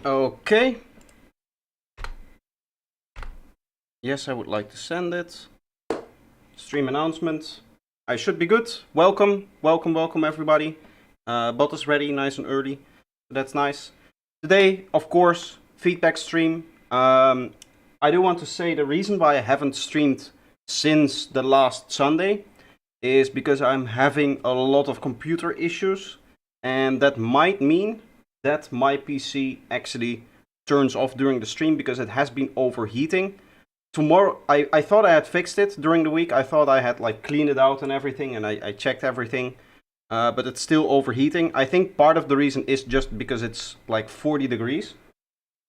Okay. Yes, I would like to send it. Stream announcement. I should be good. Welcome, welcome, welcome everybody. Bot is ready, nice and early. That's nice. Today, of course, feedback stream. I do want to say the reason why I haven't streamed since the last Sunday is because I'm having a lot of computer issues, and that might mean that my PC actually turns off during the stream because it has been overheating. Tomorrow, I thought I had fixed it during the week. I thought I had like cleaned it out and everything, and I checked everything, but it's still overheating. I think part of the reason is just because it's like 40 degrees.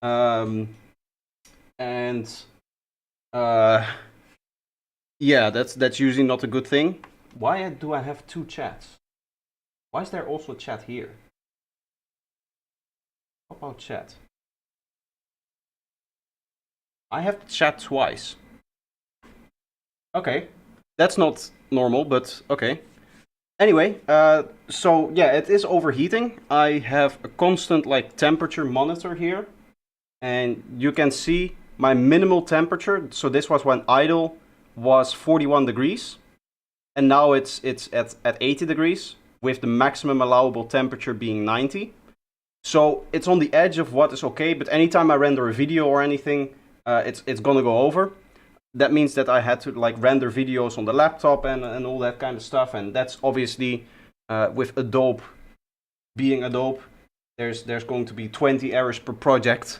Yeah, that's usually not a good thing. Why do I have two chats? Why is there also a chat here? How about chat? I have chat twice. Okay, that's not normal, but okay. Anyway, so yeah, it is overheating. I have a constant like temperature monitor here, and you can see my minimal temperature. So this was when idle was 41 degrees, and now it's at 80 degrees with the maximum allowable temperature being 90. So it's on the edge of what is okay, but anytime I render a video or anything, it's gonna go over. That means that I had to like render videos on the laptop and all that kind of stuff, and that's obviously with Adobe being Adobe, there's going to be 20 errors per project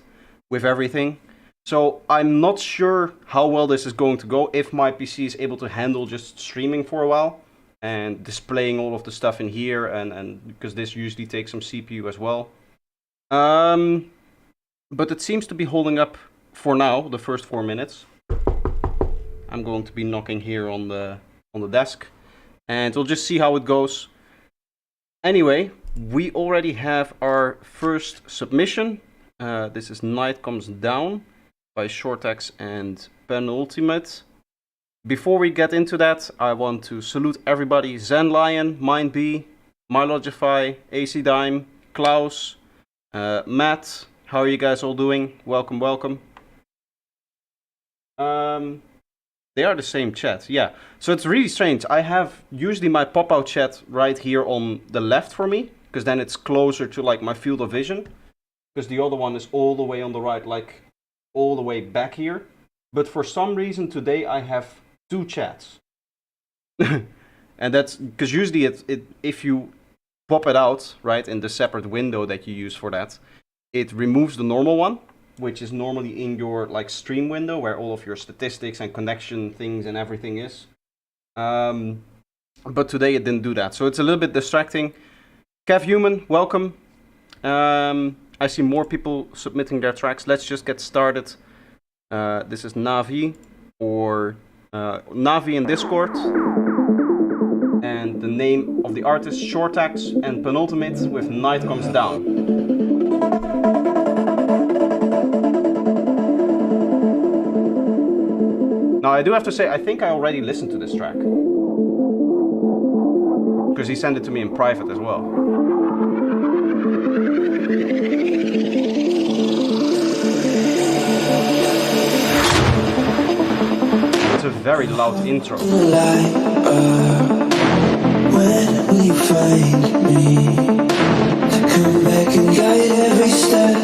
with everything. So I'm not sure how well this is going to go, if my PC is able to handle just streaming for a while and displaying all of the stuff in here, and because this usually takes some CPU as well. But it seems to be holding up for now, the first 4 minutes. I'm going to be knocking here on the desk, and we'll just see how it goes. Anyway, we already have our first submission. This is Night Comes Down by Shortax and Penultimate. Before we get into that, I want to salute everybody: Zen Lion, MindB, MyLogify, AC Dime, Klaus, Matt. How are you guys all doing? Welcome, welcome. They are the same chat, yeah. So it's really strange. I have usually my pop-out chat right here on the left for me, because then it's closer to like my field of vision. Because the other one is all the way on the right, like all the way back here. But for some reason today I have two chats. And that's because usually if you pop it out, right, in the separate window that you use for that, it removes the normal one, which is normally in your like stream window where all of your statistics and connection things and everything is. But today it didn't do that, so it's a little bit distracting. Kev Human, welcome. I see more people submitting their tracks. Let's just get started. This is Navi, or Navi in Discord. And the name of the artist, Shortax and Penultimate with Night Comes Down. Now, I do have to say, I think I already listened to this track. Because he sent it to me in private as well. It's a very loud intro. When will you find me to come back and guide every step,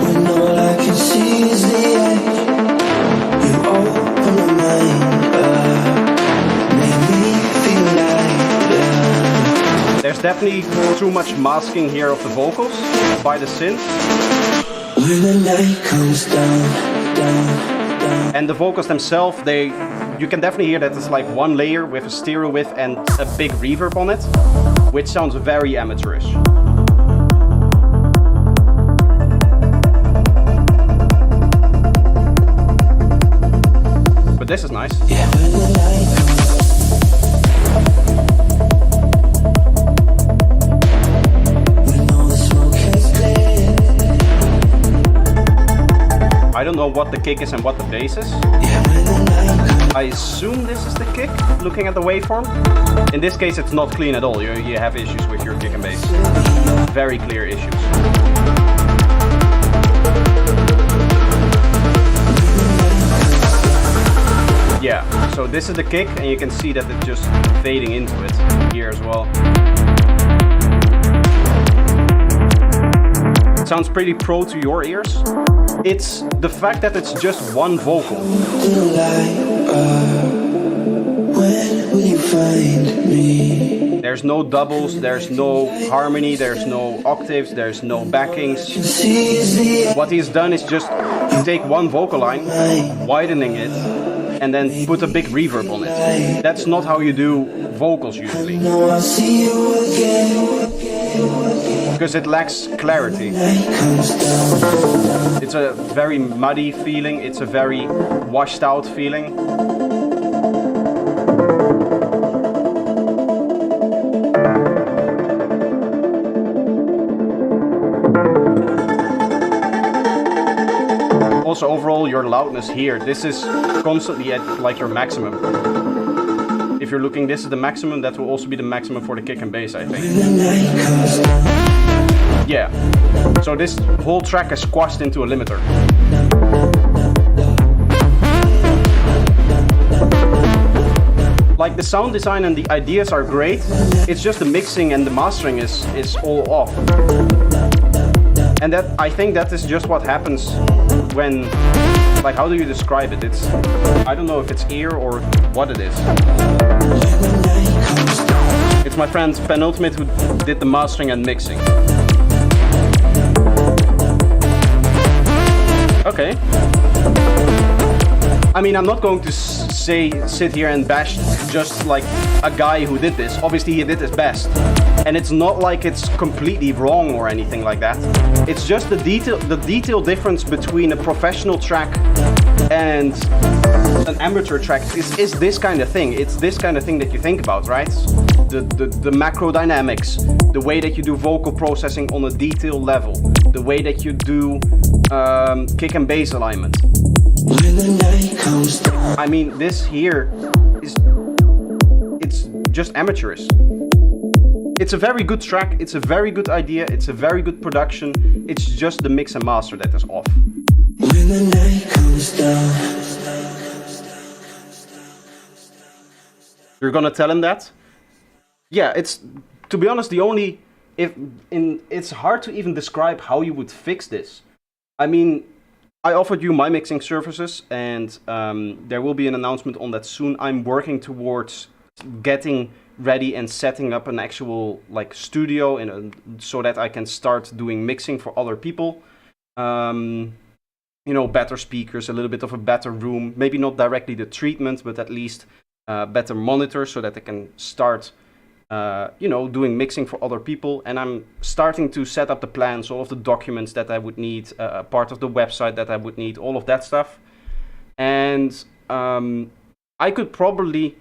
when all I can see is the edge? You open my mind up, make me feel like there's definitely too much masking here of the vocals by the synth. When the night comes down. And the vocals themselves, you can definitely hear that it's like one layer with a stereo width and a big reverb on it, which sounds very amateurish. But this is nice. Yeah. I don't know what the kick is and what the bass is. I assume this is the kick, looking at the waveform. In this case, it's not clean at all. You have issues with your kick and bass. Very clear issues. Yeah, so this is the kick, and you can see that it's just fading into it here as well. It sounds pretty pro to your ears. It's the fact that it's just one vocal. When will you find me? There's no doubles, there's no harmony, there's no octaves, there's no backings. What he's done is just take one vocal line, widening it, and then put a big reverb on it. That's not how you do vocals usually. Because it lacks clarity. It's a very muddy feeling, it's a very washed out feeling. Also, overall, your loudness here, this is constantly at like your maximum. If you're looking, this is the maximum, that will also be the maximum for the kick and bass, I think. Yeah, so this whole track is squashed into a limiter. Like the sound design and the ideas are great, it's just the mixing and the mastering is all off. And that, I think that is just what happens when, like, how do you describe it? It's, I don't know if it's ear or what it is. It's my friend Penultimate who did the mastering and mixing. Okay. I mean, I'm not going to sit here and bash just like a guy who did this. Obviously, he did his best. And it's not like it's completely wrong or anything like that. It's just the detail difference between a professional track and an amateur track is this kind of thing. It's this kind of thing that you think about, right? The macro dynamics, the way that you do vocal processing on a detail level, the way that you do kick and bass alignment. I mean, this here is, it's just amateurish. It's a very good track, it's a very good idea, it's a very good production. It's just the mix and master that is off. When the night comes down. You're gonna tell him that? Yeah, it's, to be honest, the only, it's hard to even describe how you would fix this. I mean, I offered you my mixing services, and there will be an announcement on that soon. I'm working towards getting ready and setting up an actual like studio so that I can start doing mixing for other people. You know, better speakers, a little bit of a better room, maybe not directly the treatment, but at least better monitors so that I can start you know, doing mixing for other people. And I'm starting to set up the plans, all of the documents that I would need, part of the website that I would need, all of that stuff. And I could probably,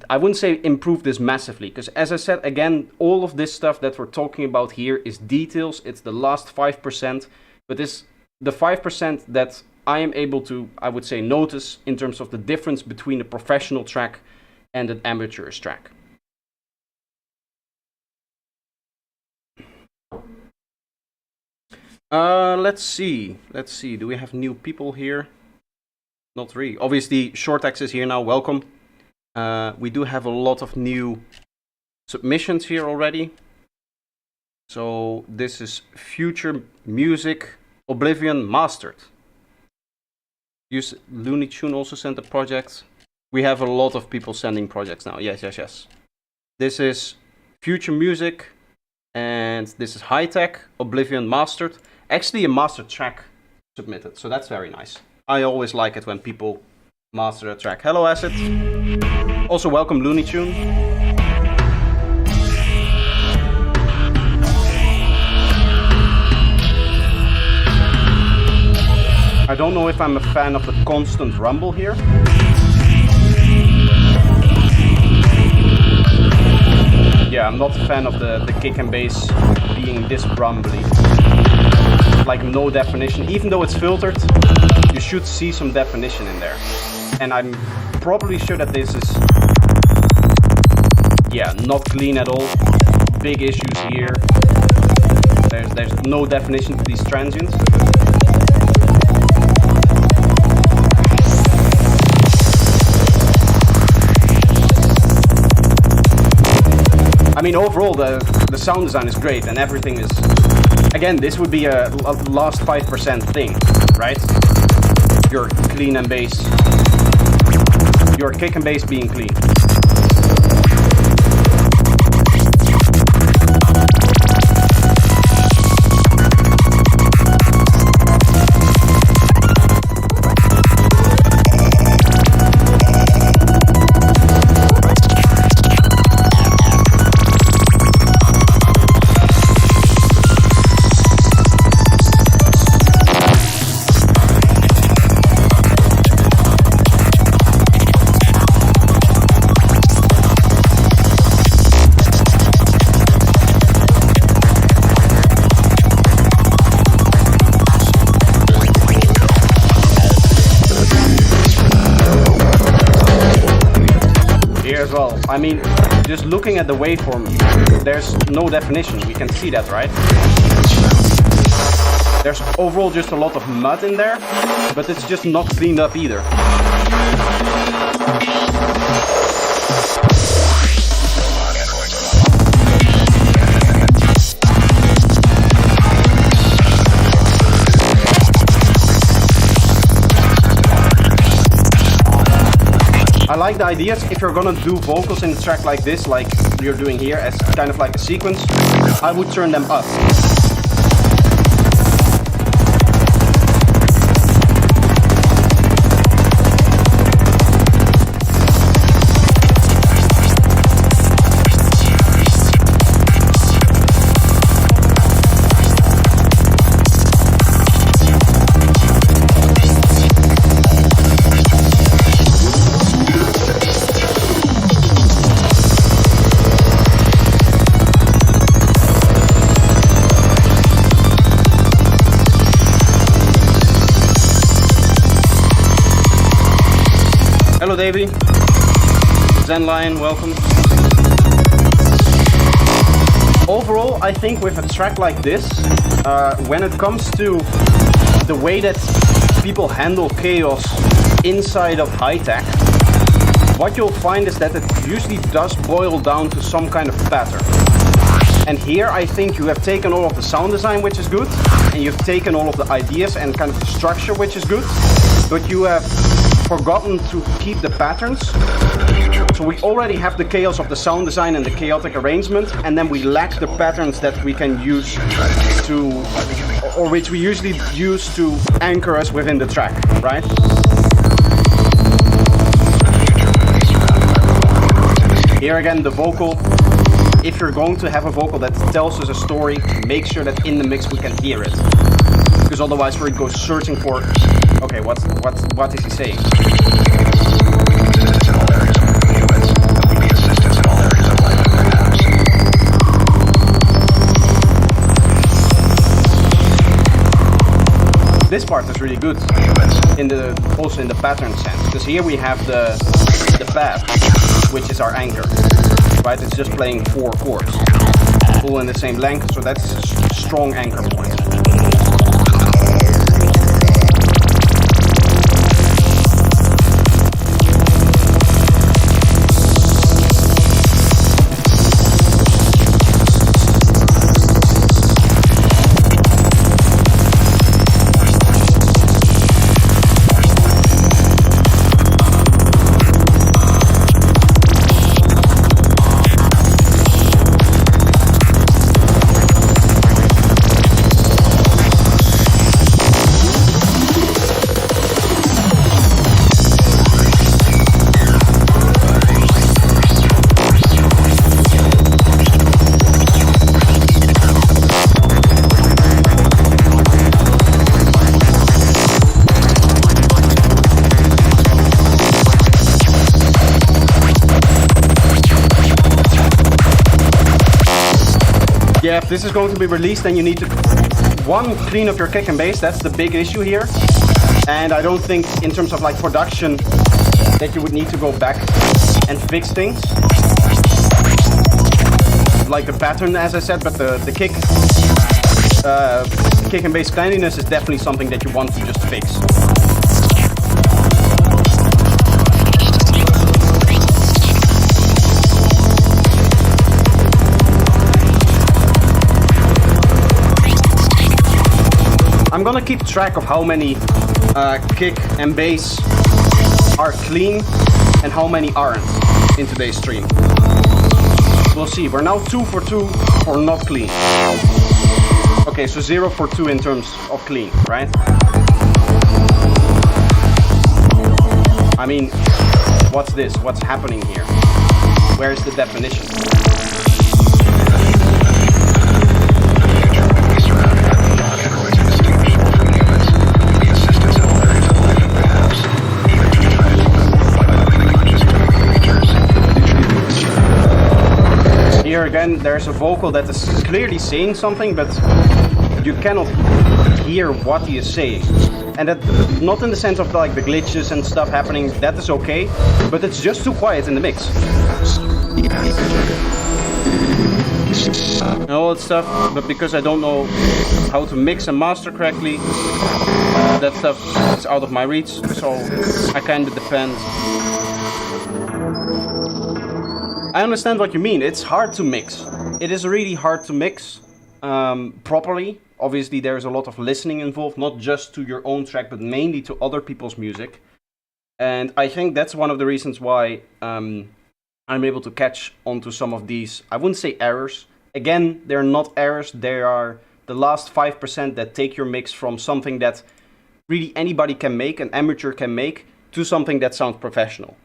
I wouldn't say improve this massively, because as I said, again, all of this stuff that we're talking about here is details. It's the last 5%, but the 5% that I am able to, I would say, notice in terms of the difference between a professional track and an amateurish track. Let's see. Do we have new people here? Not really. Obviously, Shortex is here now. Welcome. We do have a lot of new submissions here already. So this is Future Music Oblivion Mastered. Looney Tune also sent a project. We have a lot of people sending projects now. Yes. This is Future Music, and this is High Tech Oblivion Mastered. Actually, a mastered track submitted, so that's very nice. I always like it when people master a track. Hello, Acid. Also, welcome, Looney Tune. I don't know if I'm a fan of the constant rumble here. Yeah, I'm not a fan of the kick and bass being this rumbly. Like no definition. Even though it's filtered, you should see some definition in there. And I'm probably sure that this is, yeah, not clean at all. Big issues here. There's no definition to these transients. I mean, overall, the sound design is great and everything is... Again, this would be a last 5% thing, right? Your clean and bass. Your kick and bass being clean. Well, I mean, just looking at the waveform, there's no definition. We can see that, right? There's overall just a lot of mud in there, but it's just not cleaned up either. I like the ideas. If you're gonna do vocals in a track like this, like you're doing here, as kind of like a sequence, I would turn them up. Hello Davey, Zen Lion, welcome. Overall, I think with a track like this, when it comes to the way that people handle chaos inside of high-tech, what you'll find is that it usually does boil down to some kind of pattern. And here I think you have taken all of the sound design, which is good, and you've taken all of the ideas and kind of the structure, which is good, but you have forgotten to keep the patterns. So we already have the chaos of the sound design and the chaotic arrangement, and then we lack the patterns that we can use to, or which we usually use to anchor us within the track, right? Here again, the vocal. If you're going to have a vocal that tells us a story, make sure that in the mix we can hear it. Because otherwise we're going to go searching for, okay, what is he saying? This part is really good, also in the pattern sense, because here we have the pad, which is our anchor, right? It's just playing 4 chords, all in the same length, so that's a strong anchor point. Yeah, if this is going to be released, then you need to, one, clean up your kick and bass. That's the big issue here. And I don't think, in terms of like production, that you would need to go back and fix things. Like the pattern, as I said, but the kick kick and bass cleanliness is definitely something that you want to just fix. I'm gonna keep track of how many kick and bass are clean and how many aren't in today's stream. We'll see. We're now 2 for 2 for not clean. Okay, so 0 for 2 in terms of clean, right? I mean, what's this? What's happening here? Where's the definition? Here again, there's a vocal that is clearly saying something, but you cannot hear what he is saying. And that, not in the sense of like the glitches and stuff happening, that is okay, but it's just too quiet in the mix. And all that stuff, but because I don't know how to mix and master correctly, that stuff is out of my reach, so I kind of depend. I understand what you mean. It's hard to mix. It is really hard to mix properly. Obviously, there's a lot of listening involved, not just to your own track, but mainly to other people's music. And I think that's one of the reasons why I'm able to catch onto some of these, I wouldn't say errors. Again, they're not errors. They are the last 5% that take your mix from something that really anybody can make, an amateur can make, to something that sounds professional.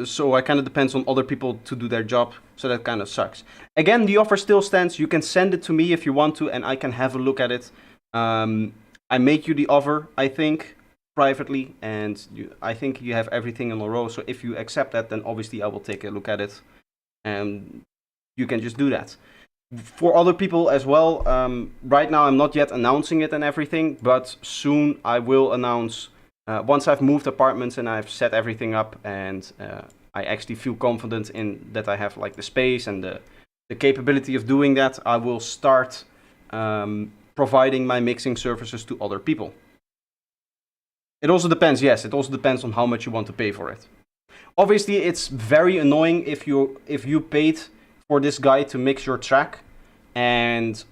So it kind of depends on other people to do their job, so that kind of sucks. Again, the offer still stands. You can send it to me if you want to, and I can have a look at it. I make you the offer, I think, privately, and I think you have everything in a row. So if you accept that, then obviously I will take a look at it, and you can just do that. For other people as well, right now I'm not yet announcing it and everything, but soon I will announce. Once I've moved apartments and I've set everything up, and I actually feel confident in that I have like the space and the capability of doing that, I will start providing my mixing services to other people. It also depends, yes, it also depends on how much you want to pay for it. Obviously, it's very annoying if you paid for this guy to mix your track, and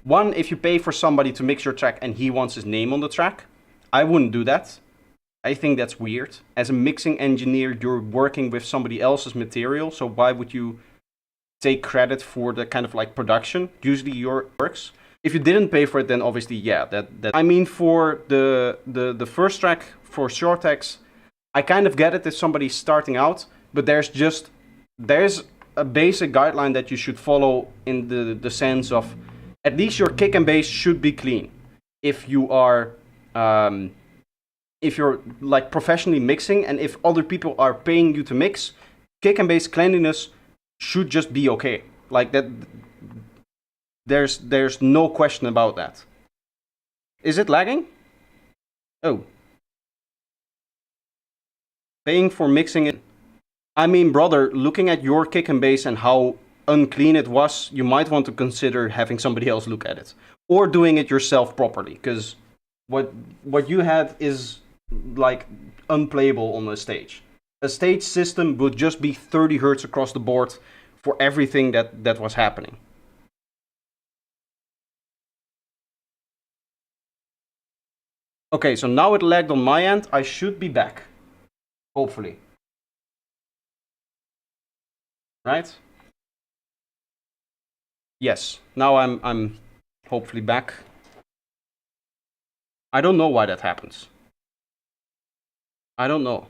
one, if you pay for somebody to mix your track and he wants his name on the track, I wouldn't do that. I think that's weird. As a mixing engineer, you're working with somebody else's material, so why would you take credit for the kind of like production? Usually your works. If you didn't pay for it, then obviously, yeah, that I mean, for the first track, for Shortex, I kind of get it if somebody's starting out, but there's a basic guideline that you should follow in the sense of at least your kick and bass should be clean. If you're like professionally mixing, and if other people are paying you to mix, kick and bass cleanliness should just be okay. Like that, there's no question about that. Is it lagging? Oh. Paying for mixing it. I mean, brother, looking at your kick and bass and how unclean it was, you might want to consider having somebody else look at it. Or doing it yourself properly, because what you had is like unplayable on a stage. A stage system would just be 30 hertz across the board for everything that was happening. Okay, so now it lagged on my end. I should be back. Hopefully. Right? Yes, now I'm hopefully back. I don't know why that happens. I don't know.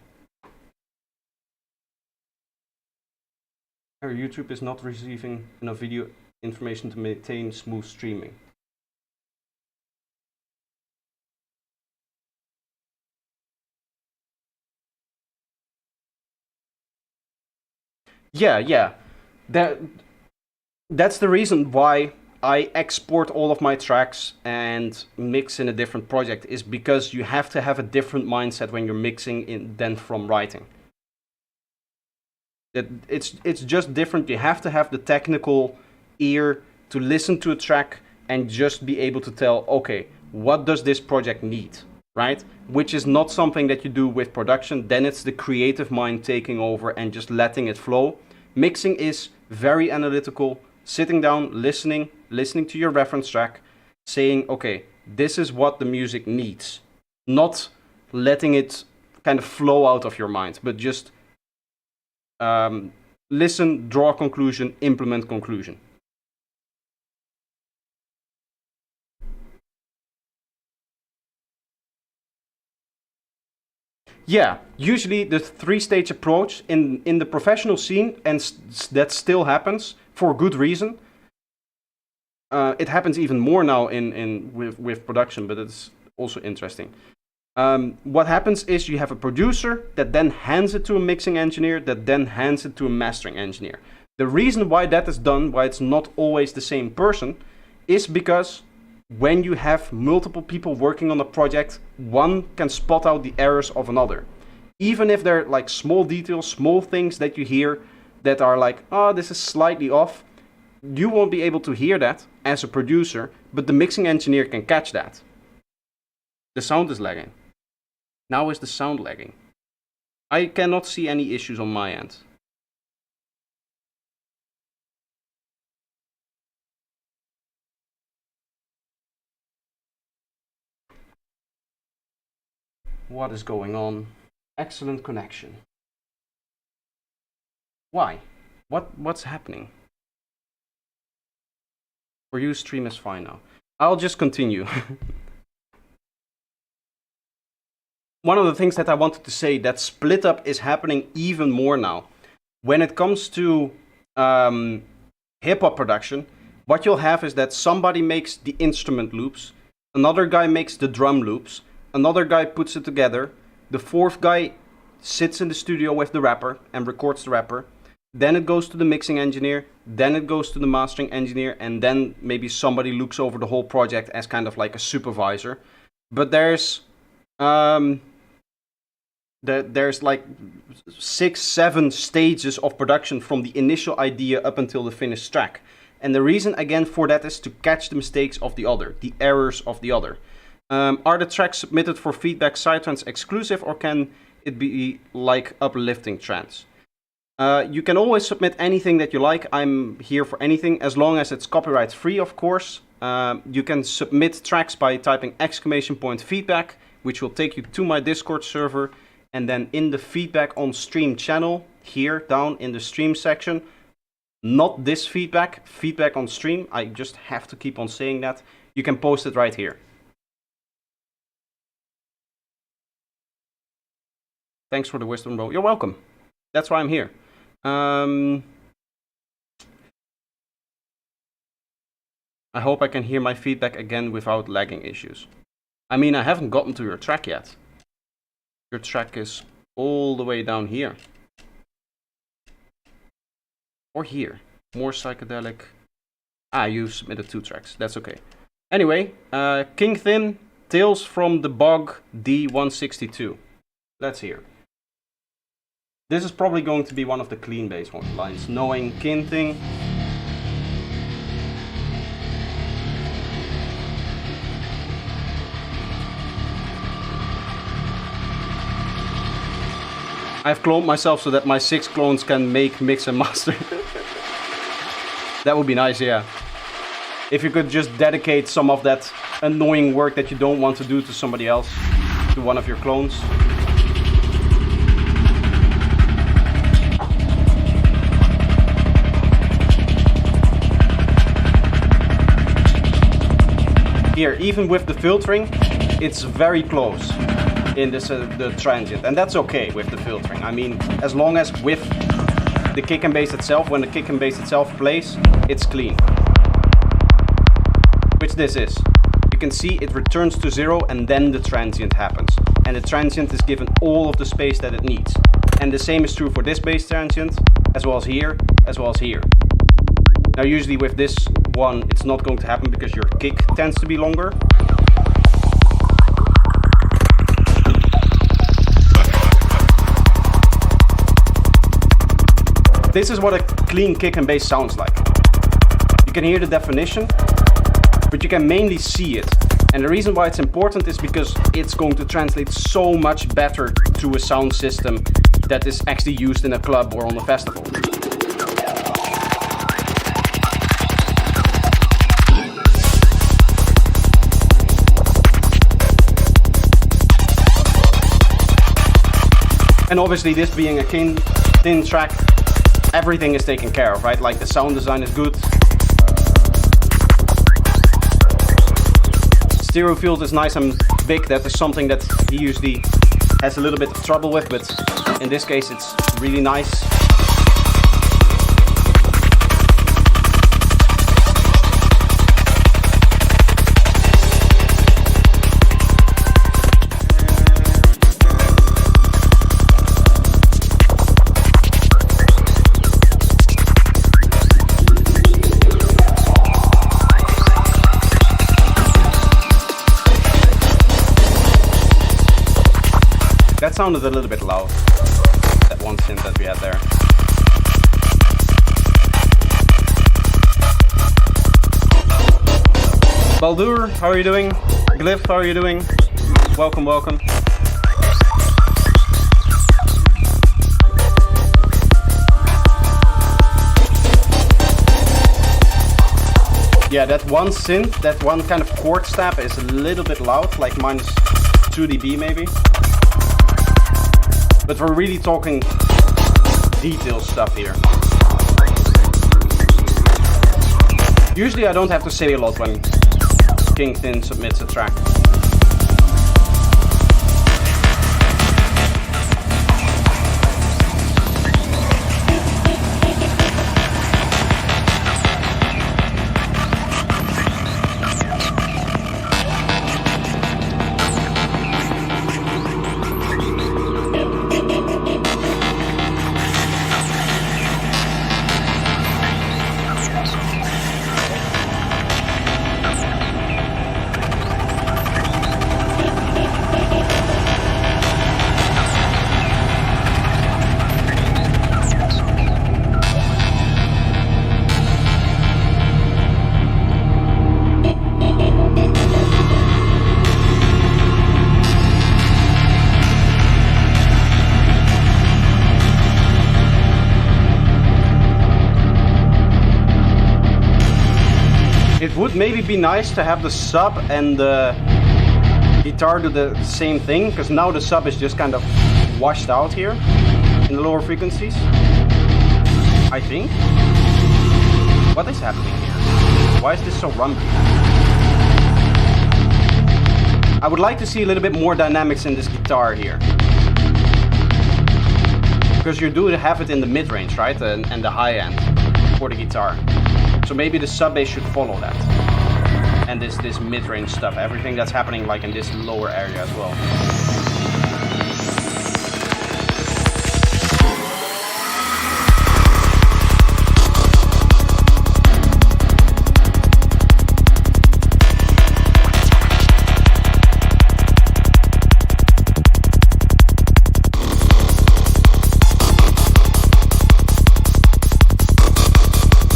YouTube is not receiving enough video information to maintain smooth streaming. Yeah. That's the reason why I export all of my tracks and mix in a different project, is because you have to have a different mindset when you're mixing than from writing. It's just different. You have to have the technical ear to listen to a track and just be able to tell, okay, what does this project need, right? Which is not something that you do with production. Then it's the creative mind taking over and just letting it flow. Mixing is very analytical, sitting down, listening to your reference track, saying, okay, this is what the music needs. Not letting it kind of flow out of your mind, but just listen, draw a conclusion, implement conclusion. Yeah, usually the three-stage approach in the professional scene, and that still happens for good reason. It happens even more now with production, but it's also interesting. What happens is you have a producer that then hands it to a mixing engineer, that then hands it to a mastering engineer. The reason why that is done, why it's not always the same person, is because when you have multiple people working on a project, one can spot out the errors of another. Even if they're like small details, small things that you hear that are like, oh, this is slightly off, you won't be able to hear that as a producer, but the mixing engineer can catch that. The sound is lagging. Now is the sound lagging? I cannot see any issues on my end. What is going on? Excellent connection. Why? What's happening? For you, stream is fine now. I'll just continue. One of the things that I wanted to say, that split up is happening even more now. When it comes to hip-hop production, what you'll have is that somebody makes the instrument loops, another guy makes the drum loops, another guy puts it together, the fourth guy sits in the studio with the rapper and records the rapper, then it goes to the mixing engineer, then it goes to the mastering engineer, and then maybe somebody looks over the whole project as kind of like a supervisor. But there's like 6-7 stages of production from the initial idea up until the finished track. And the reason again for that is to catch the mistakes of the other, the errors of the other. Are the tracks submitted for feedback sidetrance exclusive, or can it be like uplifting trance? You can always submit anything that you like. I'm here for anything, as long as it's copyright free, of course. You can submit tracks by typing !feedback, which will take you to my Discord server. And then in the feedback on stream channel, here down in the stream section, not this feedback, feedback on stream, I just have to keep on saying that, you can post it right here. Thanks for the wisdom, bro. You're welcome. That's why I'm here. I hope I can hear my feedback again without lagging issues. I mean, I haven't gotten to your track yet. Your track is all the way down here. Or here. More psychedelic. Ah, you submitted 2 tracks. That's okay. Anyway, Kingthin, Tales from the Bog D162. Let's hear. This is probably going to be one of the clean bass lines, knowing Kingthin. I've cloned myself so that my 6 clones can make, mix and master. That would be nice, yeah. If you could just dedicate some of that annoying work that you don't want to do to somebody else, to one of your clones. Here, even with the filtering, it's very close in this the transient, and that's okay with the filtering. I mean, as long as with the kick and bass itself, when the kick and bass itself plays, it's clean. Which this is. You can see it returns to 0 and then the transient happens. And the transient is given all of the space that it needs. And the same is true for this bass transient, as well as here, as well as here. Now usually with this one, it's not going to happen because your kick tends to be longer. This is what a clean kick and bass sounds like. You You can hear the definition, but you can mainly see it. And the reason why it's important is because it's going to translate so much better to a sound system that is actually used in a club or on a festival. And obviously, this being a Kingthin track, everything is taken care of, right? Like the sound design is good. Stereo field is nice and big. That is something that he usually has a little bit of trouble with, but in this case it's really nice. That sounded a little bit loud, that one synth that we had there. Baldur, how are you doing? Glyph, how are you doing? Welcome, welcome. Yeah, that one synth, that one kind of chord stab is a little bit loud, like minus 2 dB maybe. But we're really talking detail stuff here. Usually I don't have to say a lot when Kingthin submits a track. It would maybe be nice to have the sub and the guitar do the same thing, because now the sub is just kind of washed out here in the lower frequencies, I think. What is happening here? Why is this so rumbly? I would like to see a little bit more dynamics in this guitar here. Because you do have it in the mid-range, right? And the high end for the guitar. So maybe the sub bass should follow that. And this mid-range stuff, everything that's happening like in this lower area as well.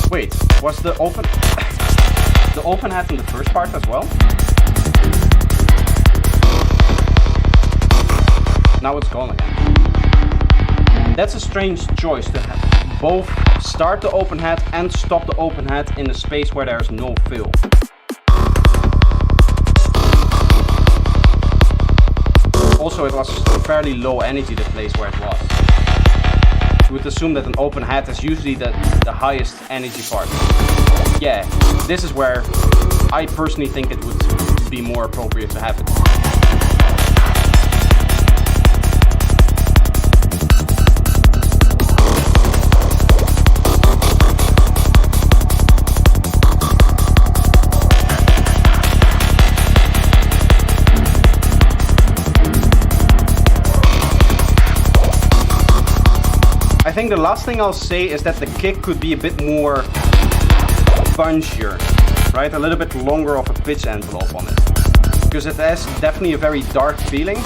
Wait, was the open hat in the first part as well? Now it's gone again. That's a strange choice to have both start the open hat and stop the open hat in a space where there's no fill. Also, it was fairly low energy, the place where it was. You would assume that an open hat is usually the highest energy part. Yeah, this is where I personally think it would be more appropriate to have it. I think the last thing I'll say is that the kick could be a bit more punchier, right? A little bit longer of a pitch envelope on it. Because it has definitely a very dark feeling.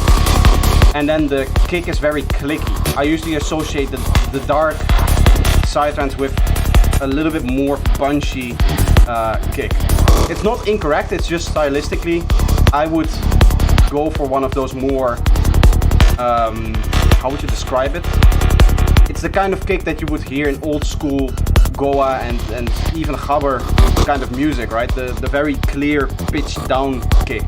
And then the kick is very clicky. I usually associate the dark sidetrans with a little bit more punchy kick. It's not incorrect, it's just stylistically, I would go for one of those more, how would you describe it? It's the kind of kick that you would hear in old school Goa and even Gabber kind of music, right? The very clear pitched down kick.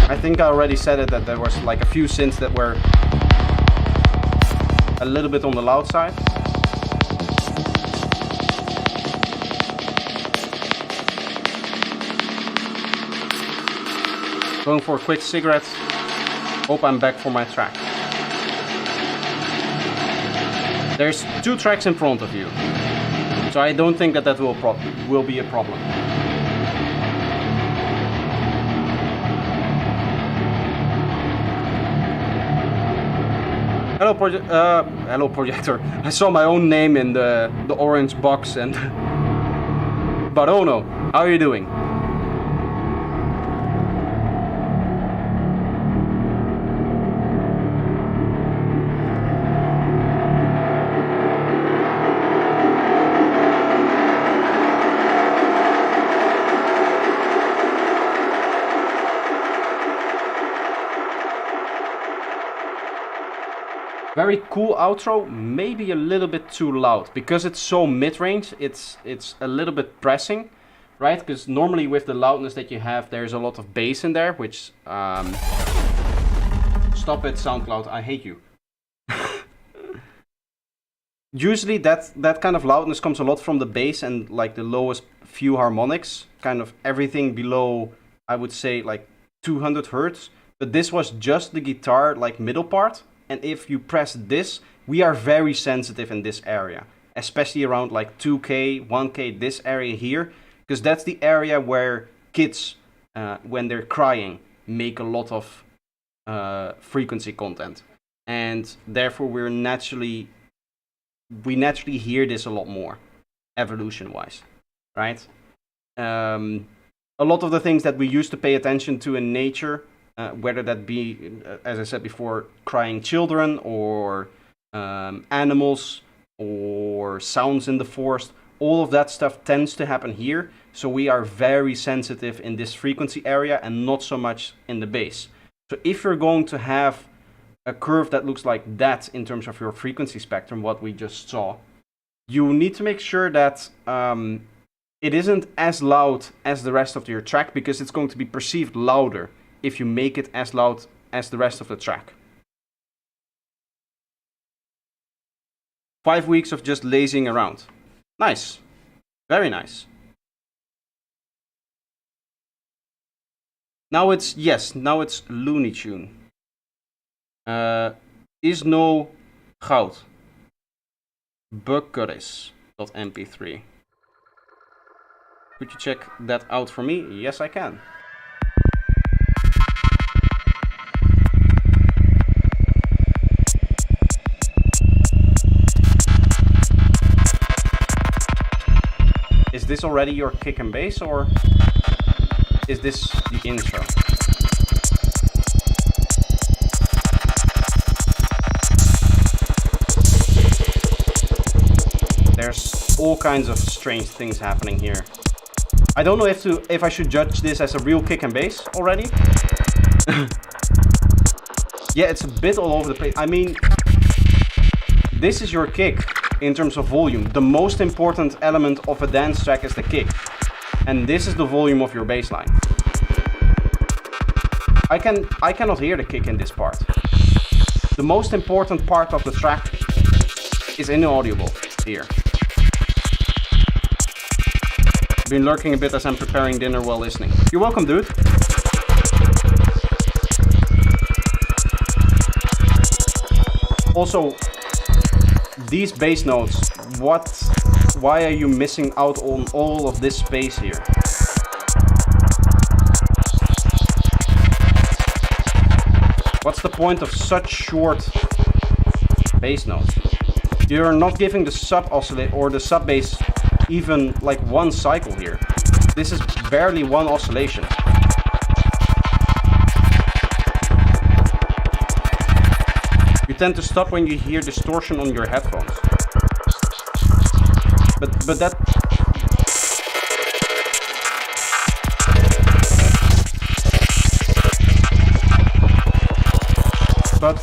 I think I already said it that there was like a few synths that were a little bit on the loud side. Going for a quick cigarette. Hope I'm back for my track. There's 2 tracks in front of you, so I don't think that will be a problem. Hello projector. I saw my own name in the orange box and Barono, how are you doing? Very cool outro, maybe a little bit too loud because it's so mid-range. It's a little bit pressing, right? Because normally with the loudness that you have, there's a lot of bass in there, which stop it, SoundCloud, I hate you. Usually that kind of loudness comes a lot from the bass and like the lowest few harmonics, kind of everything below, I would say like 200 hertz. But this was just the guitar like middle part. And if you press this, we are very sensitive in this area, especially around like 2K, 1K, this area here, because that's the area where kids, when they're crying, make a lot of frequency content. And therefore we naturally hear this a lot more, evolution-wise, right? A lot of the things that we used to pay attention to in nature, whether that be, as I said before, crying children or animals or sounds in the forest, all of that stuff tends to happen here. So we are very sensitive in this frequency area and not so much in the bass. So if you're going to have a curve that looks like that in terms of your frequency spectrum, what we just saw, you need to make sure that it isn't as loud as the rest of your track, because it's going to be perceived louder if you make it as loud as the rest of the track. 5 weeks of just lazing around. Nice. Very nice. Now it's Looney Tune. Is no goud. Buckeris.mp3. Could you check that out for me? Yes, I can. Is this already your kick and bass, or is this the intro? There's all kinds of strange things happening here. I don't know if I should judge this as a real kick and bass already. Yeah, it's a bit all over the place. I mean, this is your kick. In terms of volume, the most important element of a dance track is the kick, and this is the volume of your bass line. I cannot hear the kick in this part. The most important part of the track is inaudible here. Been lurking a bit as I'm preparing dinner while listening. You're welcome, dude. Also, these bass notes, why are you missing out on all of this space here? What's the point of such short bass notes? You're not giving the sub oscillate or the sub bass even like one cycle here. This is barely one oscillation. You tend to stop when you hear distortion on your headphones. But that... But...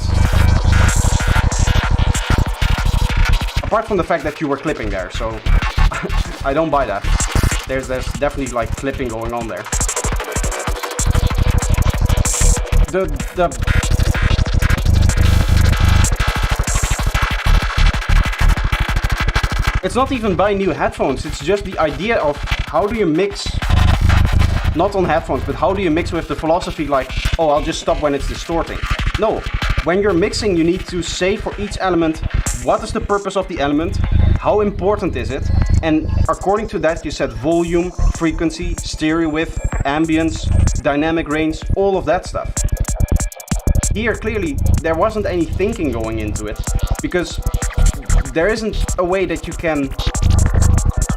apart from the fact that you were clipping there, so... I don't buy that. There's definitely like clipping going on there. It's not even buying new headphones, it's just the idea of how do you mix, not on headphones, but how do you mix with the philosophy like, oh, I'll just stop when it's distorting. No, when you're mixing you need to say for each element, what is the purpose of the element, how important is it, and according to that you set volume, frequency, stereo width, ambience, dynamic range, all of that stuff. Here clearly there wasn't any thinking going into it, because there isn't a way that you can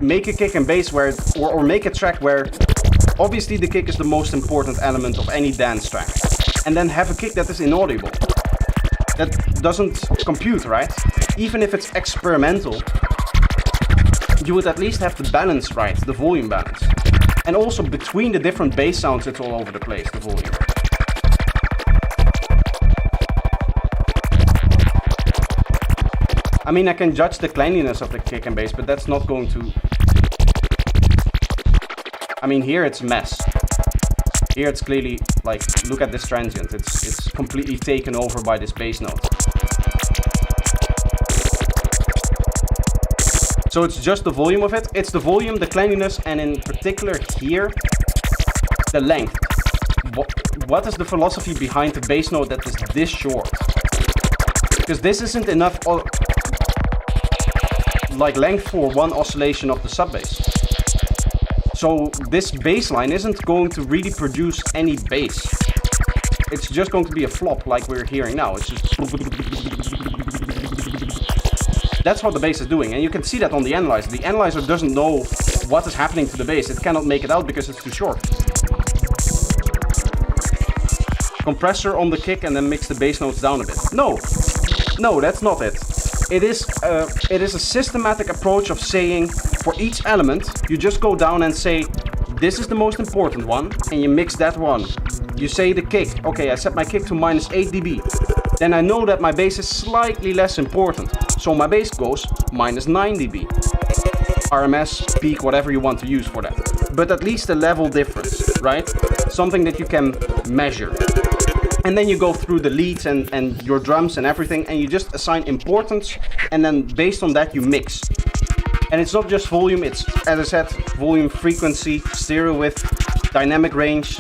make a kick and bass where, or make a track where obviously the kick is the most important element of any dance track, and then have a kick that is inaudible. That doesn't compute, right? Even if it's experimental, you would at least have the balance right, the volume balance. And also between the different bass sounds it's all over the place, the volume. I mean, I can judge the cleanliness of the kick and bass, but that's not going to... I mean, here it's a mess. Here it's clearly, like, look at this transient. It's completely taken over by this bass note. So it's just the volume of it. It's the volume, the cleanliness, and in particular here, the length. What is the philosophy behind the bass note that is this short? Because this isn't enough... like length for one oscillation of the sub bass. So this bass line isn't going to really produce any bass. It's just going to be a flop like we're hearing now. It's just... That's what the bass is doing, and you can see that on the analyzer. The analyzer doesn't know what is happening to the bass. It cannot make it out because it's too short. Compressor on the kick and then mix the bass notes down a bit. No, that's not it. It is a systematic approach of saying for each element you just go down and say this is the most important one and you mix that one. You say the kick, okay, I set my kick to minus 8 dB. Then I know that my bass is slightly less important, so my bass goes minus 9 dB. RMS, peak, whatever you want to use for that. But at least a level difference, right? Something that you can measure. And then you go through the leads and your drums and everything, and you just assign importance, and then based on that you mix. And it's not just volume, it's, as I said, volume, frequency, stereo width, dynamic range,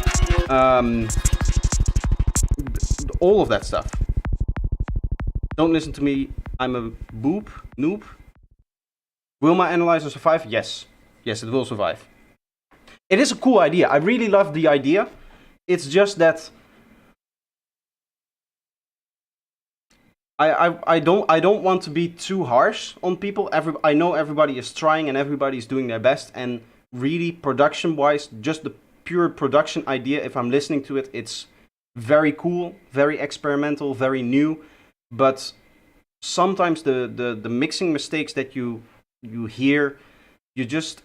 all of that stuff. Don't listen to me, I'm a noob. Will my analyzer survive? Yes, it will survive. It is a cool idea, I really love the idea. It's just that I don't want to be too harsh on people. I know everybody is trying and everybody is doing their best, and really production-wise, just the pure production idea, if I'm listening to it, it's very cool, very experimental, very new. But sometimes the mixing mistakes that you hear, you just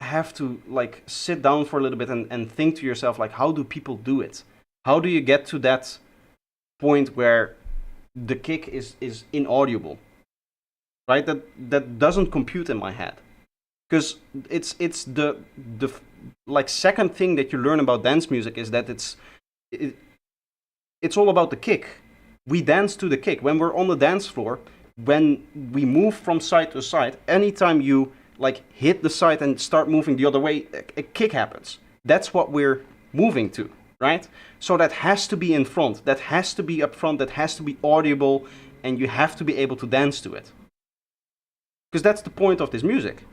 have to like sit down for a little bit and think to yourself, like, how do people do it? How do you get to that point where the kick is inaudible, right? That doesn't compute in my head, because it's the like second thing that you learn about dance music is that it's all about the kick. We dance to the kick when we're on the dance floor. When we move from side to side, anytime you like hit the side and start moving the other way, a kick happens. That's what we're moving to. Right? So that has to be in front, that has to be up front, that has to be audible, and you have to be able to dance to it. Because that's the point of this music.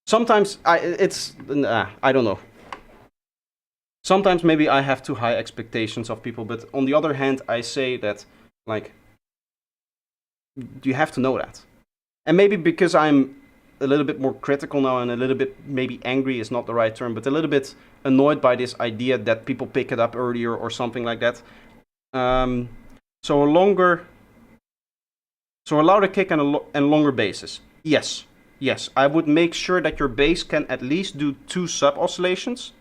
Sometimes I don't know. sometimes maybe I have too high expectations of people, but on the other hand, I say that, like, you have to know that. And maybe because I'm a little bit more critical now and a little bit, maybe angry is not the right term, but a little bit annoyed by this idea that people pick it up earlier or something like that. So a louder kick and longer basses. Yes, I would make sure that your bass can at least do 2 sub oscillations.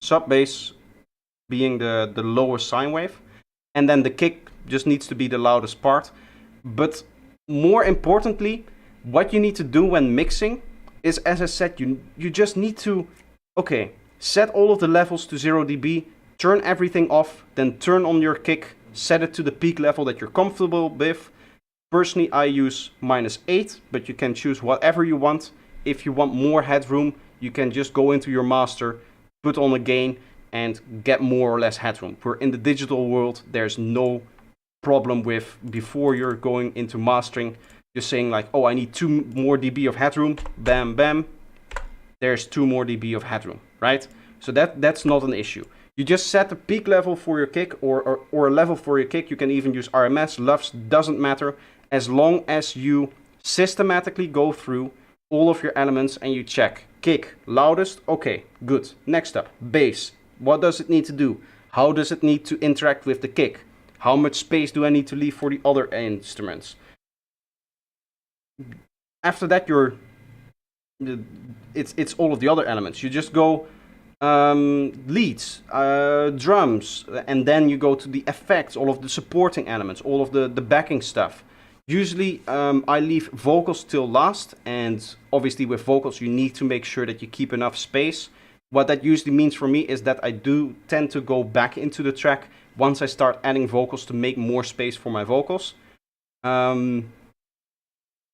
Sub bass being the lowest sine wave, and then the kick just needs to be the loudest part. But more importantly, what you need to do when mixing is, as I said, you just need to, okay, set all of the levels to 0 dB, turn everything off, then turn on your kick, set it to the peak level that you're comfortable with. Personally, I use -8, but you can choose whatever you want. If you want more headroom, you can just go into your master, put on a gain, and get more or less headroom. Where in the digital world, there's no problem with, before you're going into mastering, just saying like, oh, I need 2 more dB of headroom, bam, bam, there's 2 more dB of headroom, right? So that's not an issue. You just set the peak level for your kick or a level for your kick. You can even use RMS, LUFS, doesn't matter, as long as you systematically go through all of your elements and you check. Kick, loudest, okay, good. Next up, bass. What does it need to do? How does it need to interact with the kick? How much space do I need to leave for the other instruments? After that, it's all of the other elements. You just go leads, drums, and then you go to the effects, all of the supporting elements, all of the backing stuff. Usually I leave vocals till last, and obviously with vocals you need to make sure that you keep enough space. What that usually means for me is that I do tend to go back into the track once I start adding vocals to make more space for my vocals.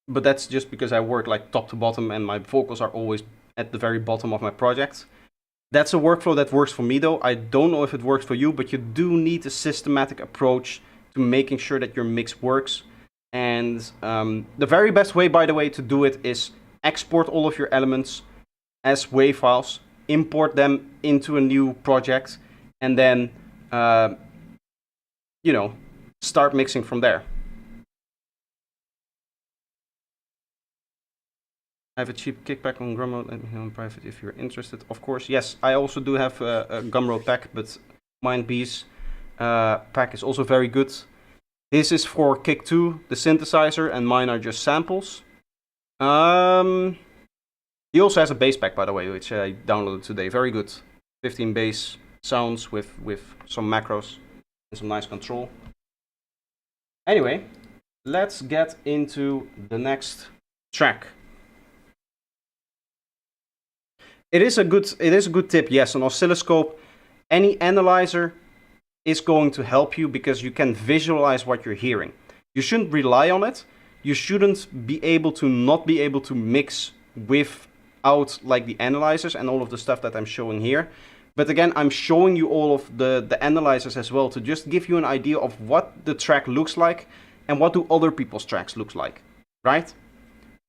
But that's just because I work like top to bottom and my vocals are always at the very bottom of my project. That's a workflow that works for me though. I don't know if it works for you, but you do need a systematic approach to making sure that your mix works. And the very best way, by the way, to do it is export all of your elements as WAV files, import them into a new project, and then, start mixing from there. I have a cheap kickback on Gumroad. Let me know in private if you're interested. Of course, yes, I also do have a Gumroad pack, but Mind Bees pack is also very good. This is for Kick 2, the synthesizer, and mine are just samples. He also has a bass pack, by the way, which I downloaded today. Very good. 15 bass sounds with some macros and some nice control. Anyway, let's get into the next track. It is a good tip, yes, an oscilloscope. Any analyzer is going to help you because you can visualize what you're hearing. You shouldn't rely on it. You shouldn't be able to not be able to mix without like the analyzers and all of the stuff that I'm showing here. But again, I'm showing you all of the analyzers as well to just give you an idea of what the track looks like and what do other people's tracks look like, right?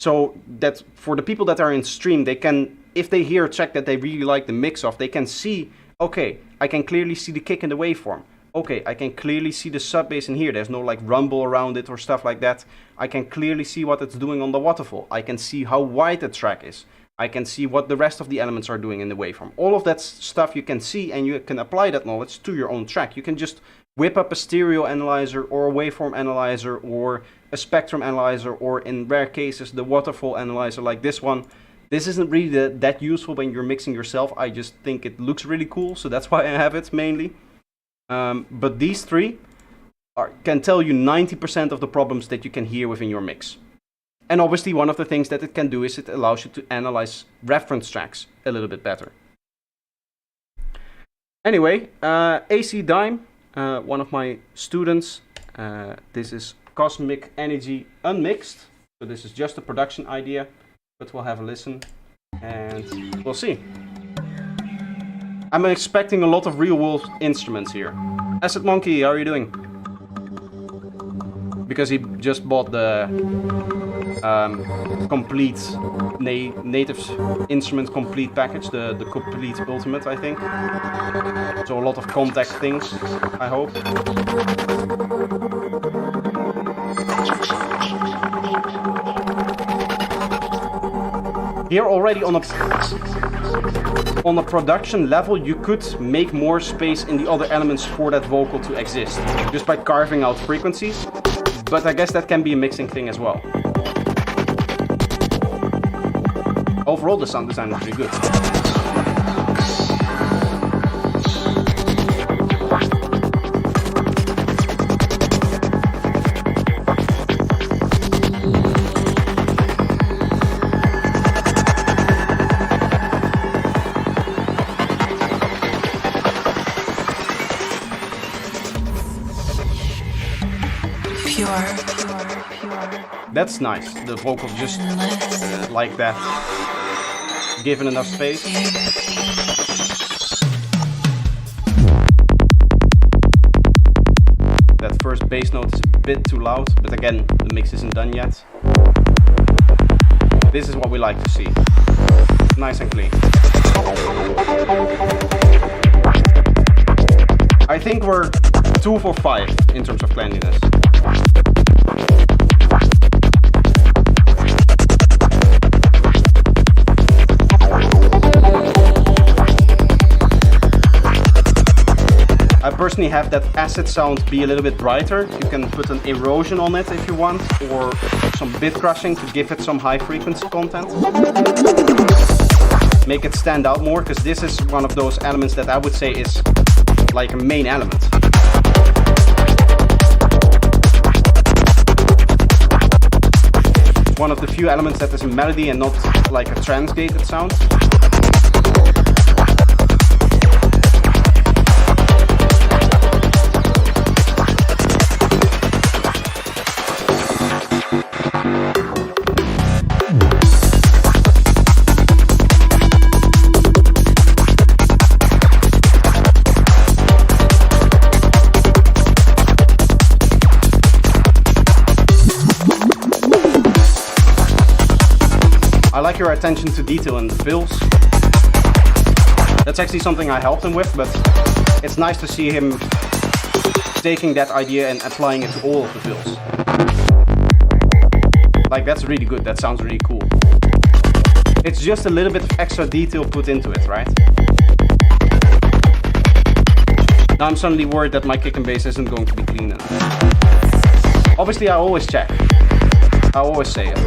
So that for the people that are in stream, they can, if they hear a track that they really like the mix of, they can see, okay, I can clearly see the kick in the waveform. Okay, I can clearly see the sub bass in here. There's no like rumble around it or stuff like that. I can clearly see what it's doing on the waterfall. I can see how wide the track is. I can see what the rest of the elements are doing in the waveform. All of that stuff you can see, and you can apply that knowledge to your own track. You can just whip up a stereo analyzer or a waveform analyzer or a spectrum analyzer, or in rare cases the waterfall analyzer like this one. This isn't really that useful when you're mixing yourself. I just think it looks really cool, so that's why I have it mainly. But these three can tell you 90% of the problems that you can hear within your mix. And obviously one of the things that it can do is it allows you to analyze reference tracks a little bit better. Anyway, AC Dime, one of my students. This is Cosmic Energy Unmixed. So this is just a production idea, but we'll have a listen and we'll see. I'm expecting a lot of real world instruments here. Acid Monkey, how are you doing? because he just bought the complete native instrument complete package, the complete ultimate, I think. So a lot of contact things, I hope. Here already on a production level, you could make more space in the other elements for that vocal to exist, just by carving out frequencies, but I guess that can be a mixing thing as well. Overall, the sound design is pretty good. That's nice, the vocal just like that, given enough space. That first bass note is a bit too loud, but again, the mix isn't done yet. This is what we like to see. Nice and clean. I think we're 2 for 5 in terms of cleanliness. I personally have that acid sound be a little bit brighter. You can put an erosion on it if you want, or some bit crushing to give it some high frequency content. Make it stand out more, because this is one of those elements that I would say is like a main element. One of the few elements that is a melody and not like a trans-gated sound. I like your attention to detail in the fills. That's actually something I helped him with, but it's nice to see him taking that idea and applying it to all of the fills. Like, that's really good, that sounds really cool. It's just a little bit of extra detail put into it, right? Now I'm suddenly worried that my kick and bass isn't going to be clean enough. Obviously I always check. I always say it.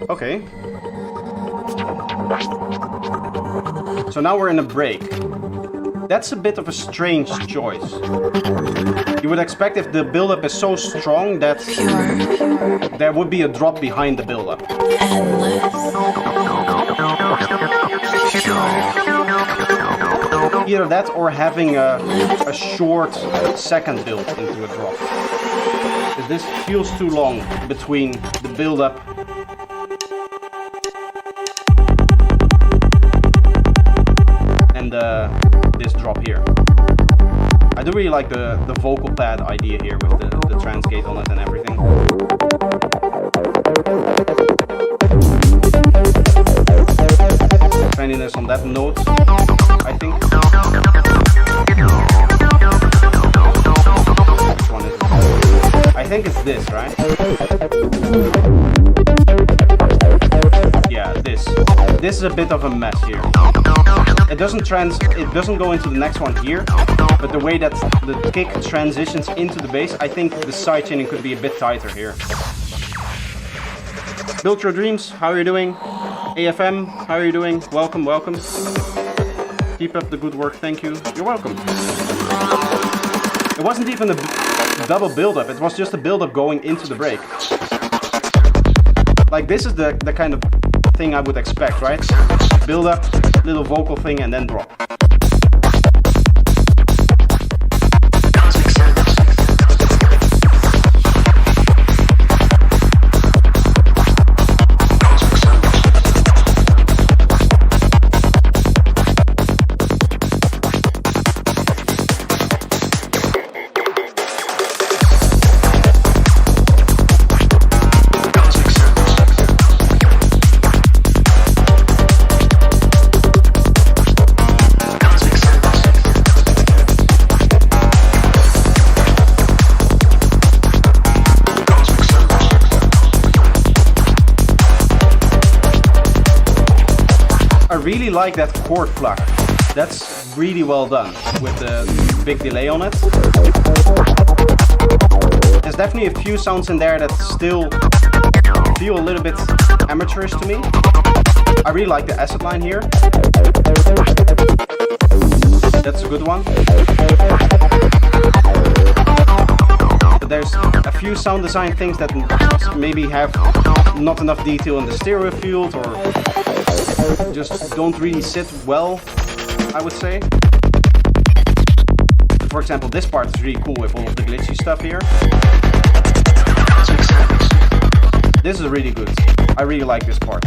Okay. So now we're in a break. That's a bit of a strange choice. You would expect if the build-up is so strong that there would be a drop behind the build-up. Either that or having a short second build into a drop. This feels too long between the build-up and this drop here. I do really like the vocal pad idea here with the transgate on it and everything. Cleanliness on that note, I think. Which one is it? I think it's this, right? Yeah, this. This is a bit of a mess here. It doesn't go into the next one here, but the way that the kick transitions into the bass, I think the sidechaining could be a bit tighter here. Build Your Dreams, how are you doing? AFM, how are you doing? Welcome, welcome. Keep up the good work, thank you. You're welcome. It wasn't even a double build-up, it was just a build-up going into the break. Like, this is the kind of thing I would expect, right? Build-up, little vocal thing, and then drop. I really like that chord pluck. That's really well done with the big delay on it. There's definitely a few sounds in there that still feel a little bit amateurish to me. I really like the acid line here. That's a good one. But there's a few sound design things that maybe have not enough detail in the stereo field or just don't really sit well, I would say. For example, this part is really cool with all of the glitchy stuff here. This is really good. I really like this part.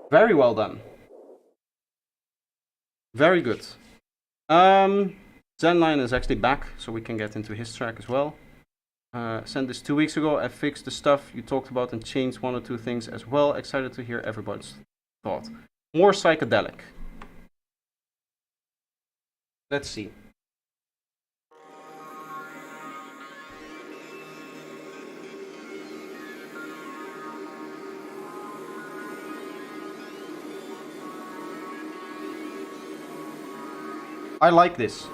Very well done. Very good. Zenline is actually back, so we can get into his track as well. Sent this 2 weeks ago. I fixed the stuff you talked about and changed one or two things as well. Excited to hear everybody's thought. More psychedelic. Let's see. I like this.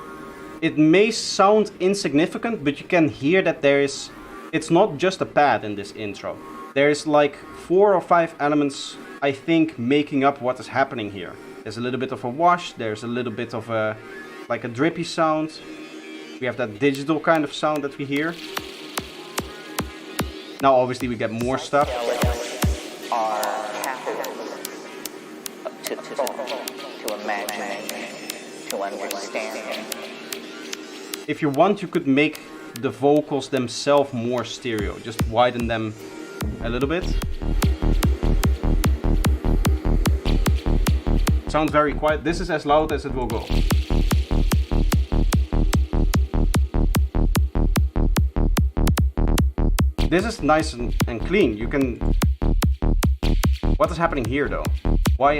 It may sound insignificant, but you can hear that it's not just a pad in this intro. There's like 4 or 5 elements, I think, making up what is happening here. There's a little bit of a wash, there's a little bit of like a drippy sound. We have that digital kind of sound that we hear. Now obviously we get more stuff. Are to thought, to imagine, to understand. If you want, you could make the vocals themselves more stereo. Just widen them a little bit. Sounds very quiet. This is as loud as it will go. This is nice and clean. You can... What is happening here though? Why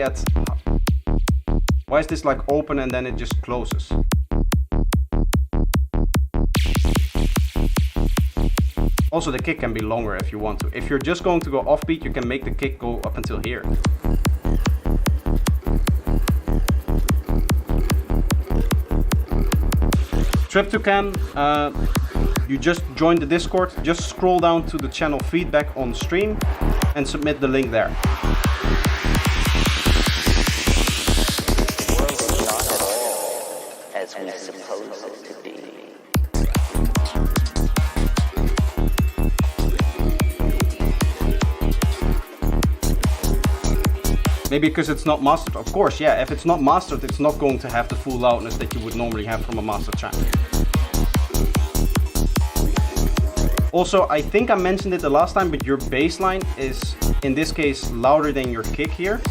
is this like open and then it just closes? Also, the kick can be longer if you want to. If you're just going to go offbeat, you can make the kick go up until here. Tryptokam, you just joined the Discord. Just scroll down to the channel feedback on stream and submit the link there. The world is not at all as we suppose it to be. Maybe because it's not mastered. Of course, yeah, if it's not mastered, it's not going to have the full loudness that you would normally have from a mastered track. Also, I think I mentioned it the last time, but your bass line is, in this case, louder than your kick here.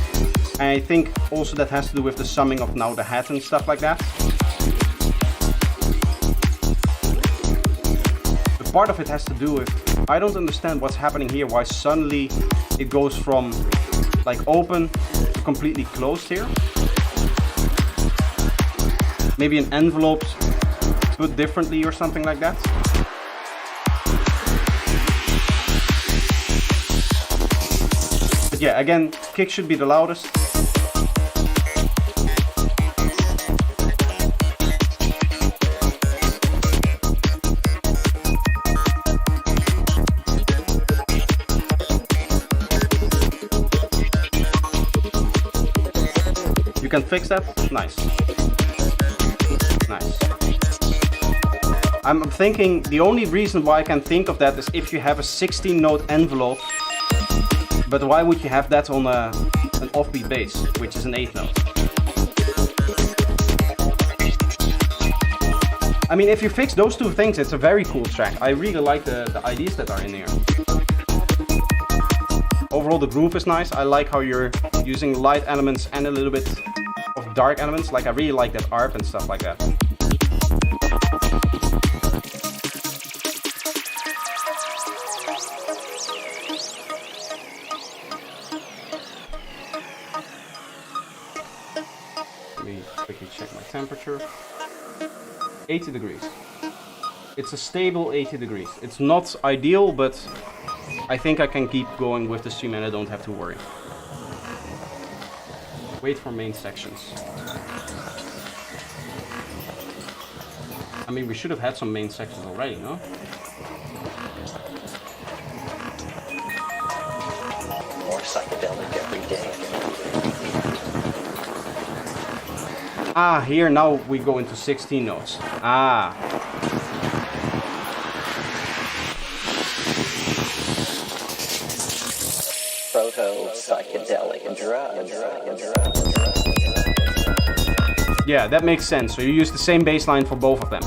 And I think also that has to do with the summing of now the hat and stuff like that. The part of it has to do with, I don't understand what's happening here, why suddenly it goes from like open to completely closed here. Maybe an envelope put differently or something like that. But yeah, again, kick should be the loudest. can fix that? Nice. Nice. I'm thinking the only reason why I can think of that is if you have a 16-note envelope, but why would you have that on an offbeat bass, which is an 8th note? I mean, if you fix those two things, it's a very cool track. I really like the ideas that are in here. Overall, the groove is nice. I like how you're using light elements and a little bit of dark elements. Like, I really like that ARP and stuff like that. Let me quickly check my temperature. 80 degrees. It's a stable 80 degrees. It's not ideal, but I think I can keep going with the stream and I don't have to worry. Wait for main sections. I mean, we should have had some main sections already, no? More psychedelic every day. Ah, here now we go into 16 notes. Ah. Proto-psychedelic drugs. Yeah, that makes sense. So you use the same bass line for both of them.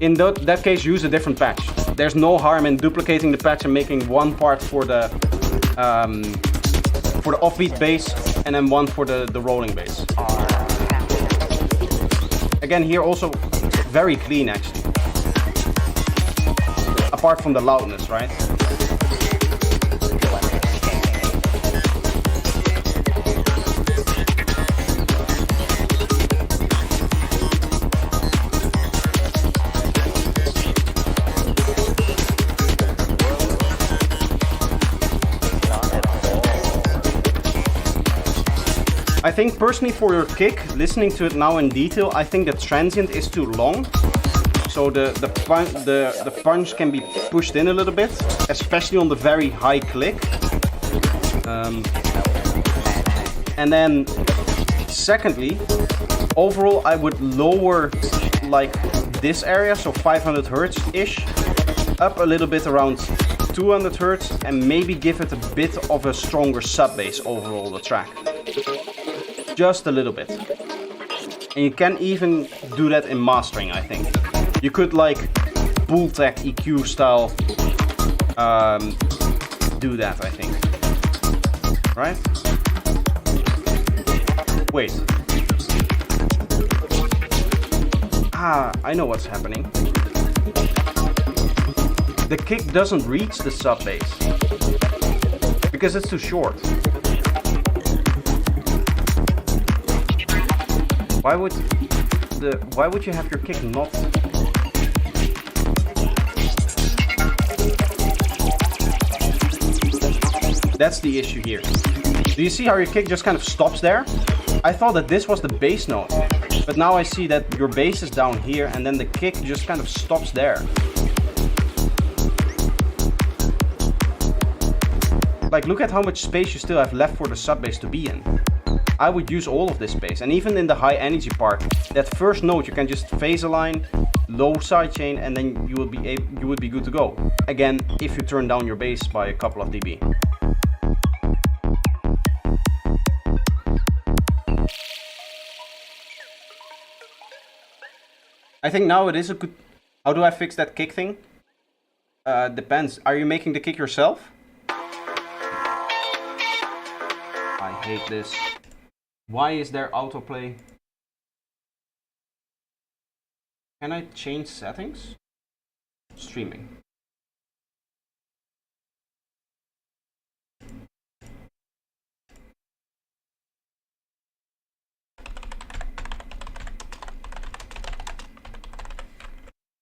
In that case, use a different patch. There's no harm in duplicating the patch and making one part for the offbeat bass and then one for the rolling bass. Again, here also very clean actually. Apart from the loudness, right? I think personally for your kick, listening to it now in detail, I think the transient is too long. So the punch can be pushed in a little bit, especially on the very high click. And then secondly, overall I would lower like this area, so 500 Hertz-ish, up a little bit around 200 Hertz and maybe give it a bit of a stronger sub bass overall the track. Just a little bit. And you can even do that in mastering, I think. You could like Bulltech EQ style do that, I think. Right? Wait. Ah, I know what's happening. The kick doesn't reach the sub bass because it's too short. Why would you have your kick not? That's the issue here. Do you see how your kick just kind of stops there? I thought that this was the bass note, but now I see that your bass is down here and then the kick just kind of stops there. Like, look at how much space you still have left for the sub bass to be in. I would use all of this space, and even in the high energy part, that first note you can just phase align, low sidechain, and then you would be good to go. Again, if you turn down your bass by a couple of dB. I think now it is a good. How do I fix that kick thing? Depends. Are you making the kick yourself? I hate this. Why is there autoplay? Can I change settings? Streaming.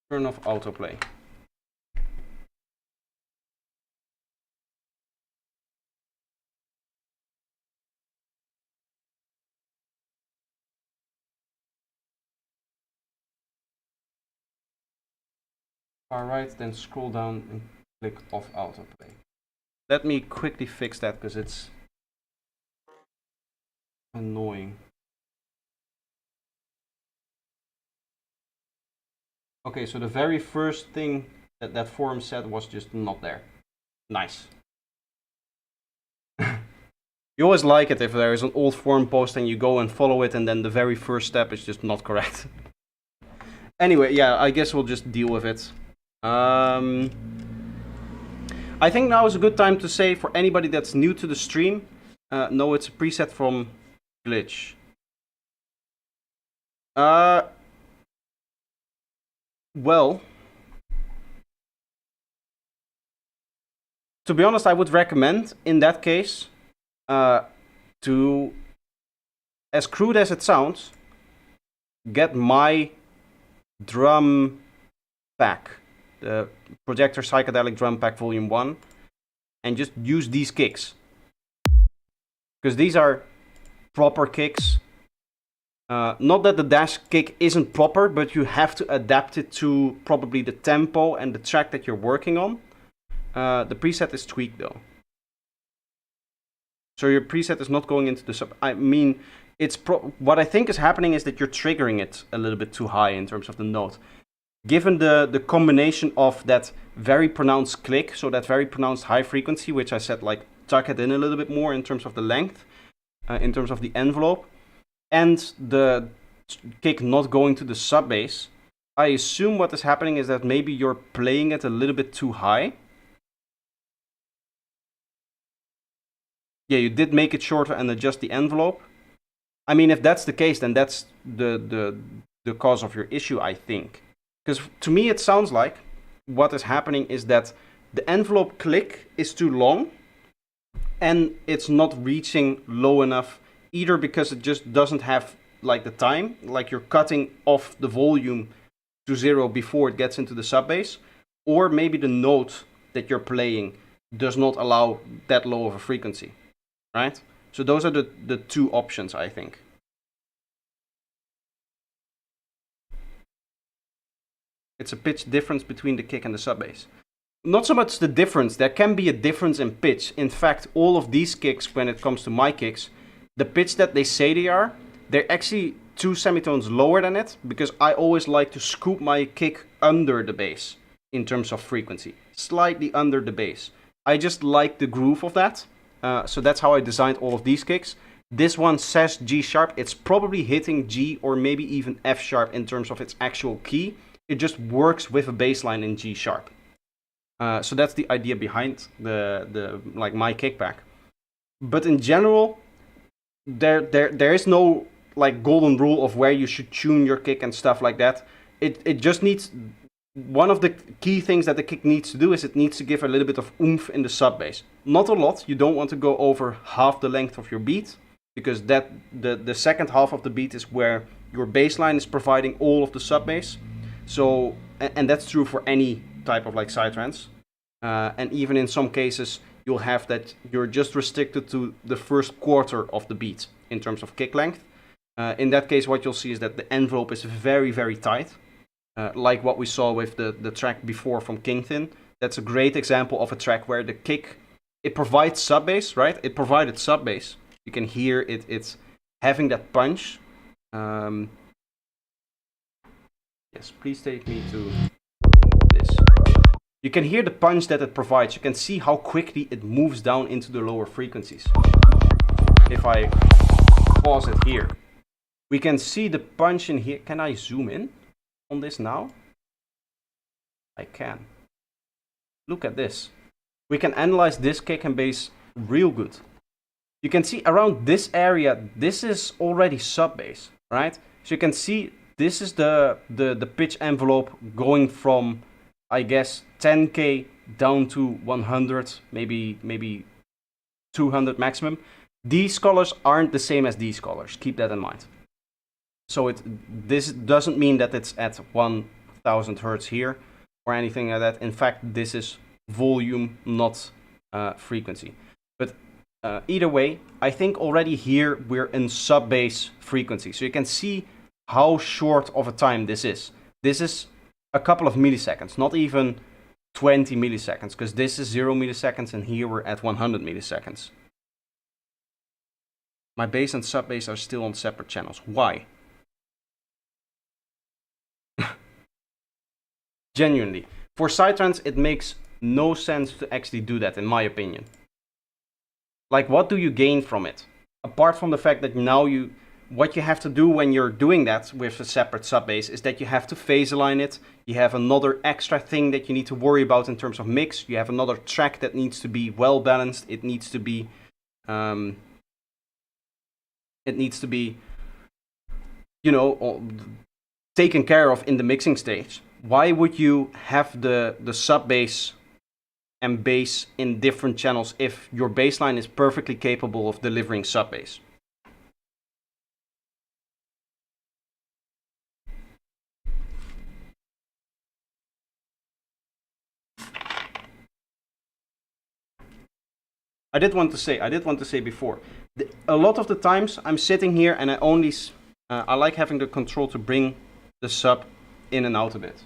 Turn off autoplay. Alright, then scroll down and click off autoplay. Let me quickly fix that because it's annoying. Okay, so the very first thing that that forum said was just not there. Nice. You always like it if there is an old forum post and you go and follow it and then the very first step is just not correct. Anyway, yeah, I guess we'll just deal with it. I think now is a good time to say for anybody that's new to the stream, no, it's a preset from Glitch. Well, to be honest, I would recommend in that case to, as crude as it sounds, get my drum pack, the Projector Psychedelic Drum Pack Volume 1, and just use these kicks. Because these are proper kicks. Not that the dash kick isn't proper, but you have to adapt it to probably the tempo and the track that you're working on. The preset is tweaked though. So your preset is not going into the sub. I mean, it's what I think is happening is that you're triggering it a little bit too high in terms of the note. Given the combination of that very pronounced click, so that very pronounced high frequency, which I said like tuck it in a little bit more in terms of the length, in terms of the envelope, and the kick not going to the sub bass, I assume what is happening is that maybe you're playing it a little bit too high. Yeah, you did make it shorter and adjust the envelope. I mean, if that's the case, then that's the cause of your issue, I think. Because to me, it sounds like what is happening is that the envelope click is too long and it's not reaching low enough, either because it just doesn't have like the time, like you're cutting off the volume to 0 before it gets into the sub bass, or maybe the note that you're playing does not allow that low of a frequency, right? So those are the two options, I think. It's a pitch difference between the kick and the sub bass. Not so much the difference, there can be a difference in pitch. In fact, all of these kicks, when it comes to my kicks, the pitch that they say they are, they're actually 2 semitones lower than it, because I always like to scoop my kick under the bass in terms of frequency, slightly under the bass. I just like the groove of that, so that's how I designed all of these kicks. This one says G sharp, it's probably hitting G or maybe even F sharp in terms of its actual key. It just works with a bass line in G sharp. So that's the idea behind the like my kick pack. But in general, there is no like golden rule of where you should tune your kick and stuff like that. It just needs, one of the key things that the kick needs to do is it needs to give a little bit of oomph in the sub bass. Not a lot. You don't want to go over half the length of your beat, because that the second half of the beat is where your bass line is providing all of the sub bass. So, and that's true for any type of like psytrance. And even in some cases, you'll have that you're just restricted to the first quarter of the beat in terms of kick length. In that case, what you'll see is that the envelope is very, very tight. Like what we saw with the track before from Kingthin. That's a great example of a track where the kick, it provides sub bass, right? It provided sub bass. You can hear it's having that punch. Yes, please take me to this. You can hear the punch that it provides. You can see how quickly it moves down into the lower frequencies. If I pause it here, we can see the punch in here. Can I zoom in on this now? I can. Look at this. We can analyze this kick and bass real good. You can see around this area, this is already sub bass, right? So you can see this is the pitch envelope going from, I guess, 10K down to 100, maybe 200 maximum. These colors aren't the same as these colors. Keep that in mind. So this doesn't mean that it's at 1000 hertz here or anything like that. In fact, this is volume, not frequency. But either way, I think already here we're in sub bass frequency. So you can see how short of a time this is. This is a couple of milliseconds, not even 20 milliseconds, because this is 0 milliseconds and here we're at 100 milliseconds. My bass and sub bass are still on separate channels. Why? Genuinely. For psytrance, it makes no sense to actually do that, in my opinion. Like, what do you gain from it? Apart from the fact that now what you have to do when you're doing that with a separate sub bass is that you have to phase align it. You have another extra thing that you need to worry about in terms of mix. You have another track that needs to be well balanced. It needs to be, taken care of in the mixing stage. Why would you have the sub bass and bass in different channels if your bass line is perfectly capable of delivering sub bass? I did want to say before, a lot of the times I'm sitting here and I like having the control to bring the sub in and out a bit.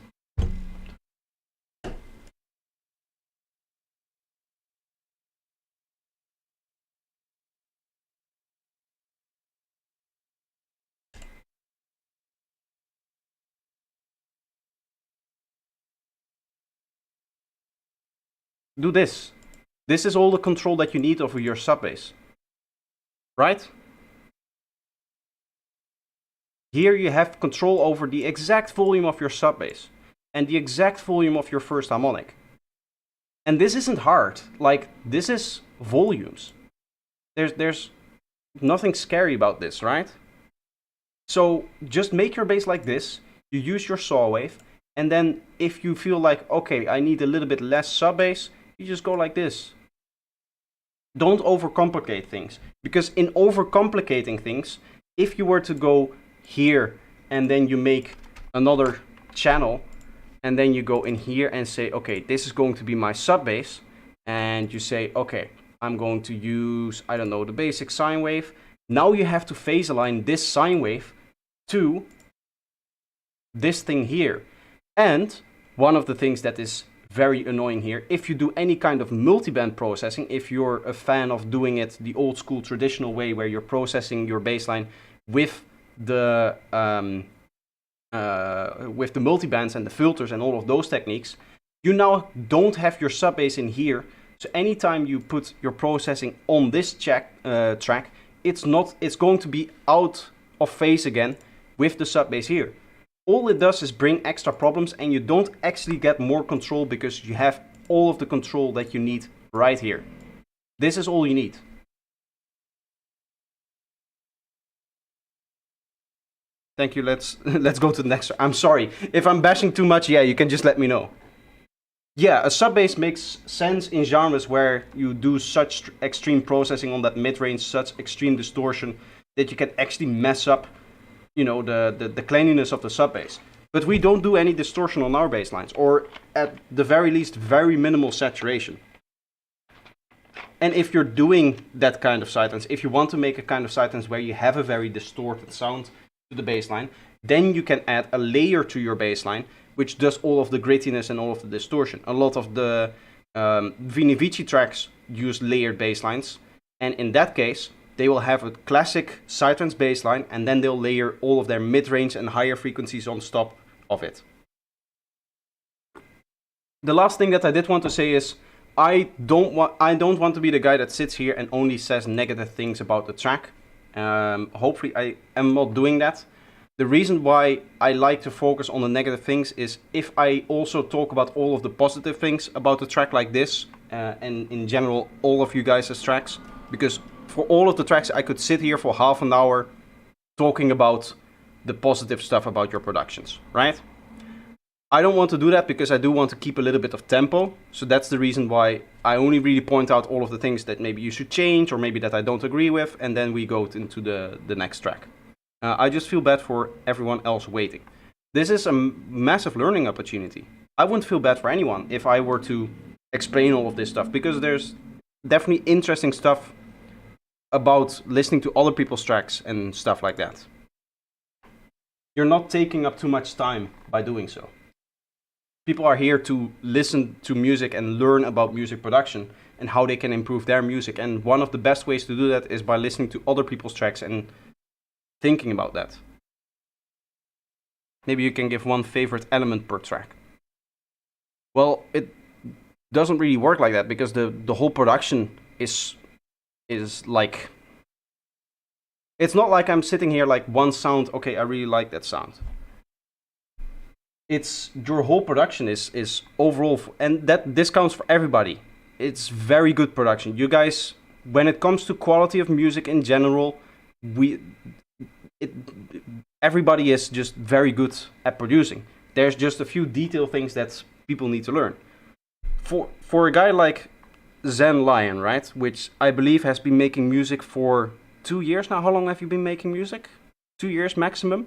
Do this. This is all the control that you need over your sub bass. Right? Here you have control over the exact volume of your sub bass and the exact volume of your first harmonic. And this isn't hard. Like, this is volumes. There's nothing scary about this, right? So just make your bass like this. You use your saw wave, and then if you feel like, okay, I need a little bit less sub bass, you just go like this. Don't overcomplicate things, because in overcomplicating things, if you were to go here and then you make another channel and then you go in here and say, okay, this is going to be my sub bass, and you say, okay, I'm going to use, I don't know, the basic sine wave. Now you have to phase align this sine wave to this thing here. And one of the things that is very annoying here, if you do any kind of multiband processing, if you're a fan of doing it the old school traditional way where you're processing your bassline with the multibands and the filters and all of those techniques, you now don't have your sub bass in here. So anytime you put your processing on this track, it's going to be out of phase again with the sub bass here. All it does is bring extra problems, and you don't actually get more control because you have all of the control that you need right here. This is all you need. Thank you. Let's go to the next. I'm sorry if I'm bashing too much. Yeah, you can just let me know. Yeah, a sub bass makes sense in genres where you do such extreme processing on that mid range, such extreme distortion that you can actually mess up, the cleanliness of the sub bass. But we don't do any distortion on our bass lines, or at the very least, very minimal saturation. And if you're doing that kind of psytrance, if you want to make a kind of psytrance where you have a very distorted sound to the bass line, then you can add a layer to your bass line, which does all of the grittiness and all of the distortion. A lot of the Vini Vici tracks use layered bass lines, and in that case, they will have a classic psytrance bass line, and then they'll layer all of their mid-range and higher frequencies on top of it. The last thing that I did want to say is, I don't want to be the guy that sits here and only says negative things about the track. Hopefully I am not doing that. The reason why I like to focus on the negative things is if I also talk about all of the positive things about the track like this, and in general all of you guys' tracks, because for all of the tracks I could sit here for half an hour talking about the positive stuff about your productions, right? I don't want to do that because I do want to keep a little bit of tempo, so that's the reason why I only really point out all of the things that maybe you should change or maybe that I don't agree with, and then we go into the next track. I just feel bad for everyone else waiting. This is a massive learning opportunity. I wouldn't feel bad for anyone if I were to explain all of this stuff, because there's definitely interesting stuff about listening to other people's tracks and stuff like that. You're not taking up too much time by doing so. People are here to listen to music and learn about music production and how they can improve their music. And one of the best ways to do that is by listening to other people's tracks and thinking about that. Maybe you can give one favorite element per track. Well, it doesn't really work like that because the whole production is like, it's not like I'm sitting here like one sound, okay, I really like that sound. It's your whole production is overall, and this counts for everybody. It's very good production. You guys, when it comes to quality of music in general, everybody is just very good at producing. There's just a few detail things that people need to learn. For a guy like Zen Lion, right, which I believe has been making music for 2 years now. How long have you been making music? 2 years maximum?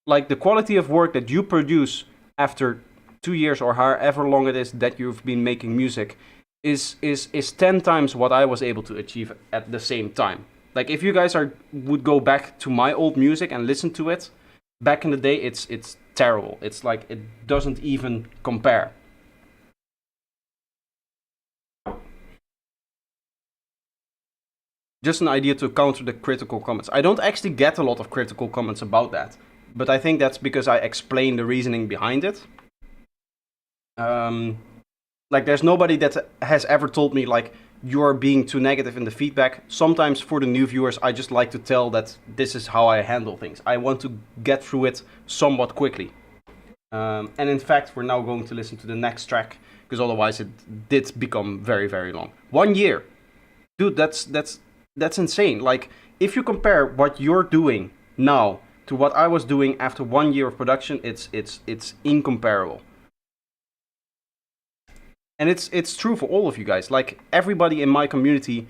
Like, the quality of work that you produce after 2 years or however long it is that you've been making music is 10 times what I was able to achieve at the same time. Like, if you guys would go back to my old music and listen to it, back in the day, it's terrible. It's like, it doesn't even compare. Just an idea to counter the critical comments. I don't actually get a lot of critical comments about that, but I think that's because I explain the reasoning behind it. Like, there's nobody that has ever told me, like, you're being too negative in the feedback. Sometimes for the new viewers, I just like to tell that this is how I handle things. I want to get through it somewhat quickly. And in fact, we're now going to listen to the next track, because otherwise it did become very, very long. 1 year. Dude, that's insane. Like, if you compare what you're doing now to what I was doing after 1 year of production, it's incomparable. And it's true for all of you guys. Like, everybody in my community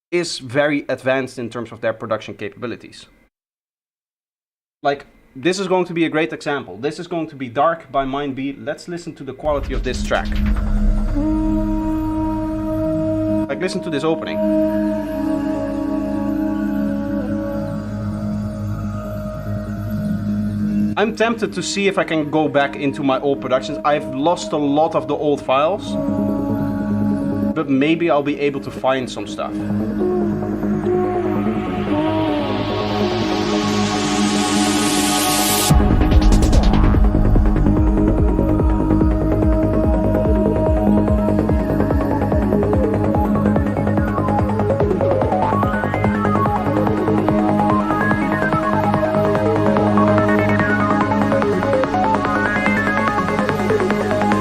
is very advanced in terms of their production capabilities. Like, this is going to be a great example. This is going to be Dark by Mindbeat. Let's listen to the quality of this track. Like, listen to this opening. I'm tempted to see if I can go back into my old productions. I've lost a lot of the old files, but maybe I'll be able to find some stuff.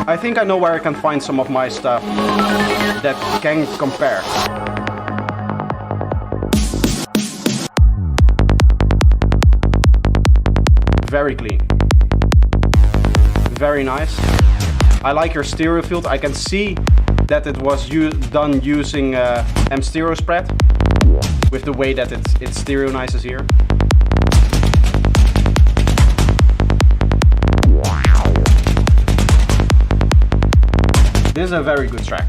I think I know where I can find some of my stuff that can compare. Very clean. Very nice. I like your stereo field. I can see that it was done using M stereo spread with the way that it stereonizes here. This is a very good track.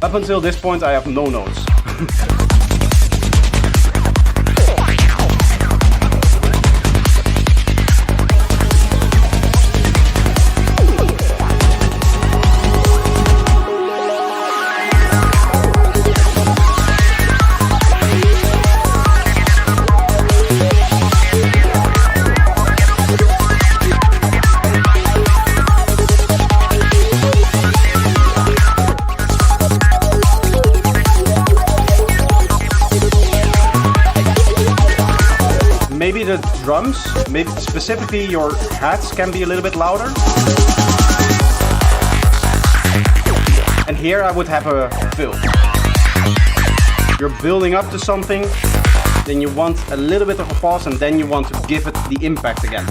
Up until this point, I have no notes. Maybe the drums, maybe specifically your hats can be a little bit louder. And here I would have a fill. You're building up to something, then you want a little bit of a pause, and then you want to give it the impact again.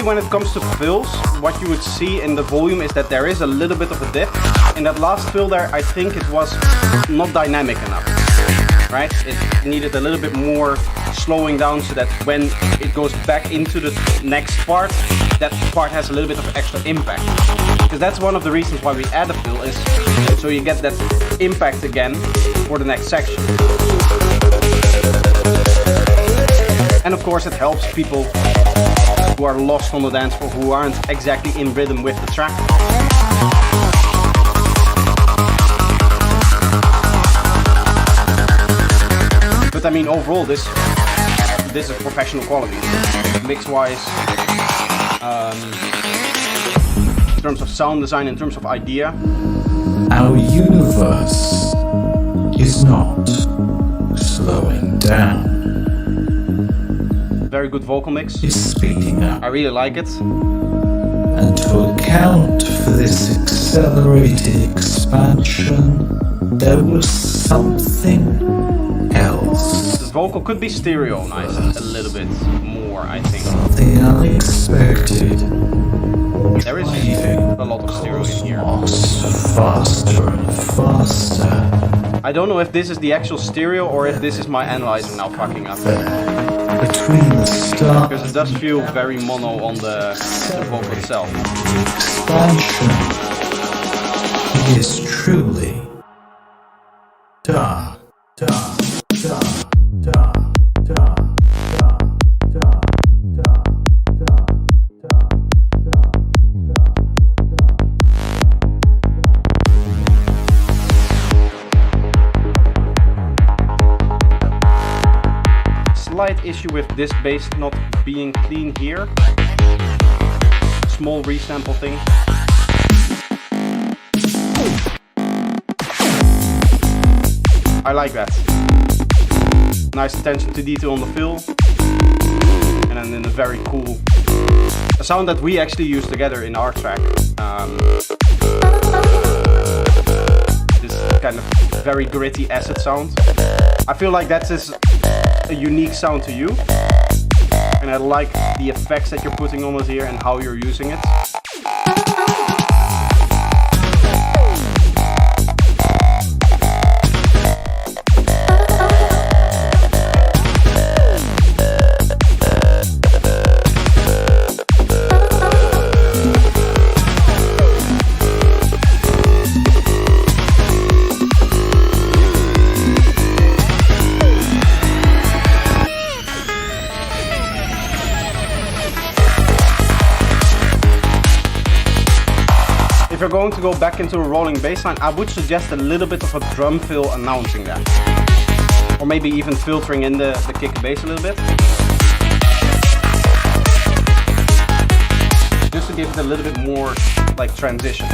usually when it comes to fills, what you would see in the volume is that there is a little bit of a dip. In that last fill there, I think it was not dynamic enough, right? It needed a little bit more slowing down so that when it goes back into the next part, that part has a little bit of extra impact. Because that's one of the reasons why we add a fill, is so you get that impact again for the next section. And of course it helps people who are lost on the dance floor, who aren't exactly in rhythm with the track. But I mean, overall, this is professional quality, mix-wise, in terms of sound design, in terms of idea. Our universe is not slowing down. Very good vocal mix. It's speeding up. I really like it. And to account for this accelerated expansion, there was something else. This vocal could be stereoized a little bit more, I think. Something unexpected. There is a lot of stereo in here. Faster and faster. I don't know if this is the actual stereo or if this is my analyzer now fucking up. Between the stars, because it does feel very mono on the vocal itself. Expansion is truly dark, dark, dark, dark, dark, dark, dark, dark, dark, dark. Slight issue with this bass not being clean here. Small resample thing. I like that. Nice attention to detail on the fill. And then in a very cool a sound that we actually use together in our track. This kind of very gritty acid sound. I feel like that is a unique sound to you, and I like the effects that you're putting on it here and how you're using it. If you're going to go back into a rolling bass line, I would suggest a little bit of a drum fill announcing that. Or maybe even filtering in the kick bass a little bit. Just to give it a little bit more like transition.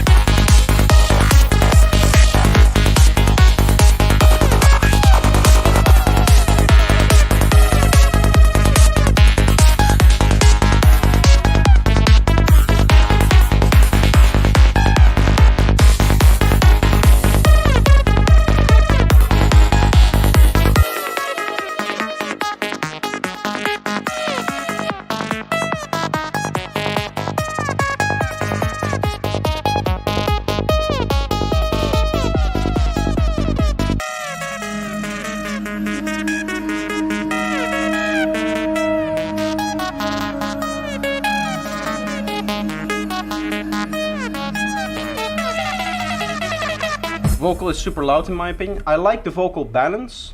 Vocal is super loud in my opinion. I like the vocal balance.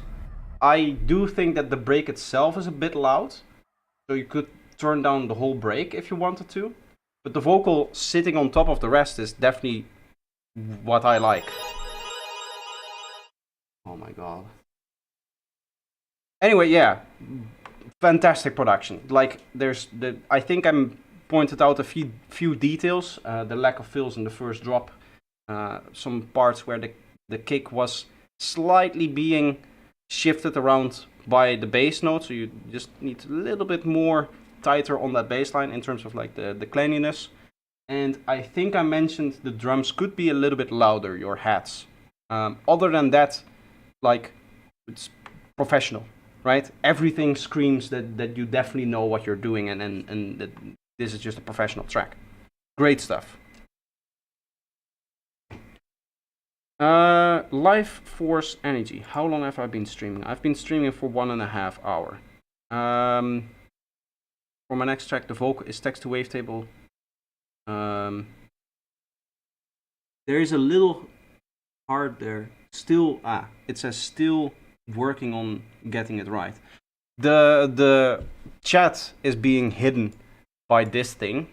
I do think that the break itself is a bit loud. So you could turn down the whole break if you wanted to. But the vocal sitting on top of the rest is definitely what I like. Oh my god. Anyway, yeah. Fantastic production. Like, I think I'm pointed out a few details. The lack of fills in the first drop. Some parts where the kick was slightly being shifted around by the bass note, so you just need a little bit more tighter on that bass line in terms of like the cleanliness. And I think I mentioned the drums could be a little bit louder, your hats. Other than that, like, it's professional, right? Everything screams that you definitely know what you're doing, and this is just a professional track. Great stuff. Life Force Energy. How long have I been streaming? I've been streaming for 1.5 hours. For my next track, the vocal is text to wavetable. There is a little hard there. Still, it says still working on getting it right. The chat is being hidden by this thing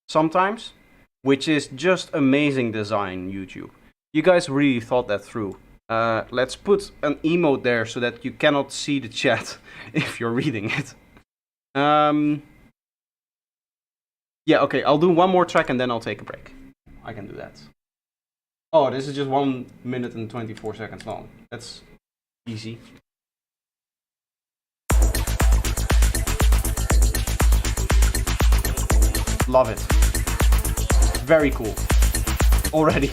sometimes, which is just amazing design, YouTube. You guys really thought that through. Let's put an emote there so that you cannot see the chat if you're reading it. Yeah, okay, I'll do one more track and then I'll take a break. I can do that. Oh, this is just 1 minute and 24 seconds long. That's easy. Love it. Very cool. Already.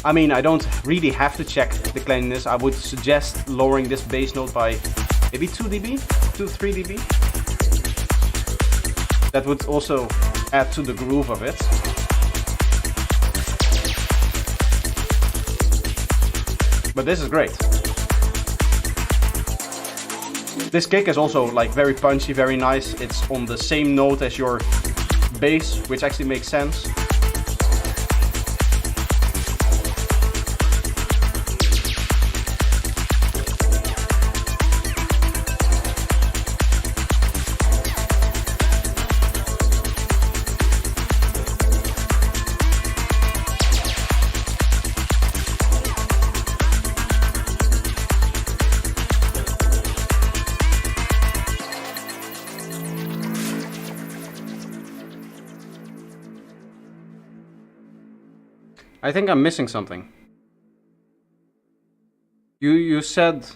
I mean, I don't really have to check the cleanliness. I would suggest lowering this bass note by maybe 2 dB, 3 dB. That would also add to the groove of it. But this is great. This kick is also like very punchy, very nice. It's on the same note as your bass, which actually makes sense. I think I'm missing something. You said...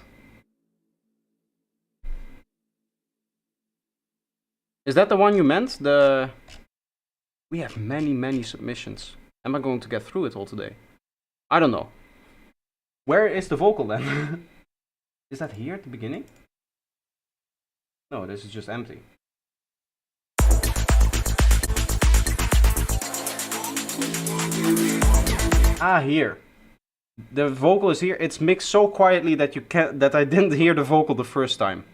Is that the one you meant? We have many submissions. Am I going to get through it all today? I don't know. Where is the vocal then? Is that here at the beginning? No, this is just empty. Here. The vocal is here. It's mixed so quietly that I didn't hear the vocal the first time.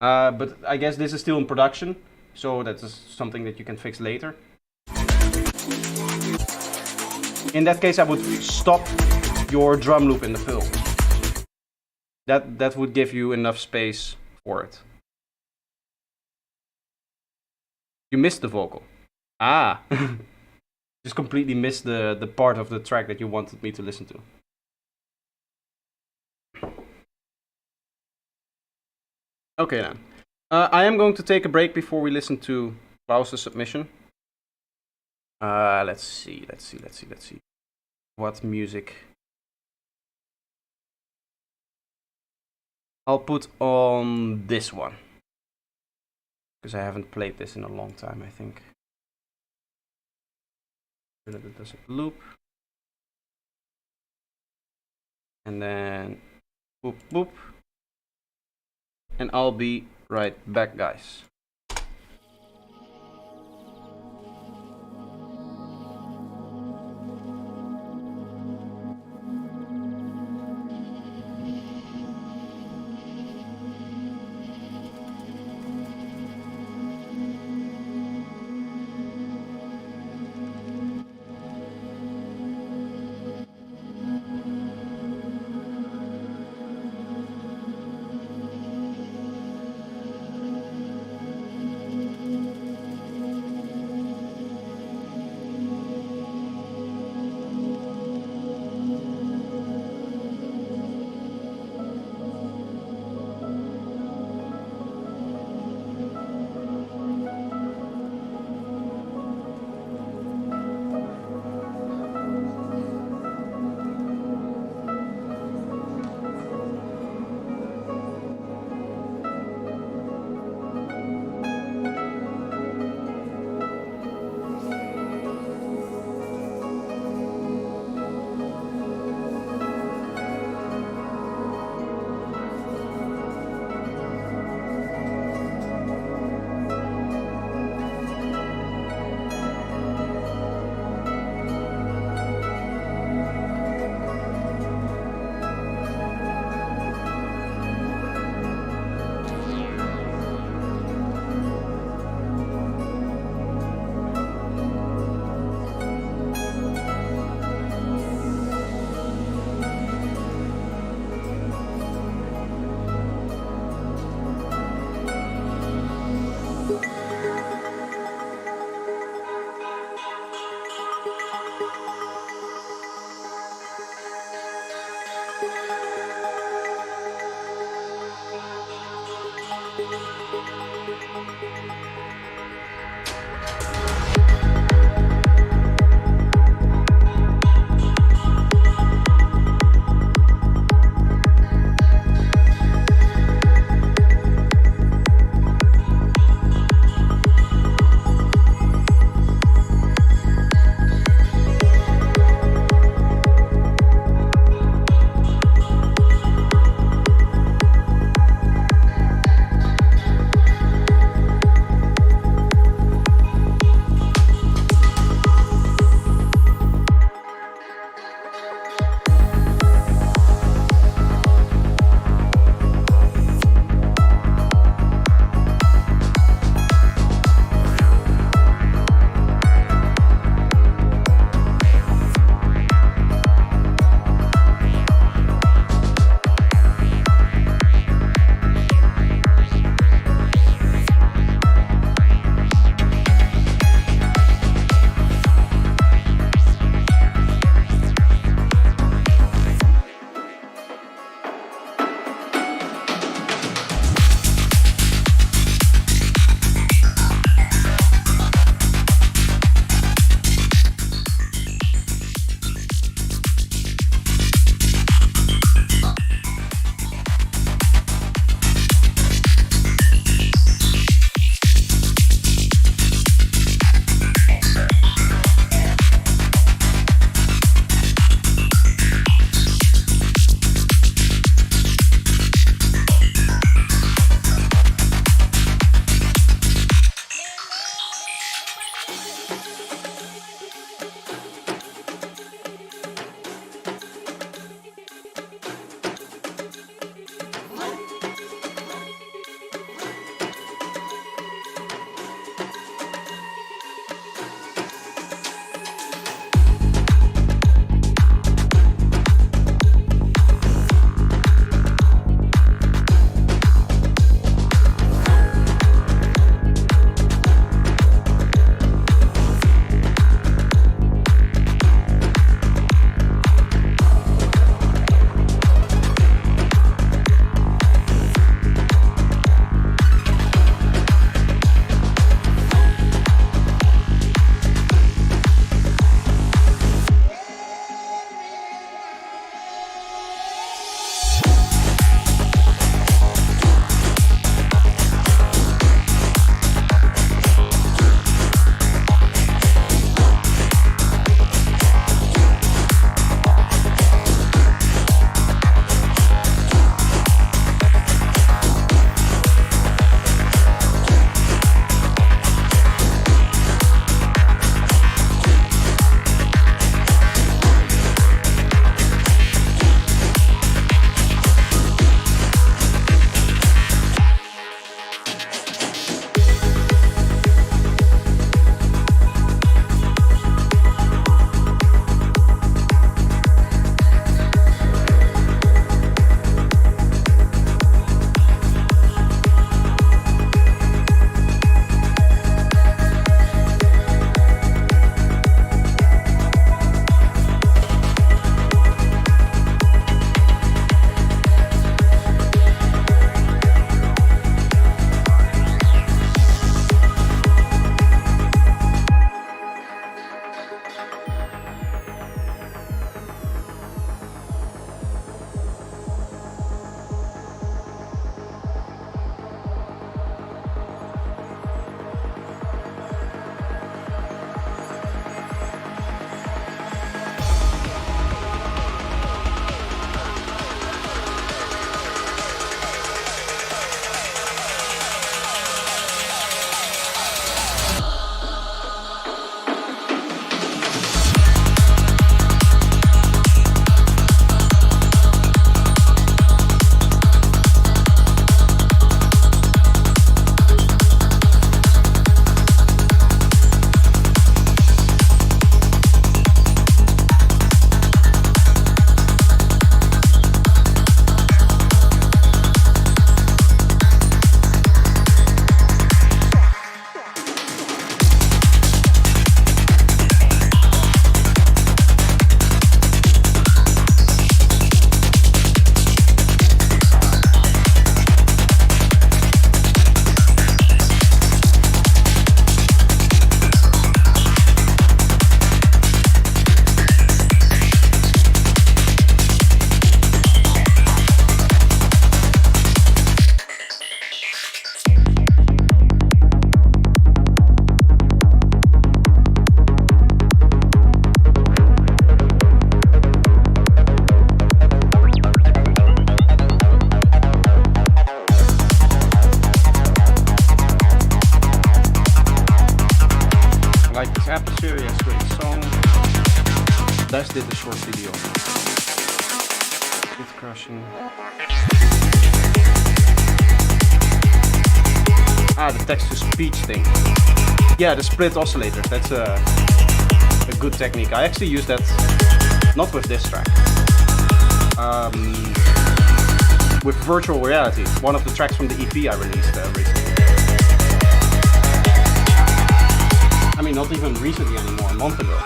But I guess this is still in production, so that's something that you can fix later. In that case, I would stop your drum loop in the fill. That would give you enough space for it. You missed the vocal. Just completely missed the part of the track that you wanted me to listen to. Okay then. I am going to take a break before we listen to Klaus' submission. Let's see. What music? I'll put on this one. Because I haven't played this in a long time, I think. That it does a loop. And then boop boop. And I'll be right back, guys. It's crushing. Ah, the text-to-speech thing. Yeah, the split oscillator. That's a good technique. I actually use that not with this track. With virtual reality, one of the tracks from the EP I released recently. I mean, not even recently anymore, a month ago.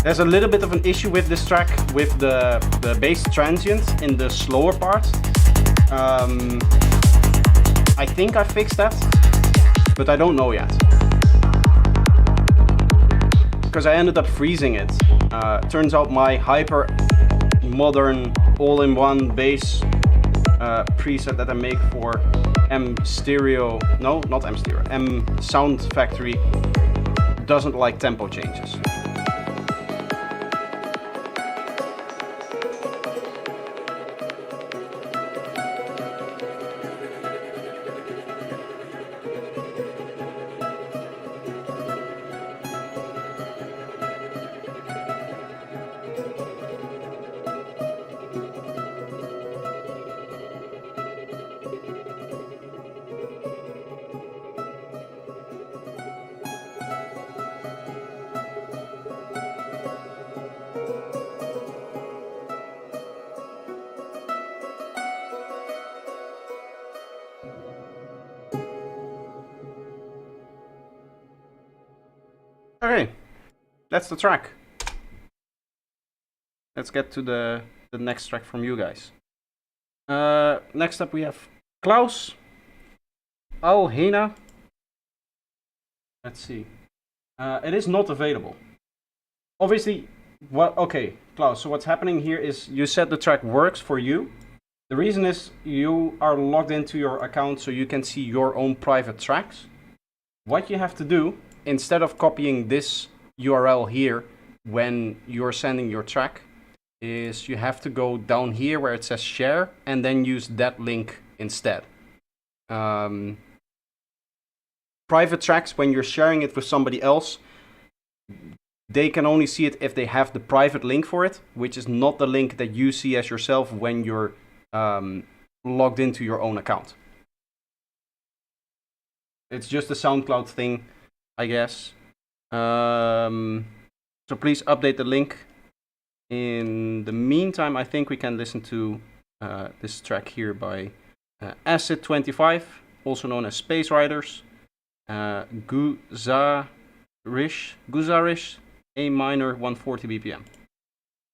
There's a little bit of an issue with this track with the bass transient in the slower part. I think I fixed that, but I don't know yet. Because I ended up freezing it. Turns out my hyper modern all-in-one bass preset that I make for M Sound Factory doesn't like tempo changes. Okay, that's the track. Let's get to the next track from you guys. Next up we have Klaus. Alhena. Let's see. It is not available. Obviously, okay, Klaus, so what's happening here is you said the track works for you. The reason is you are logged into your account so you can see your own private tracks. What you have to do, instead of copying this URL here when you're sending your track, is you have to go down here where it says share and then use that link instead. Private tracks, when you're sharing it with somebody else, they can only see it if they have the private link for it, which is not the link that you see as yourself when you're logged into your own account. It's just a SoundCloud thing, I guess. So please update the link. In the meantime, I think we can listen to this track here by Acid 25, also known as Space Riders. Guzarish, A minor, 140 BPM.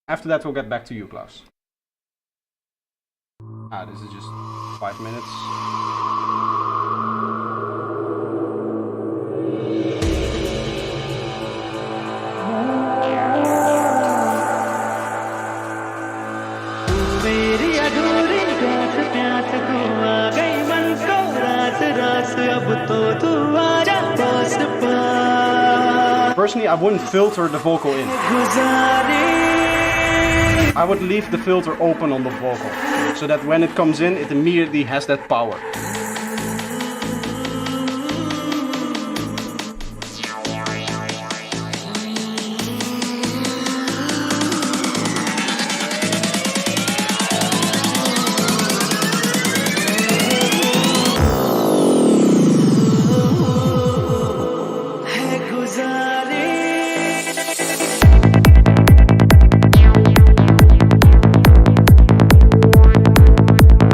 After that, we'll get back to you, Klaus. This is just 5 minutes. Personally, I wouldn't filter the vocal in. I would leave the filter open on the vocal, so that when it comes in, it immediately has that power.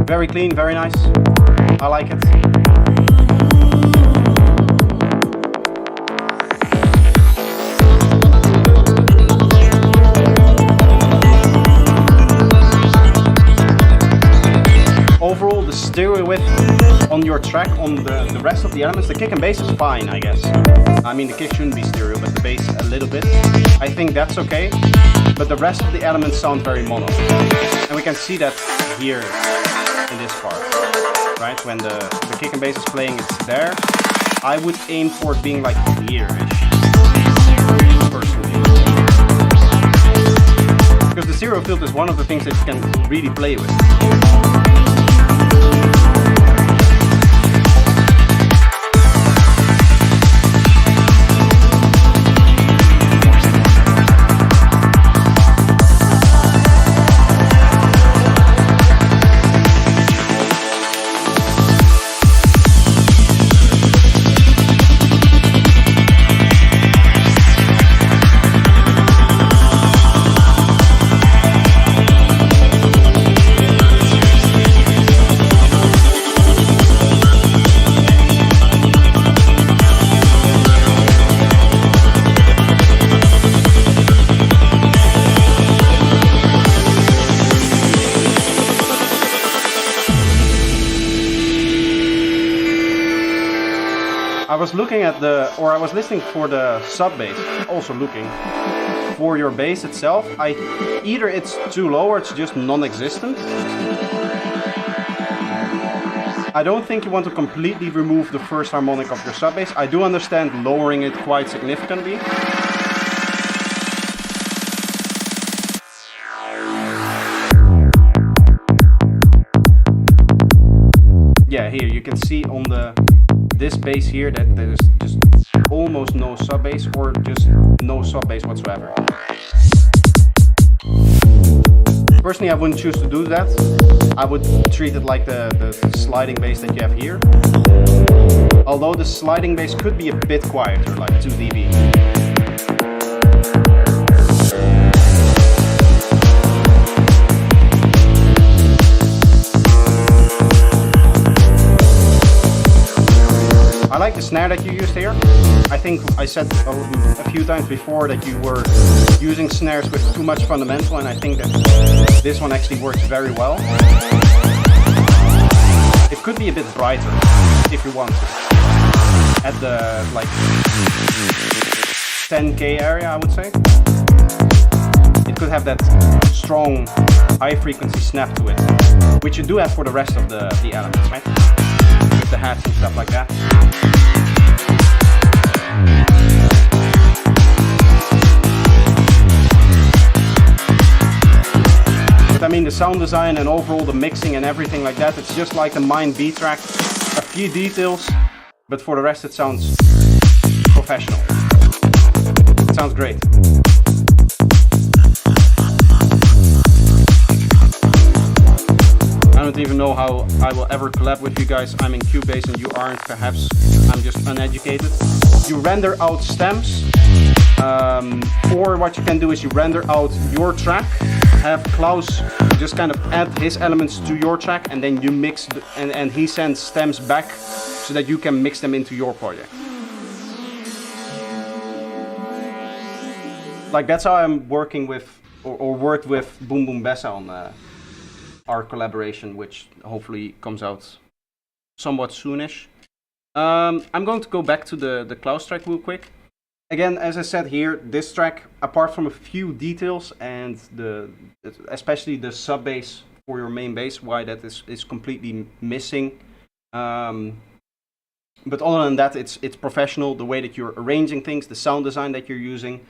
Very clean, very nice. I like it. Overall, the stereo width on your track, on the rest of the elements, the kick and bass is fine, I guess. I mean, the kick shouldn't be stereo, but the bass a little bit. I think that's okay. But the rest of the elements sound very mono. And we can see that here in this part, right? When the kick and bass is playing, it's there. I would aim for it being like here-ish. stereo field is one of the things that you can really play with. I was looking at I was listening for the sub bass, also looking for your bass itself. Either it's too low or it's just non-existent. I don't think you want to completely remove the first harmonic of your sub bass. I do understand lowering it quite significantly. Yeah, here you can see on this bass here that there's just almost no sub bass or just no sub bass whatsoever. Personally, I wouldn't choose to do that. I would treat it like the sliding bass that you have here. Although the sliding bass could be a bit quieter, like 2 dB. I like the snare that you used here. I think I said a few times before that you were using snares with too much fundamental, and I think that this one actually works very well. It could be a bit brighter if you want to. At the like 10K area, I would say. It could have that strong high frequency snap to it, which you do have for the rest of the elements, right? With the hats and stuff like that. But I mean, the sound design and overall the mixing and everything like that, it's just like the Mind B track. A few details, but for the rest it sounds professional. It sounds great. I don't even know how I will ever collab with you guys. I'm in Cubase and you aren't, perhaps I'm just uneducated. You render out stems, or what you can do is you render out your track, have Klaus just kind of add his elements to your track, and then you mix and he sends stems back so that you can mix them into your project. Like that's how I'm working with, or worked with Boom Boom Bessa on our collaboration, which hopefully comes out somewhat soonish. I'm going to go back to the Klaus track real quick. Again, as I said here, this track, apart from a few details and especially the sub bass for your main bass, why that is completely missing. But other than that, it's professional, the way that you're arranging things, the sound design that you're using.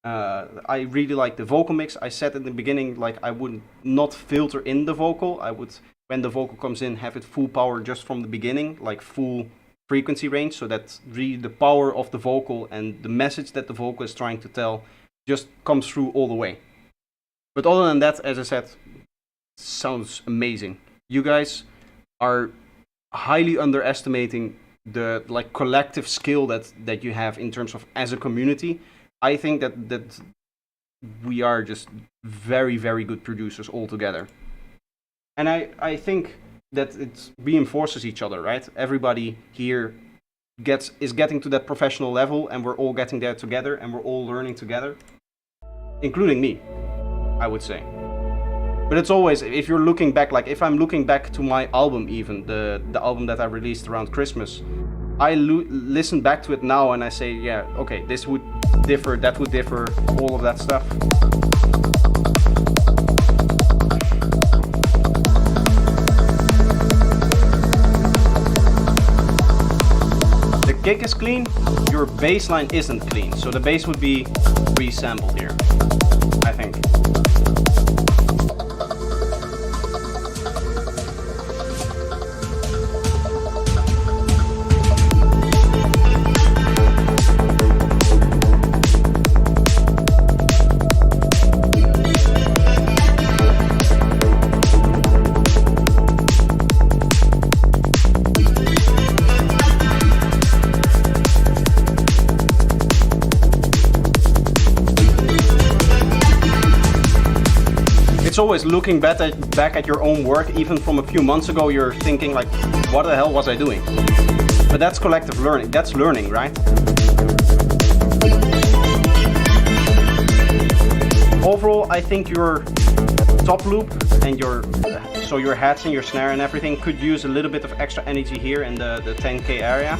I really like the vocal mix. I said in the beginning, like I would not filter in the vocal. I would, when the vocal comes in, have it full power just from the beginning, like full frequency range, so that really the power of the vocal and the message that the vocal is trying to tell just comes through all the way. But other than that, as I said, sounds amazing. You guys are highly underestimating the like collective skill that you have in terms of as a community. I think that we are just very, very good producers all together. And I think that it reinforces each other, right? Everybody here is getting to that professional level, and we're all getting there together, and we're all learning together, including me, I would say. But it's always, if you're looking back, like if I'm looking back to my album, even the album that I released around Christmas, I listen back to it now and I say, yeah, okay, this would differ, that would differ, all of that stuff. The kick is clean, your bass line isn't clean, so the bass would be resampled here, I think. it's always looking back at your own work. Even from a few months ago, you're thinking like, what the hell was I doing? But that's collective learning. That's learning, right? Overall, I think your top loop and your hats and your snare and everything could use a little bit of extra energy here in the 10K area.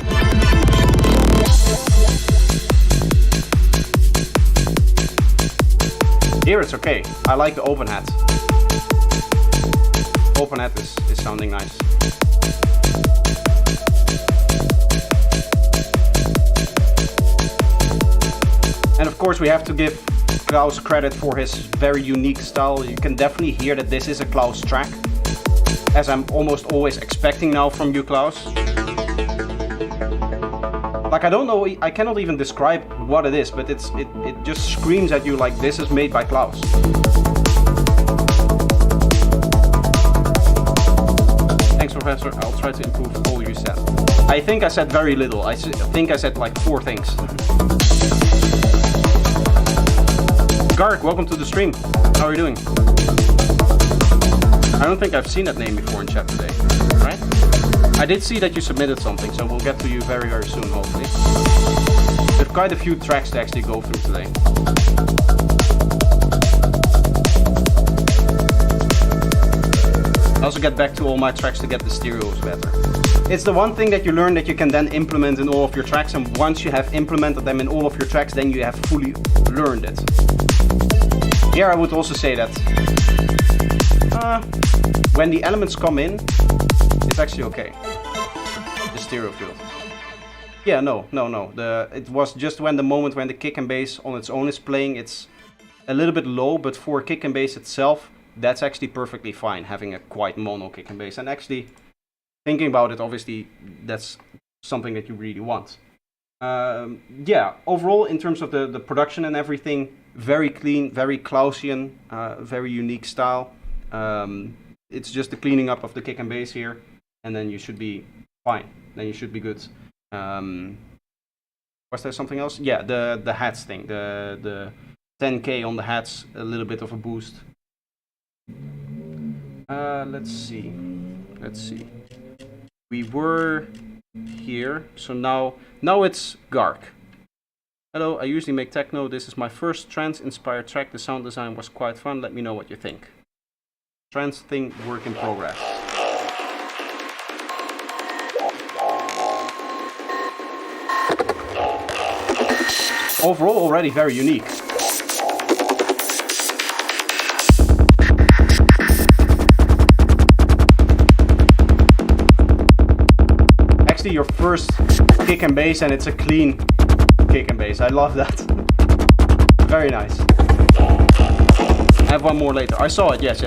Here it's okay. I like the open hat. Open hat is sounding nice. And of course we have to give Klaus credit for his very unique style. You can definitely hear that this is a Klaus track, as I'm almost always expecting now from you, Klaus. Like, I don't know, I cannot even describe what it is, but it just screams at you like this is made by Klaus. Thanks, Professor. I'll try to improve all you said. I think I said very little. I think I said like 4 things. Gark, welcome to the stream. How are you doing? I don't think I've seen that name before in chat today, right? I did see that you submitted something, so we'll get to you very, very soon, hopefully. There's quite a few tracks to actually go through today. I also get back to all my tracks to get the stereos better. It's the one thing that you learn that you can then implement in all of your tracks, and once you have implemented them in all of your tracks, then you have fully learned it. Here I would also say that when the elements come in, it's actually okay. The stereo field. Yeah, no. It was just when the moment when the kick and bass on its own is playing, it's a little bit low, but for kick and bass itself, that's actually perfectly fine, having a quite mono kick and bass. And actually, thinking about it, obviously, that's something that you really want. Yeah, overall, in terms of the production and everything, very clean, very Klausian, very unique style. It's just the cleaning up of the kick and bass here, and then you should be fine. Then you should be good. Was there something else? Yeah, the hats thing, the 10K on the hats, a little bit of a boost. Let's see. We were here, so now it's Gark. Hello, I usually make techno. This is my first trance-inspired track. The sound design was quite fun. Let me know what you think. Trance thing, work in progress. Overall, already very unique. Actually, your first kick and bass, and it's a clean kick and bass. I love that. Very nice. I have one more later. I saw it, yes.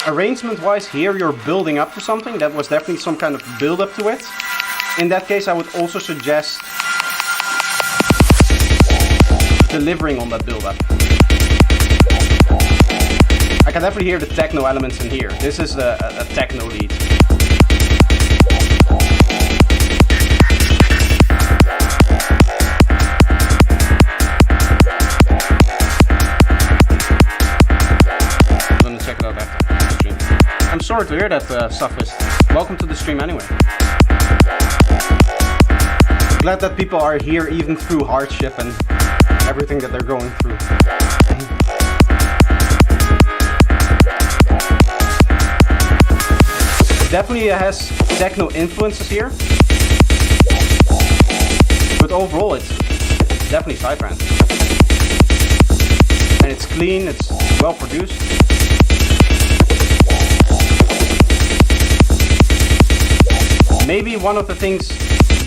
Arrangement-wise, here you're building up to something. That was definitely some kind of build-up to it. In that case, I would also suggest delivering on that build-up. I can definitely hear the techno elements in here. This is a techno lead. I'm sorry to hear that, Suffist. Welcome to the stream anyway. Glad that people are here even through hardship and everything that they're going through. Definitely has techno influences here. But overall it's definitely psytrance. And it's clean, it's well produced. Maybe one of the things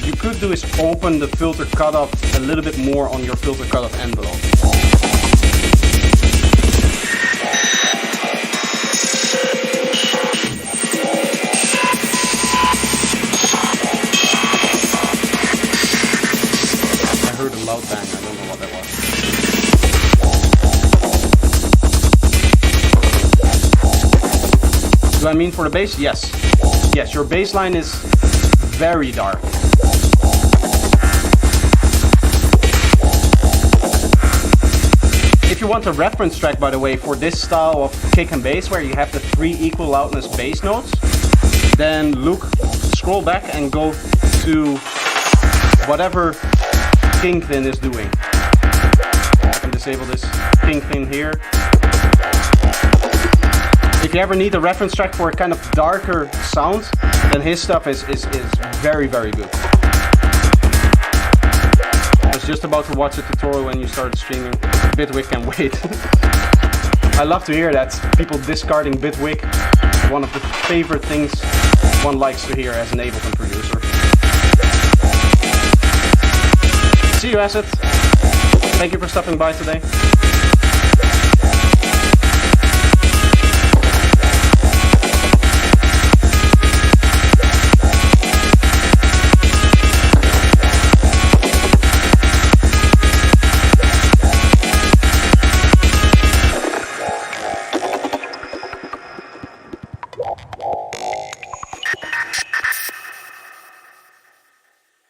you could do is open the filter cutoff a little bit more on your filter cutoff envelope. Do I mean for the bass? Yes. Yes, your bass line is very dark. If you want a reference track, by the way, for this style of kick and bass where you have the 3 equal loudness bass notes, then scroll back and go to whatever Kingthin is doing. I can disable this Kingthin here. If you ever need a reference track for a kind of darker sound, then his stuff is very, very good. I was just about to watch a tutorial when you started streaming. Bitwig can wait. I love to hear that. People discarding Bitwig. One of the favorite things one likes to hear as an Ableton producer. See you, Asset. Thank you for stopping by today.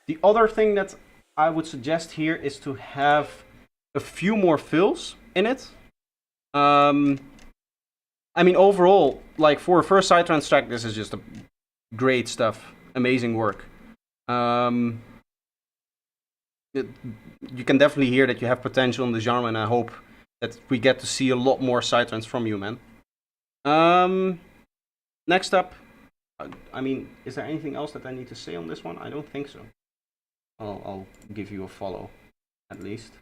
The other thing that I would suggest here is to have a few more fills in it. I mean, overall, like for a first Psytrance track, this is just a great stuff, amazing work. You can definitely hear that you have potential in the genre, and I hope that we get to see a lot more Psytrance from you, man. Next up, I mean, is there anything else that I need to say on this one? I don't think so. I'll give you a follow, at least.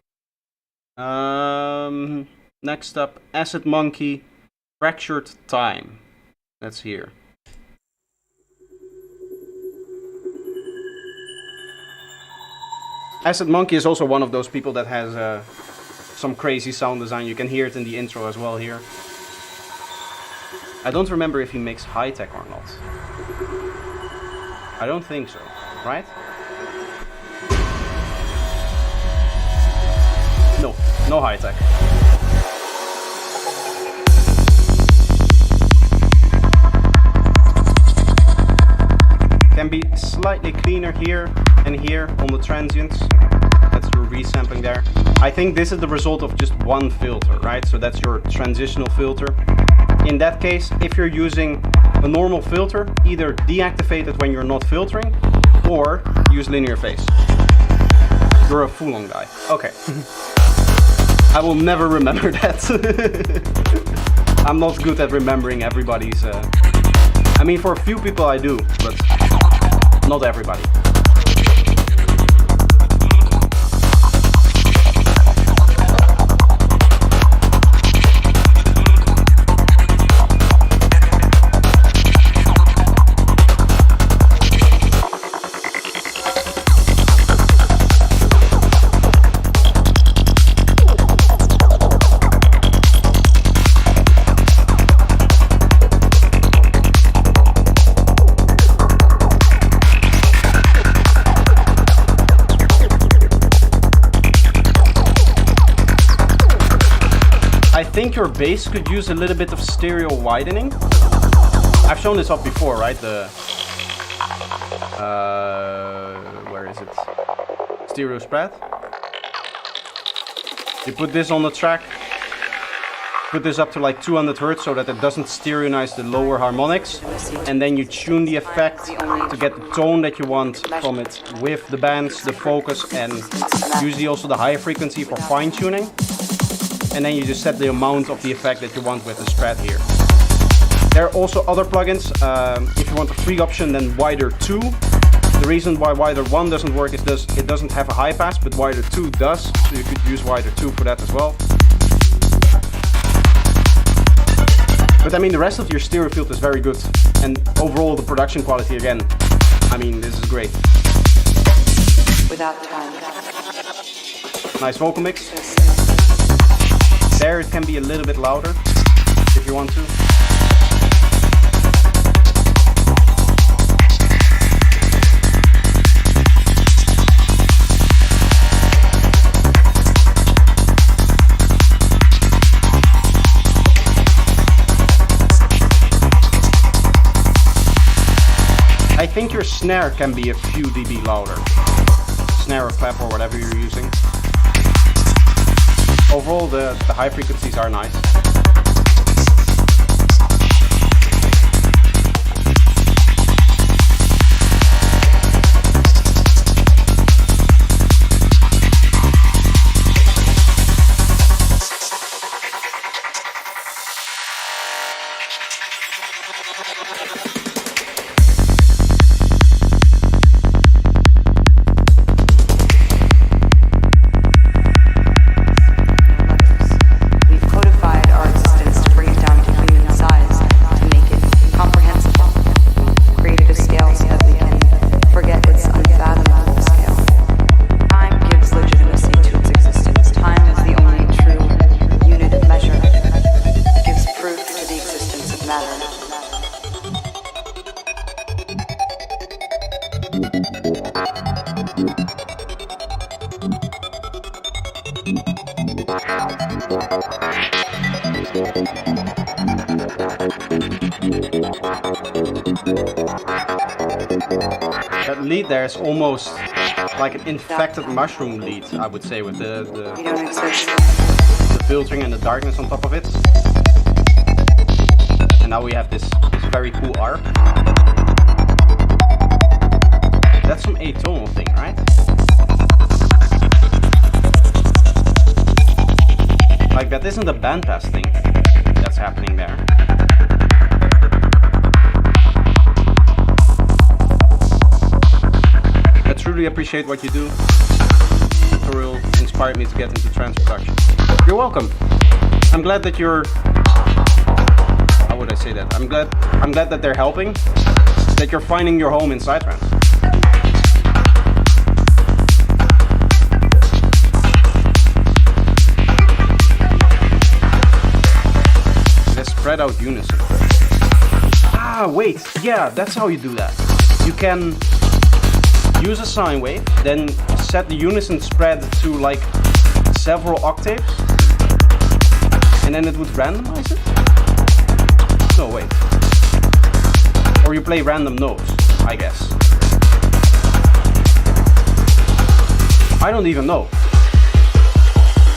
Next up, Acid Monkey, Fractured Time. That's here. Acid Monkey is also one of those people that has some crazy sound design. You can hear it in the intro as well here. I don't remember if he makes high tech or not. I don't think so, right? No high tech. Can be slightly cleaner here and here on the transients. That's your resampling there. I think this is the result of just one filter, right? So that's your transitional filter. In that case, if you're using a normal filter, either deactivate it when you're not filtering or use linear phase. You're a fool-on guy. Okay. I will never remember that. I'm not good at remembering everybody's... I mean, for a few people I do, but not everybody. I think your bass could use a little bit of stereo widening. I've shown this up before, right? The where is it? Stereo spread. You put this on the track, put this up to like 200 Hz so that it doesn't stereoize the lower harmonics, and then you tune the effect to get the tone that you want from it with the bands, the focus, and usually also the higher frequency for fine tuning. And then you just set the amount of the effect that you want with the spread here. There are also other plugins. If you want a free option, then Wider 2. The reason why Wider 1 doesn't work is it doesn't have a high pass, but Wider 2 does, so you could use Wider 2 for that as well. But I mean, the rest of your stereo field is very good, and overall the production quality again, I mean, this is great. Without time. Nice vocal mix. There it can be a little bit louder if you want to. think your snare can be a few dB louder. Snare or clap or whatever you're using. Overall, the high frequencies are nice. That lead there is almost like an infected mushroom lead, I would say, with the filtering and the darkness on top of it. And now we have this very cool arp. That's some atonal thing, right? Like, that isn't a bandpass thing that's happening there. I truly appreciate what you do. Tutorial inspired me to get into trance production. You're welcome. I'm glad that you're... How would I say that? I'm glad that they're helping. That you're finding your home in psytrance. Spread out unison. Ah, wait. Yeah, that's how you do that. You can use a sine wave, then set the unison spread to like several octaves, and then it would randomize it? No, wait. Or you play random notes, I guess. I don't even know.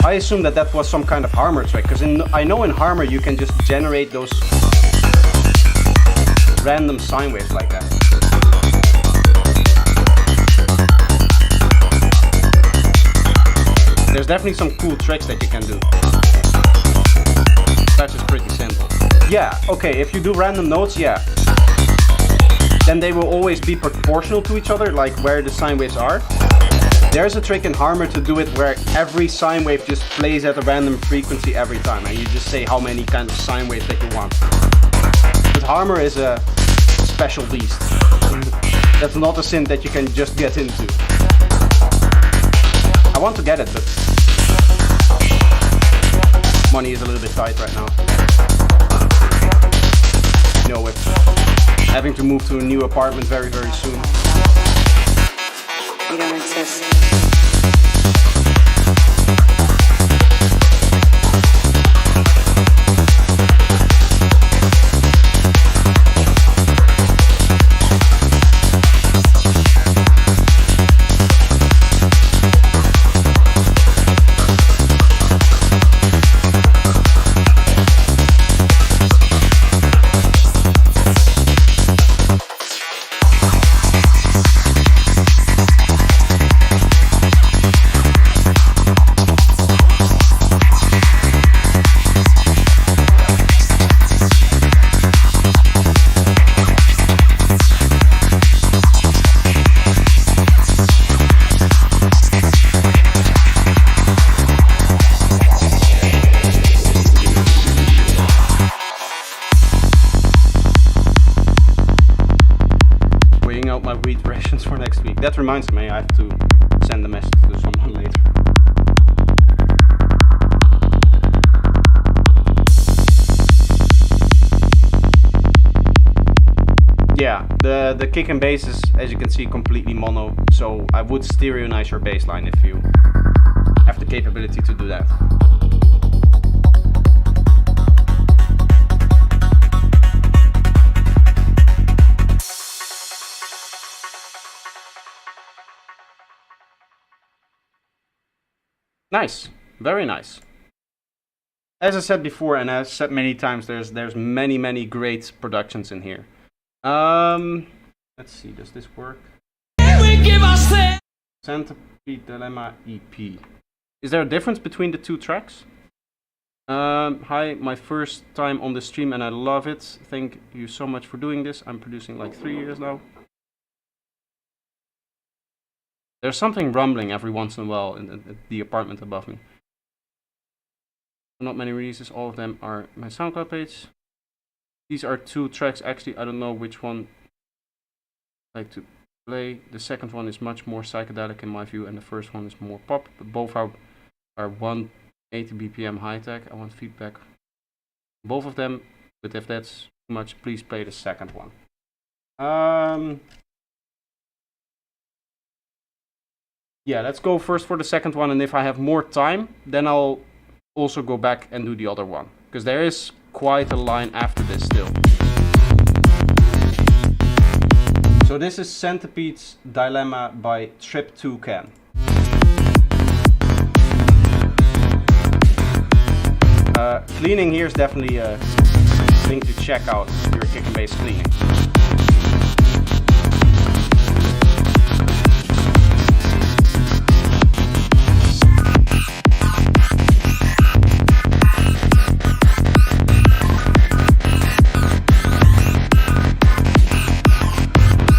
I assume that that was some kind of Harmer trick, because I know in Harmer you can just generate those random sine waves like that. There's definitely some cool tricks that you can do. That's just pretty simple. Yeah, okay, if you do random notes, yeah. Then they will always be proportional to each other, like where the sine waves are. There's a trick in Harmer to do it where every sine wave just plays at a random frequency every time, and you just say how many kinds of sine waves that you want. But Harmer is a special beast. That's not a synth that you can just get into. I want to get it, but money is a little bit tight right now. You know, with having to move to a new apartment very, very soon. We don't exist. That reminds me, I have to send a message to someone later. Yeah, the kick and bass is, as you can see, completely mono, so I would stereonize your bass line if you have the capability to do that. Nice, very nice. As I said before, and I've said many times, there's many great productions in here. Let's see, does this work? Centipede Dilemma EP. Is there a difference between the two tracks? Hi, my first time on the stream and I love it. Thank you so much for doing this. I'm producing like 3 years now. There's something rumbling every once in a while in the apartment above me. Not many releases, all of them are my SoundCloud page. These are 2 tracks, actually I don't know which one I like to play. The second one is much more psychedelic in my view and the first one is more pop. But both are 180 BPM high tech. I want feedback. Both of them, but if that's too much, please play the second one. Yeah, let's go first for the second one, and if I have more time, then I'll also go back and do the other one, because there is quite a line after this still. So this is Centipede's Dilemma by Tryptokam. Cleaning here is definitely a thing to check out if you're kick and bass cleaning.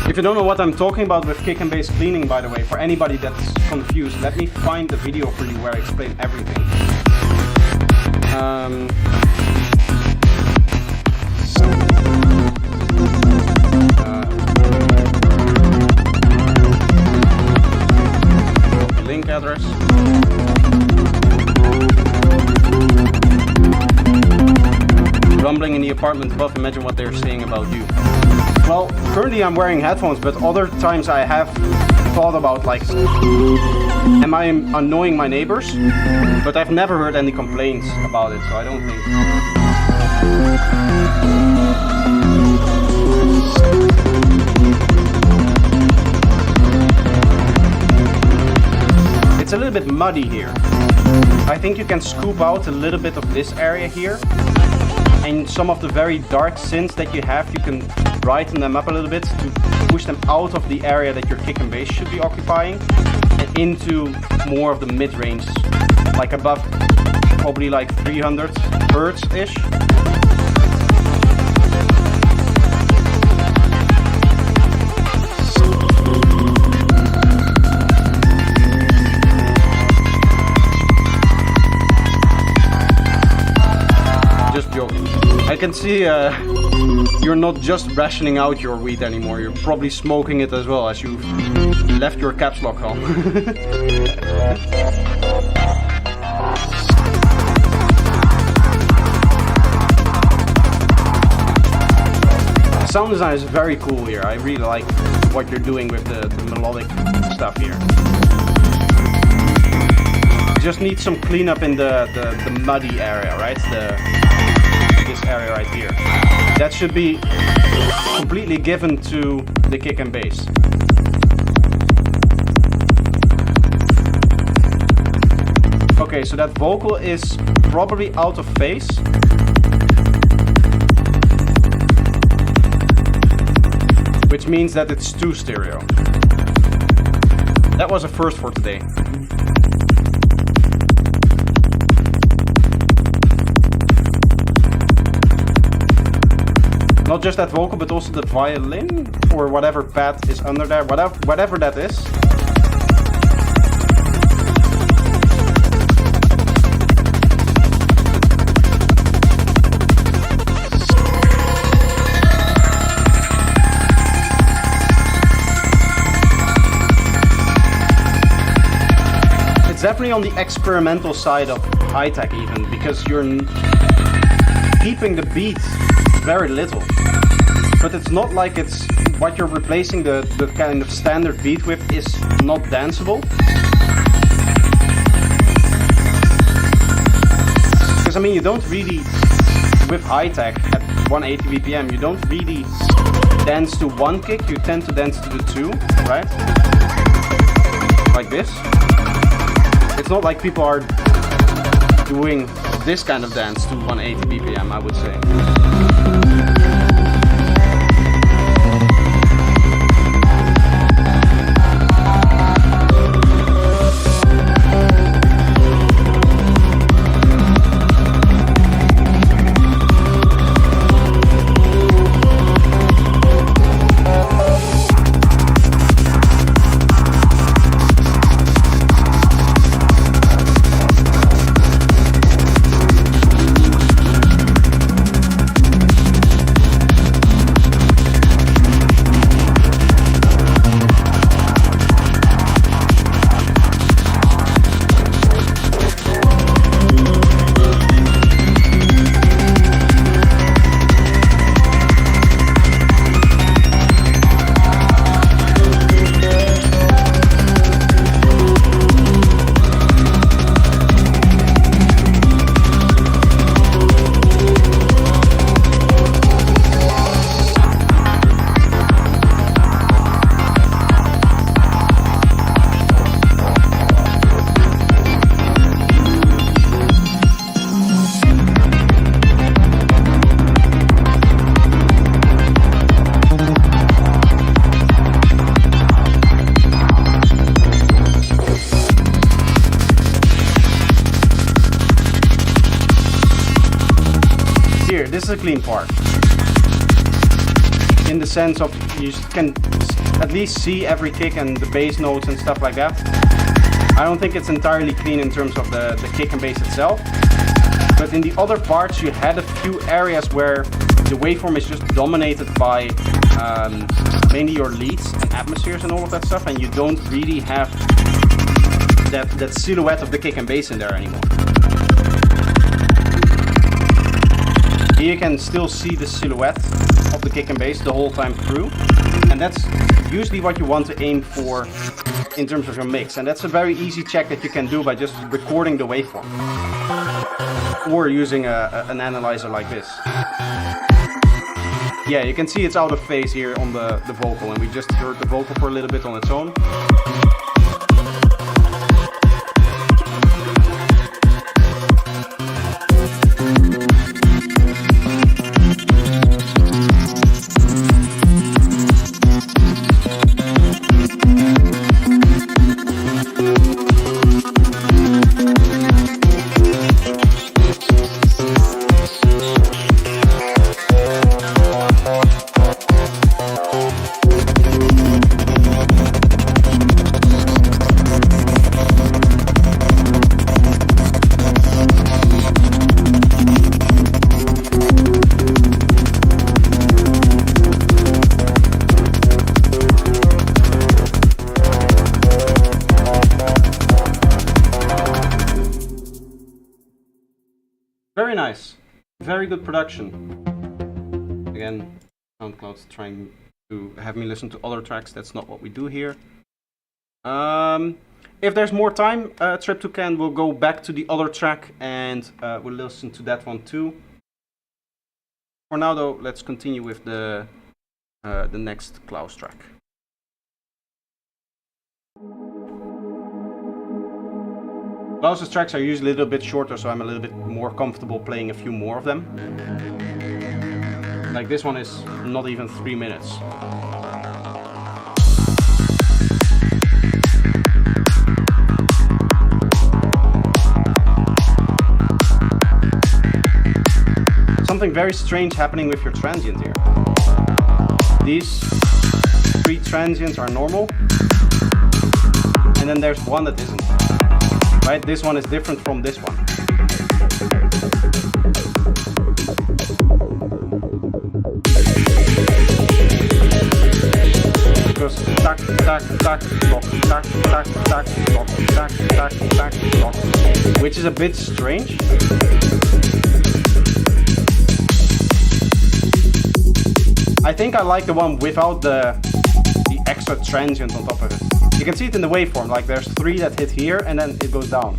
If you don't know what I'm talking about with kick and bass cleaning, by the way, for anybody that's confused, let me find the video for you where I explain everything. Link address. Rumbling in the apartment above, imagine what they're saying about you. Well, currently I'm wearing headphones, but other times I have thought about, like, am I annoying my neighbors? But I've never heard any complaints about it, so I don't think. It's a little bit muddy here. I think you can scoop out a little bit of this area here. And some of the very dark synths that you have, you can brighten them up a little bit to push them out of the area that your kick and bass should be occupying and into more of the mid-range, like above probably like 300 hertz-ish. Just joking. I can see you're not just rationing out your weed anymore, you're probably smoking it as well as you've left your caps lock on. Sound design is very cool here. I really like what you're doing with the melodic stuff here. You just need some cleanup in the muddy area, right? This area right here. That should be completely given to the kick and bass. Okay, so that vocal is probably out of phase. Which means that it's too stereo. That was a first for today. Not just that vocal, but also the violin, or whatever pad is under there, whatever that is. It's definitely on the experimental side of high tech even, because you're keeping the beat very little. But it's not like it's what you're replacing the kind of standard beat with is not danceable. Because I mean, you don't really, with high tech at 180 BPM, you don't really dance to one kick, you tend to dance to the two, right? Like this. it's not like people are doing this kind of dance to 180 BPM, I would say. This is a clean part, in the sense of you can at least see every kick and the bass notes and stuff like that. I don't think it's entirely clean in terms of the kick and bass itself, but in the other parts you had a few areas where the waveform is just dominated by mainly your leads and atmospheres and all of that stuff, and you don't really have that silhouette of the kick and bass in there anymore. Here you can still see the silhouette of the kick and bass the whole time through, and that's usually what you want to aim for in terms of your mix, and that's a very easy check that you can do by just recording the waveform or using an analyzer like this. Yeah, you can see it's out of phase here on the vocal, and we just heard the vocal for a little bit on its own. Very nice. Very good production. Again, SoundCloud's trying to have me listen to other tracks. That's not what we do here. If there's more time, Tryptokam will go back to the other track and we'll listen to that one too. For now though, let's continue with the next Klaus track. Klaus's tracks are usually a little bit shorter, so I'm a little bit more comfortable playing a few more of them. Like this one is not even 3 minutes. Something very strange happening with your transient here. These 3 transients are normal, and then there's one that isn't. Right? This one is different from this one. Because tack, tack, tack, block, tack, tack, tack, block, tack, tack, tack, block, which is a bit strange. I think I like the one without the extra transient on top of it. You can see it in the waveform, like there's 3 that hit here and then it goes down.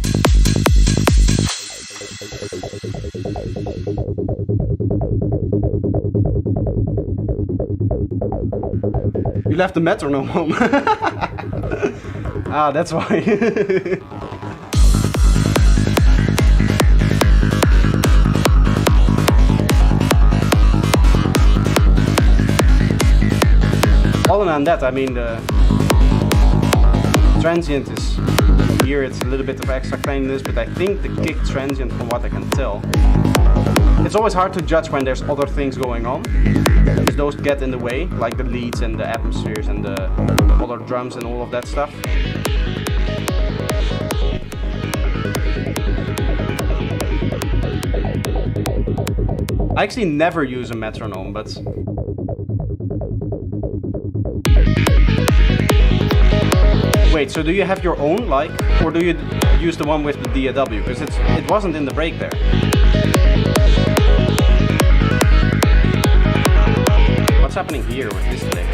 You left the metronome home. Ah, that's why. Other than that, I mean, the transient is here, it's a little bit of extra cleanliness, but I think the kick transient, from what I can tell, it's always hard to judge when there's other things going on, because those get in the way, like the leads and the atmospheres and the other drums and all of that stuff. I actually never use a metronome, but wait, so do you have your own, like, or do you use the one with the DAW? Because it wasn't in the break there. What's happening here with this delay?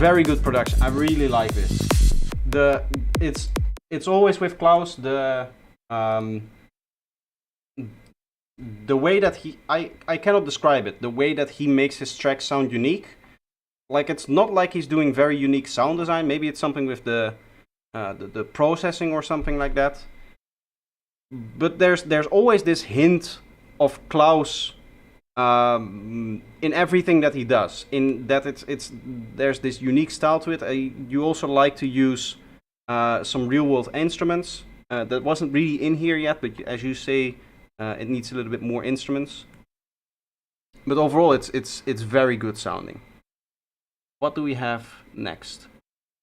Very good production. I really like this. It's always with Klaus the way that I cannot describe it. The way that he makes his tracks sound unique. Like, it's not like he's doing very unique sound design. Maybe it's something with the processing or something like that. But there's always this hint of Klaus in everything that he does. In that there's this unique style to it. You also like to use some real world instruments that wasn't really in here yet, but as you say, it needs a little bit more instruments. But overall, it's very good sounding. What do we have next?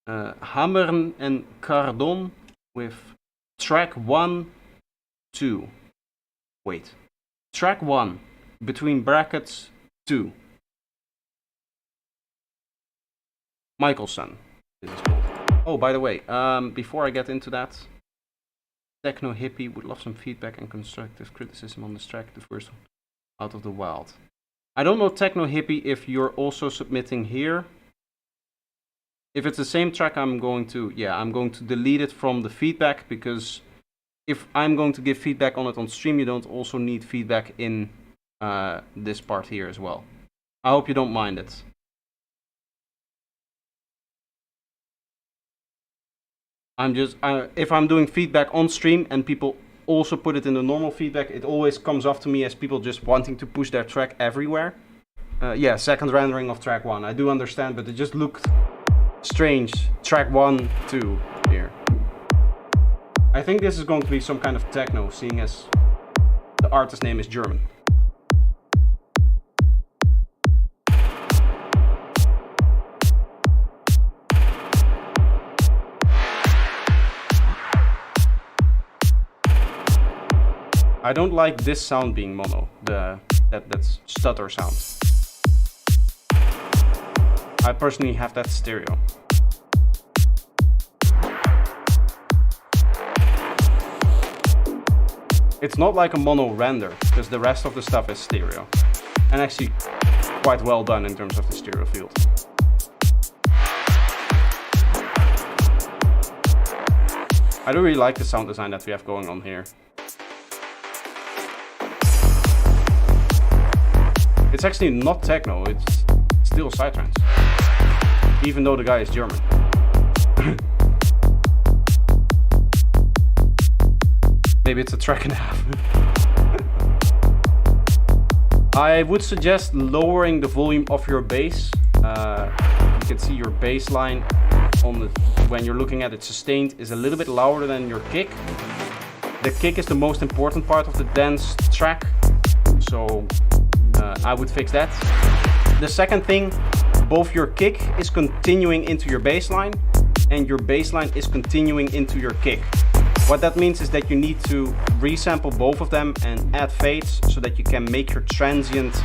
Hammern and Cardon with track 1, 2. Wait, track 1. Between brackets 2. Michelson. This is called. Oh, by the way, before I get into that, Techno Hippie would love some feedback and constructive criticism on this track, the first one, Out of the Wild. I don't know, Techno Hippie, if you're also submitting here. If it's the same track, I'm going to delete it from the feedback, because if I'm going to give feedback on it on stream, you don't also need feedback in this part here as well. I hope you don't mind it. If I'm doing feedback on stream and people also put it in the normal feedback, it always comes off to me as people just wanting to push their track everywhere. Yeah, second rendering of track 1. I do understand, but it just looked strange. Track 1, 2 here. I think this is going to be some kind of techno, seeing as the artist name is German. I don't like this sound being mono, that's stutter sound. I personally have that stereo. It's not like a mono render, because the rest of the stuff is stereo. And actually quite well done in terms of the stereo field. I do really like the sound design that we have going on here. It's actually not techno, it's still psytrance. Even though the guy is German. Maybe it's a track and a half. I would suggest lowering the volume of your bass. You can see your bass line when you're looking at it sustained is a little bit louder than your kick. The kick is the most important part of the dance track. So I would fix that. The second thing, both your kick is continuing into your bass line and your bass line is continuing into your kick. What that means is that you need to resample both of them and add fades so that you can make your transient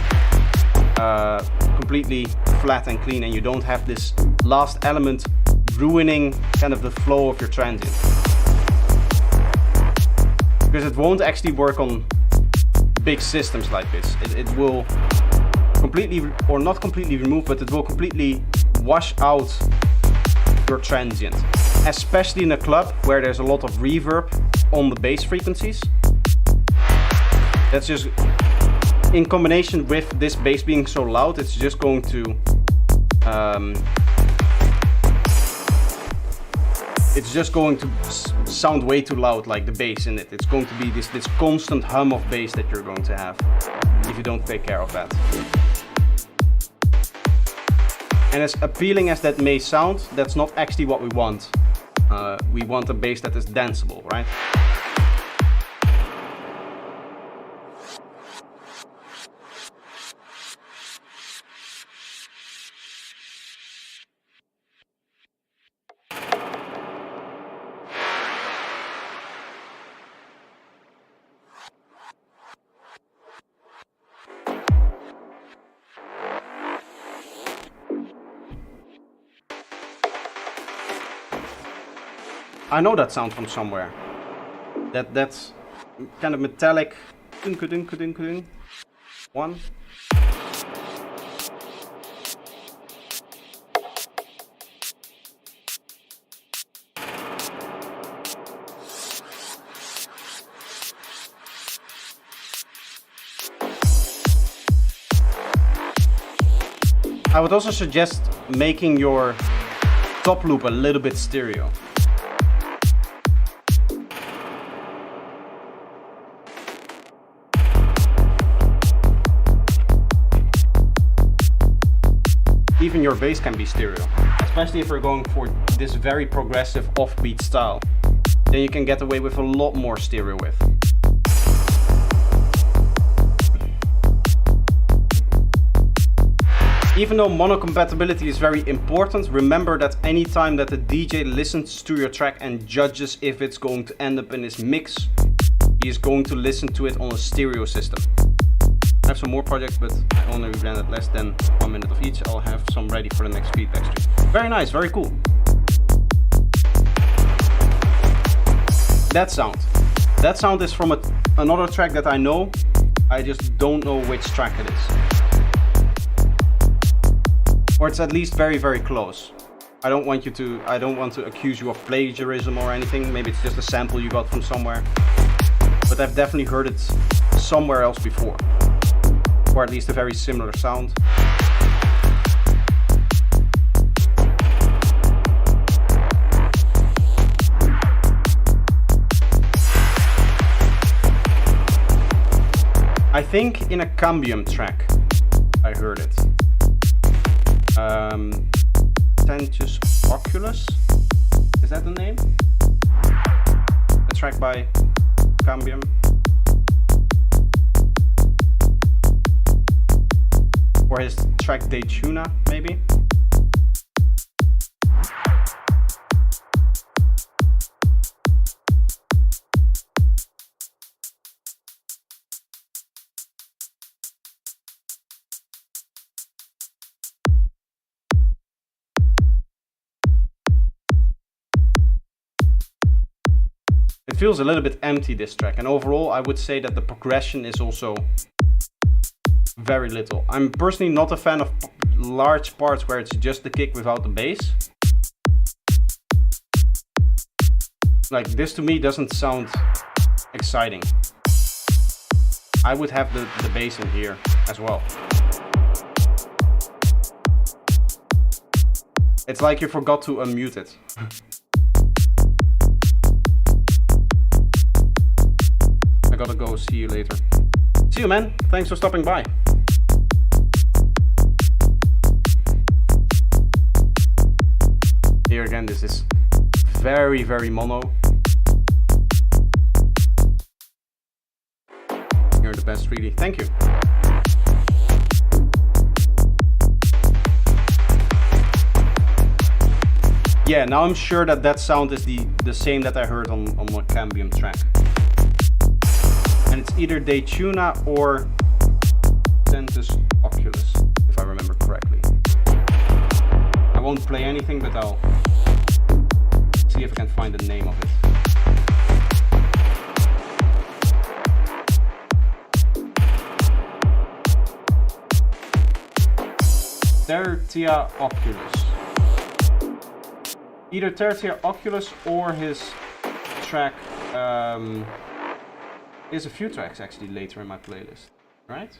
completely flat and clean, and you don't have this last element ruining kind of the flow of your transient. Because it won't actually work on big systems like this. It will completely, or not completely remove, but it will completely wash out your transient. Especially in a club where there's a lot of reverb on the bass frequencies. That's just, in combination with this bass being so loud, it's just going to sound way too loud, like the bass in it. It's going to be this constant hum of bass that you're going to have if you don't take care of that. And as appealing as that may sound, that's not actually what we want. We want a bass that is danceable, right? I know that sound from somewhere. That's kind of metallic. One. I would also suggest making your top loop a little bit stereo. Even your bass can be stereo, especially if you're going for this very progressive offbeat style. Then you can get away with a lot more stereo width. Even though mono compatibility is very important, remember that anytime that the DJ listens to your track and judges if it's going to end up in his mix, he is going to listen to it on a stereo system. I have some more projects, but I only blended less than 1 minute of each. I'll have some ready for the next feedback stream. Very nice, very cool. That sound is from another track that I know. I just don't know which track it is. Or it's at least very, very close. I don't want to accuse you of plagiarism or anything. Maybe it's just a sample you got from somewhere. But I've definitely heard it somewhere else before. Or at least a very similar sound. I think in a Cambium track I heard it. Tentus Oculus, is that the name? A track by Cambium. Or his track Daytuna, maybe? It feels a little bit empty, this track, and overall I would say that the progression is also very little. I'm personally not a fan of large parts where it's just the kick without the bass. Like, this to me doesn't sound exciting. I would have the bass in here as well. It's like you forgot to unmute it. I gotta go, see you later. See you, man. Thanks for stopping by. Here again, this is very, very mono. You're the best, really. Thank you. Yeah, now I'm sure that that sound is the same that I heard on the Cambium track. And it's either Daytuna or Tentus Oculus, if I remember correctly. I won't play anything, but I'll see if I can find the name of it. Tertia Oculus. Either Tertia Oculus or his track. There's a few tracks actually later in my playlist, right?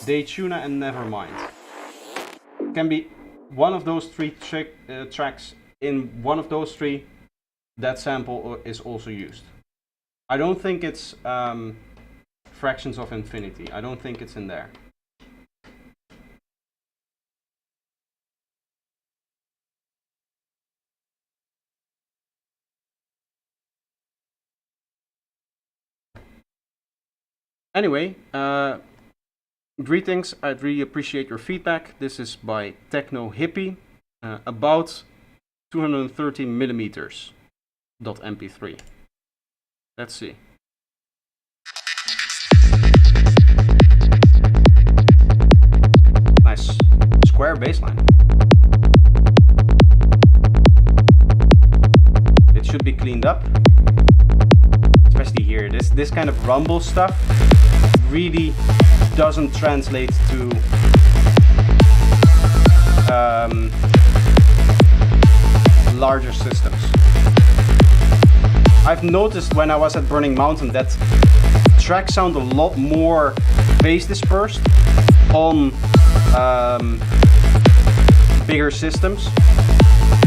Daytuna and Nevermind. Can be one of those three tracks. In one of those three, that sample is also used. I don't think it's Fractions of Infinity. I don't think it's in there. Anyway, greetings. I'd really appreciate your feedback. This is by Techno Hippie, about 230 millimeters .mp3. Let's see. Nice square bassline. It should be cleaned up. Especially here, this kind of rumble stuff really doesn't translate to larger systems. I've noticed when I was at Burning Mountain that tracks sound a lot more bass dispersed on bigger systems.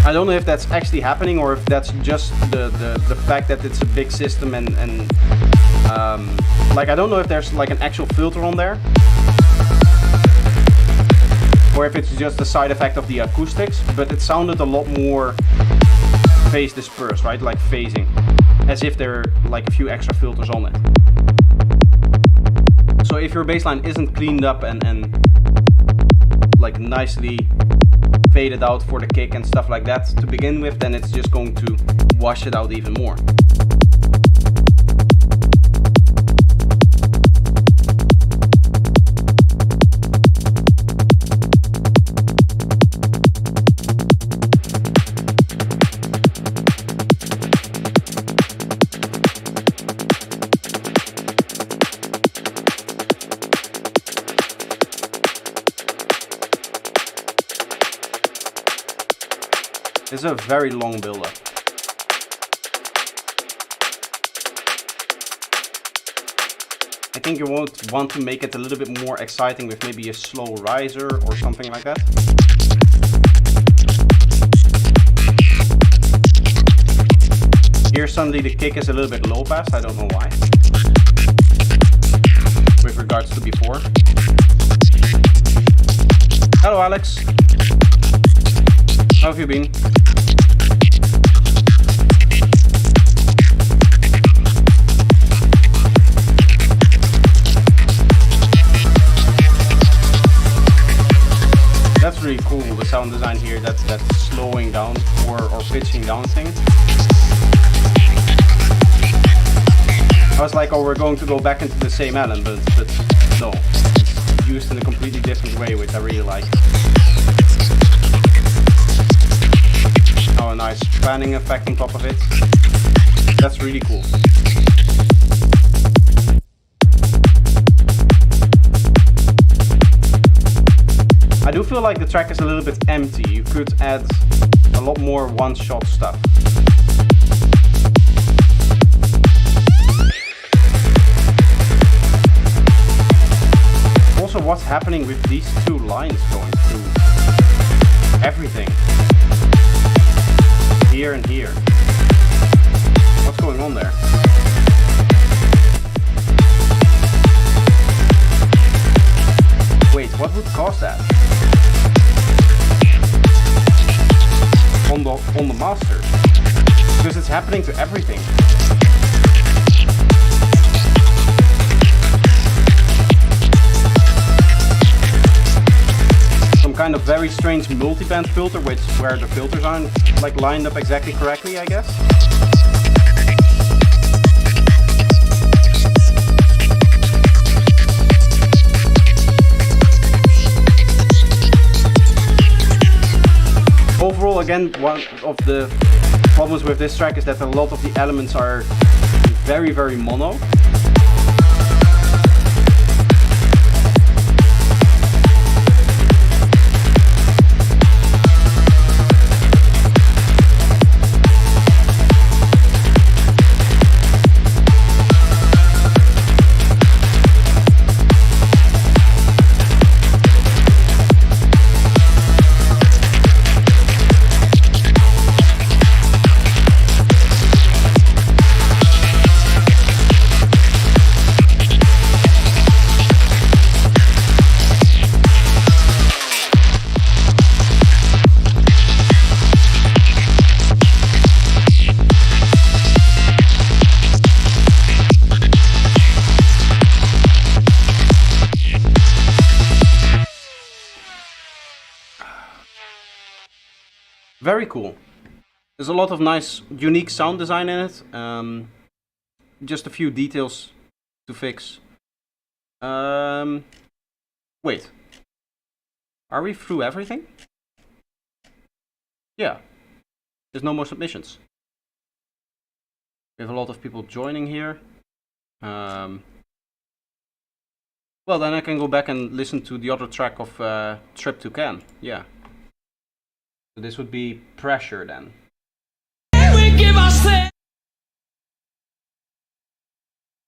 I don't know if that's actually happening or if that's just the fact that it's a big system and like I don't know if there's like an actual filter on there or if it's just a side effect of the acoustics, but it sounded a lot more phase dispersed, right? Like phasing, as if there are like a few extra filters on it. So if your bassline isn't cleaned up and like nicely faded out for the kick and stuff like that to begin with, then it's just going to wash it out even more. It's a very long build-up. I think you won't want to make it a little bit more exciting with maybe a slow riser or something like that. Here suddenly the kick is a little bit low pass, I don't know why. With regards to before. Hello Alex. How have you been? That's really cool, the sound design here, that's slowing down or pitching down thing. I was like, oh, we're going to go back into the same element, but no. It's used in a completely different way, which I really like. Oh, a nice panning effect on top of it. That's really cool. I do feel like the track is a little bit empty. You could add a lot more one-shot stuff. Also, what's happening with these two lines going through everything? Here and here. What's going on there? Wait, what would cause that? On the master. Because it's happening to everything. Some kind of very strange multiband filter, where the filters aren't like lined up exactly correctly, I guess. Overall, again, one of the problems with this track is that a lot of the elements are very, very mono. Very cool. There's a lot of nice, unique sound design in it. Just a few details to fix. Wait. Are we through everything? Yeah. There's no more submissions. We have a lot of people joining here. Well, then I can go back and listen to the other track of Tryptokam. Yeah. So this would be Pressure then.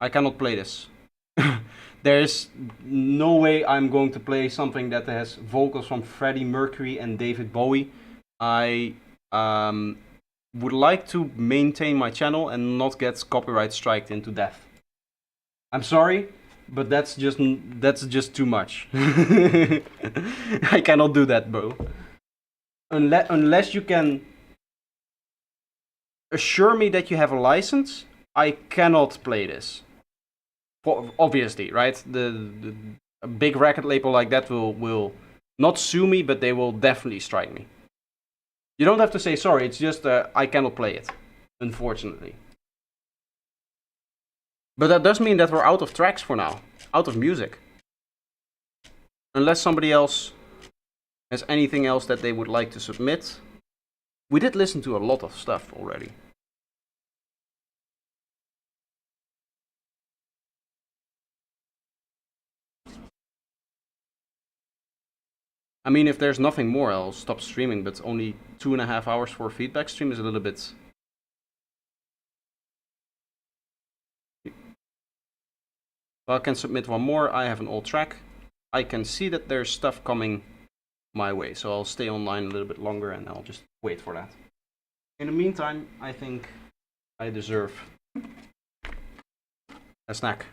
I cannot play this. There's no way I'm going to play something that has vocals from Freddie Mercury and David Bowie. I would like to maintain my channel and not get copyright striked into death. I'm sorry, but that's just too much. I cannot do that, bro. Unless you can assure me that you have a license, I cannot play this. Obviously, right? A big record label like that will not sue me, but they will definitely strike me. You don't have to say sorry, it's just I cannot play it, unfortunately. But that does mean that we're out of tracks for now, out of music. Unless somebody else has anything else that they would like to submit. We did listen to a lot of stuff already. I mean, if there's nothing more, I'll stop streaming, but only 2.5 hours for a feedback stream is a little bit... Well, I can submit one more. I have an old track. I can see that there's stuff coming my way, so I'll stay online a little bit longer and I'll just wait for that. In the meantime, I think I deserve a snack.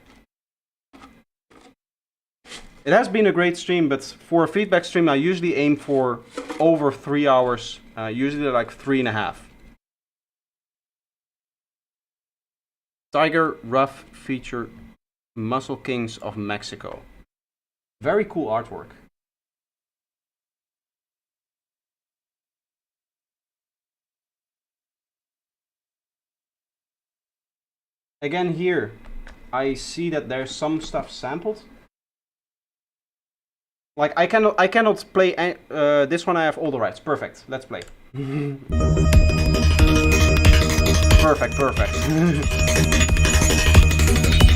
It has been a great stream, but for a feedback stream, I usually aim for over 3 hours, usually like 3.5. Tiger Rough feature Muscle Kings of Mexico. Very cool artwork. Again here, I see that there's some stuff sampled. Like I cannot play this one. I have all the rights. Perfect. Let's play. Perfect.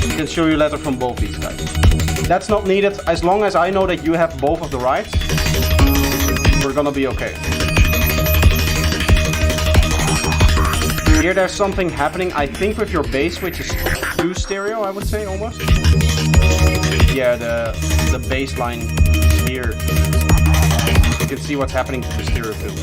I can show you a letter from both these guys. That's not needed. As long as I know that you have both of the rights, we're gonna be okay. Here there's something happening, I think, with your bass, which is too stereo, I would say, almost. Yeah, the bass line here. You can see what's happening to the stereo field.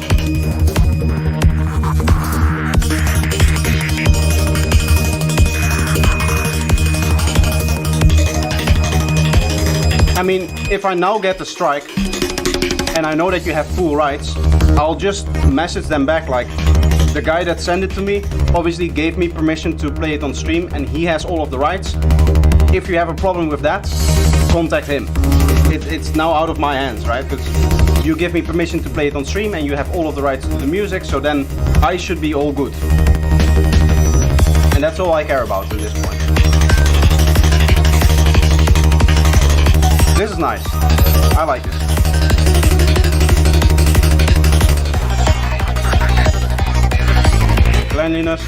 I mean, if I now get the strike, and I know that you have full rights, I'll just message them back like, the guy that sent it to me obviously gave me permission to play it on stream and he has all of the rights. If you have a problem with that, contact him. It's now out of my hands, right? Because you give me permission to play it on stream and you have all of the rights to the music, so then I should be all good. And that's all I care about at this point. This is nice. I like this. Cleanliness.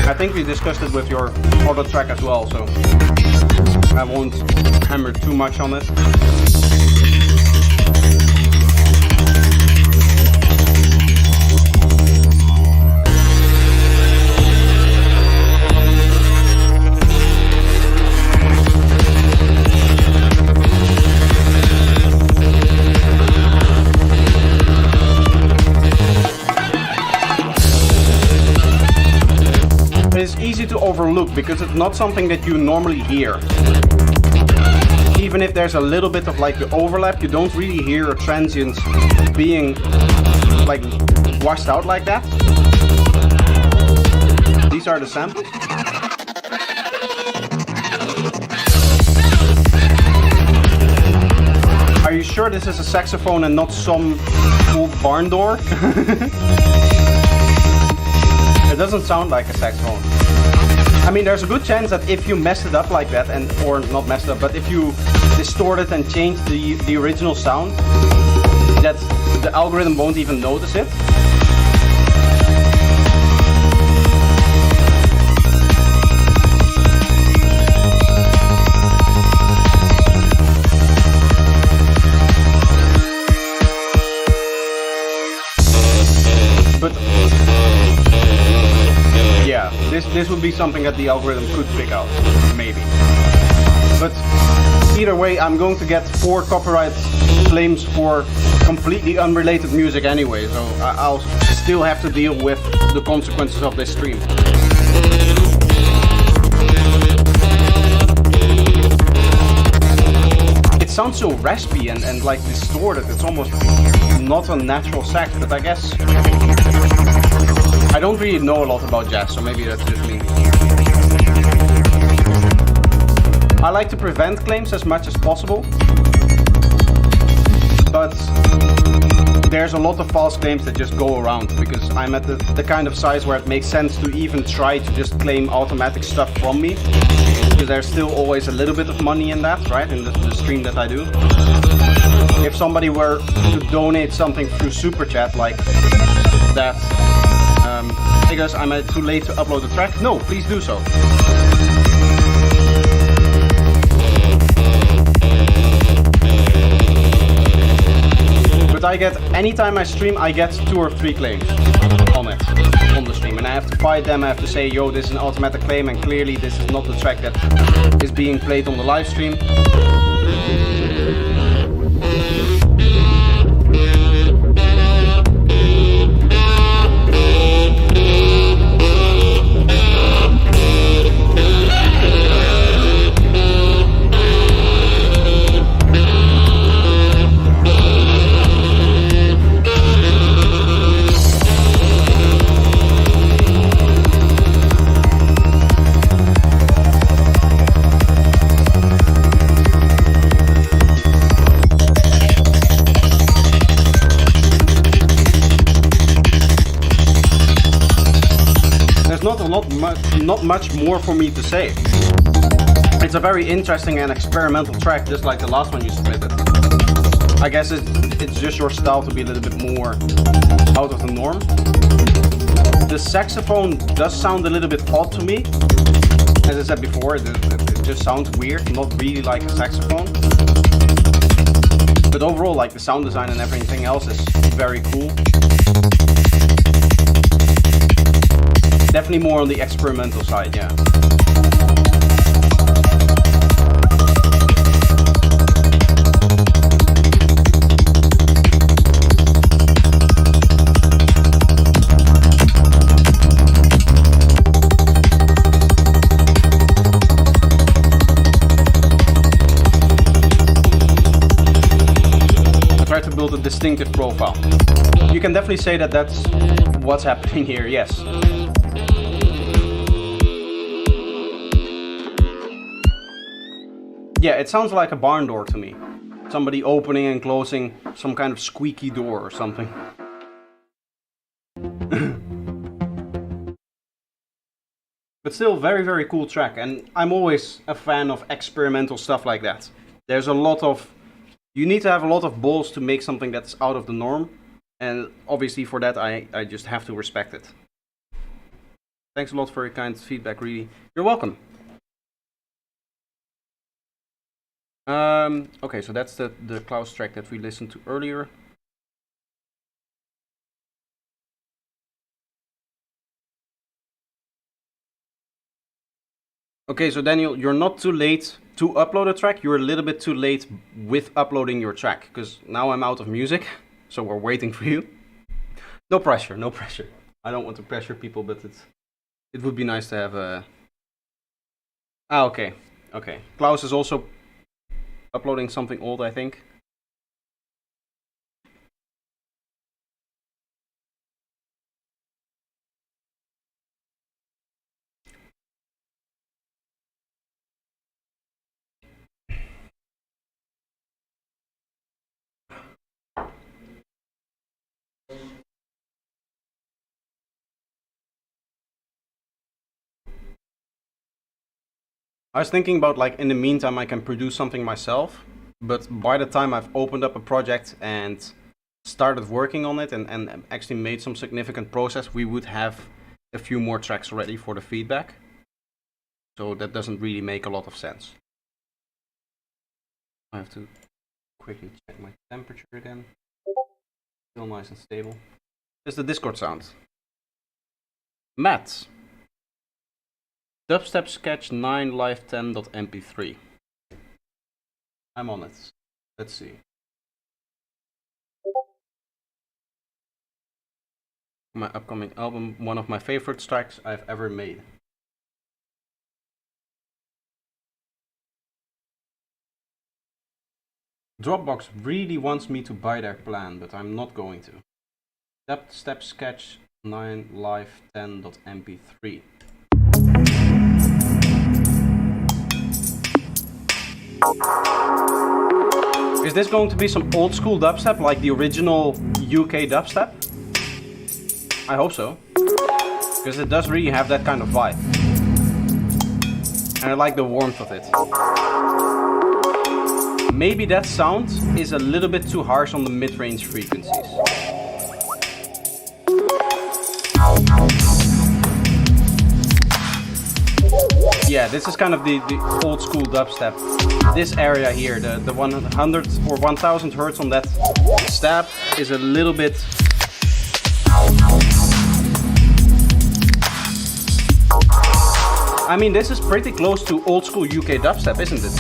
I think we discussed it with your other track as well, so I won't hammer too much on it. It's easy to overlook because it's not something that you normally hear. Even if there's a little bit of like the overlap, you don't really hear a transient being like washed out like that. These are the samples. Are you sure this is a saxophone and not some old barn door? doesn't sound like a saxophone. I mean, there's a good chance that if you mess it up like that, or not messed up, but if you distort it and change the original sound, that the algorithm won't even notice it. But yeah, this would be something that the algorithm could pick out, maybe. But either way, I'm going to get 4 copyright claims for completely unrelated music anyway, so I'll still have to deal with the consequences of this stream. It sounds so raspy and like distorted, it's almost not a natural sax, but I guess I don't really know a lot about jazz, so maybe that's just me. I like to prevent claims as much as possible, but there's a lot of false claims that just go around because I'm at the kind of size where it makes sense to even try to just claim automatic stuff from me, because there's still always a little bit of money in that, right, in the stream that I do. If somebody were to donate something through Super Chat like that, hey guys, am I too late to upload the track? No, please do so. But I get, anytime I stream, I get 2 or 3 claims on it, on the stream. And I have to fight them, I have to say, yo, this is an automatic claim, and clearly this is not the track that is being played on the live stream. Not much more for me to say. It's a very interesting and experimental track, just like the last one you submitted. I guess it's just your style to be a little bit more out of the norm. The saxophone does sound a little bit odd to me. As I said before, it just sounds weird, not really like a saxophone. But overall, like the sound design and everything else is very cool. Definitely more on the experimental side, yeah. I try to build a distinctive profile. You can definitely say that that's what's happening here, yes. Yeah, it sounds like a barn door to me. Somebody opening and closing some kind of squeaky door or something. But still, very, very cool track. And I'm always a fan of experimental stuff like that. There's a lot of... You need to have a lot of balls to make something that's out of the norm. And obviously for that, I just have to respect it. Thanks a lot for your kind feedback, really. You're welcome. Okay, so that's the Klaus track that we listened to earlier. Okay, so Daniel, you're not too late to upload a track. You're a little bit too late with uploading your track, because now I'm out of music, so we're waiting for you. No pressure, no pressure. I don't want to pressure people, but it would be nice to have a... Ah, okay, okay. Klaus is also uploading something old, I think. I was thinking about like in the meantime I can produce something myself, but by the time I've opened up a project and started working on it and actually made some significant progress, we would have a few more tracks ready for the feedback. So that doesn't really make a lot of sense. I have to quickly check my temperature again. Still nice and stable. Here's the Discord sound. Matt. Dubstep sketch 9 live 10.mp3. I'm on it. Let's see. My upcoming album, one of my favorite tracks I've ever made. Dropbox really wants me to buy their plan, but I'm not going to. Dubstep sketch 9 live 10.mp3. Is this going to be some old school dubstep, like the original UK dubstep? I hope so, because it does really have that kind of vibe. And I like the warmth of it. Maybe that sound is a little bit too harsh on the mid-range frequencies. Yeah, this is kind of the old school dubstep. This area here, the 100 or 1000 hertz on that stab is a little bit... I mean, this is pretty close to old school UK dubstep, isn't it?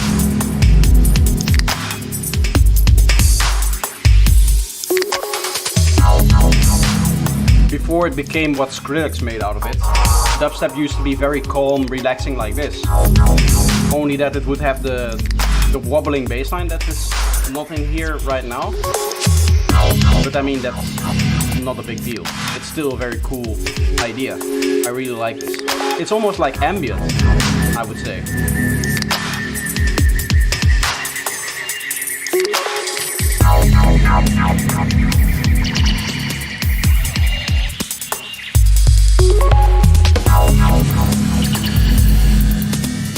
Before it became what Skrillex made out of it, dubstep used to be very calm, relaxing like this. Only that it would have the wobbling bassline that is not in here right now. But I mean, that's not a big deal. It's still a very cool idea. I really like this. It's almost like ambient, I would say.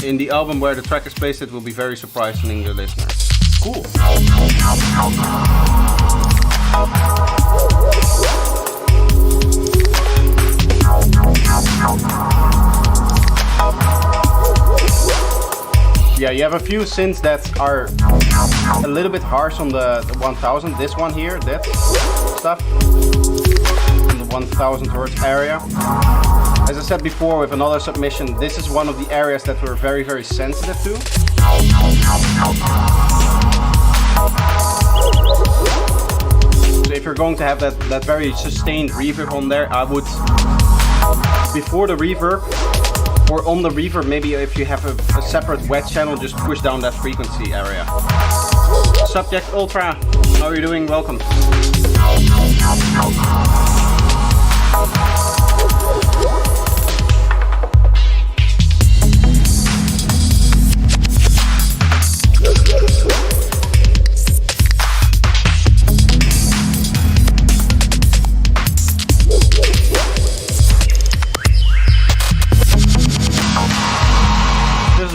In the album where the track is placed, it will be very surprising to the listener. Cool. Yeah, you have a few synths that are a little bit harsh on the 1000. This one here, that stuff, in the 1000 hertz area. As I said before with another submission, this is one of the areas that we're very, very sensitive to. So if you're going to have that very sustained reverb on there, I would, before the reverb, or on the reverb, maybe if you have a separate wet channel, just push down that frequency area. Subject Ultra, how are you doing? Welcome.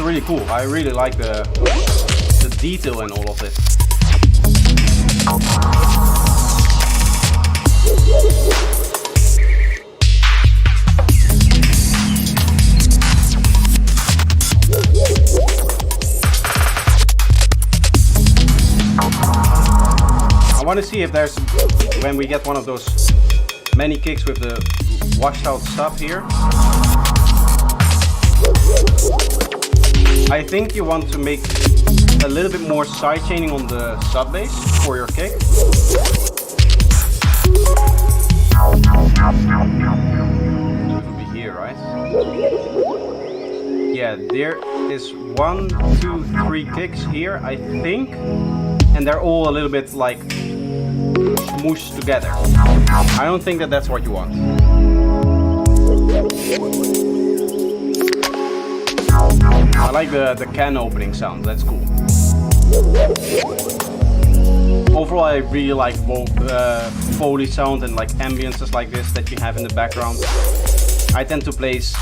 Really cool. I really like the detail in all of it. I want to see if there's, when we get one of those many kicks with the washed out stuff here. I think you want to make a little bit more side chaining on the sub bass for your kick. It will be here, right? Yeah, there is 1, 2, 3 kicks here, I think, and they're all a little bit like smooshed together. I don't think that that's what you want. I like the can opening sound, that's cool. Overall, I really like Foley sound and like ambiences like this that you have in the background. I tend to place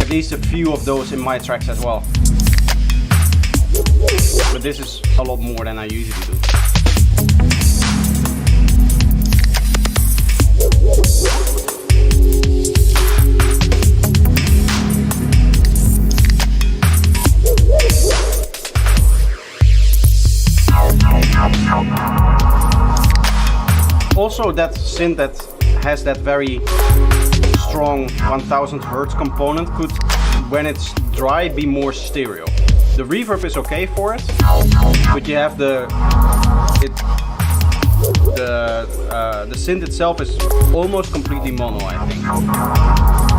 at least a few of those in my tracks as well. but this is a lot more than I usually do. Also, that synth that has that very strong 1000 Hertz component could, when it's dry, be more stereo. The reverb is okay for it, but you have the synth itself is almost completely mono, I think.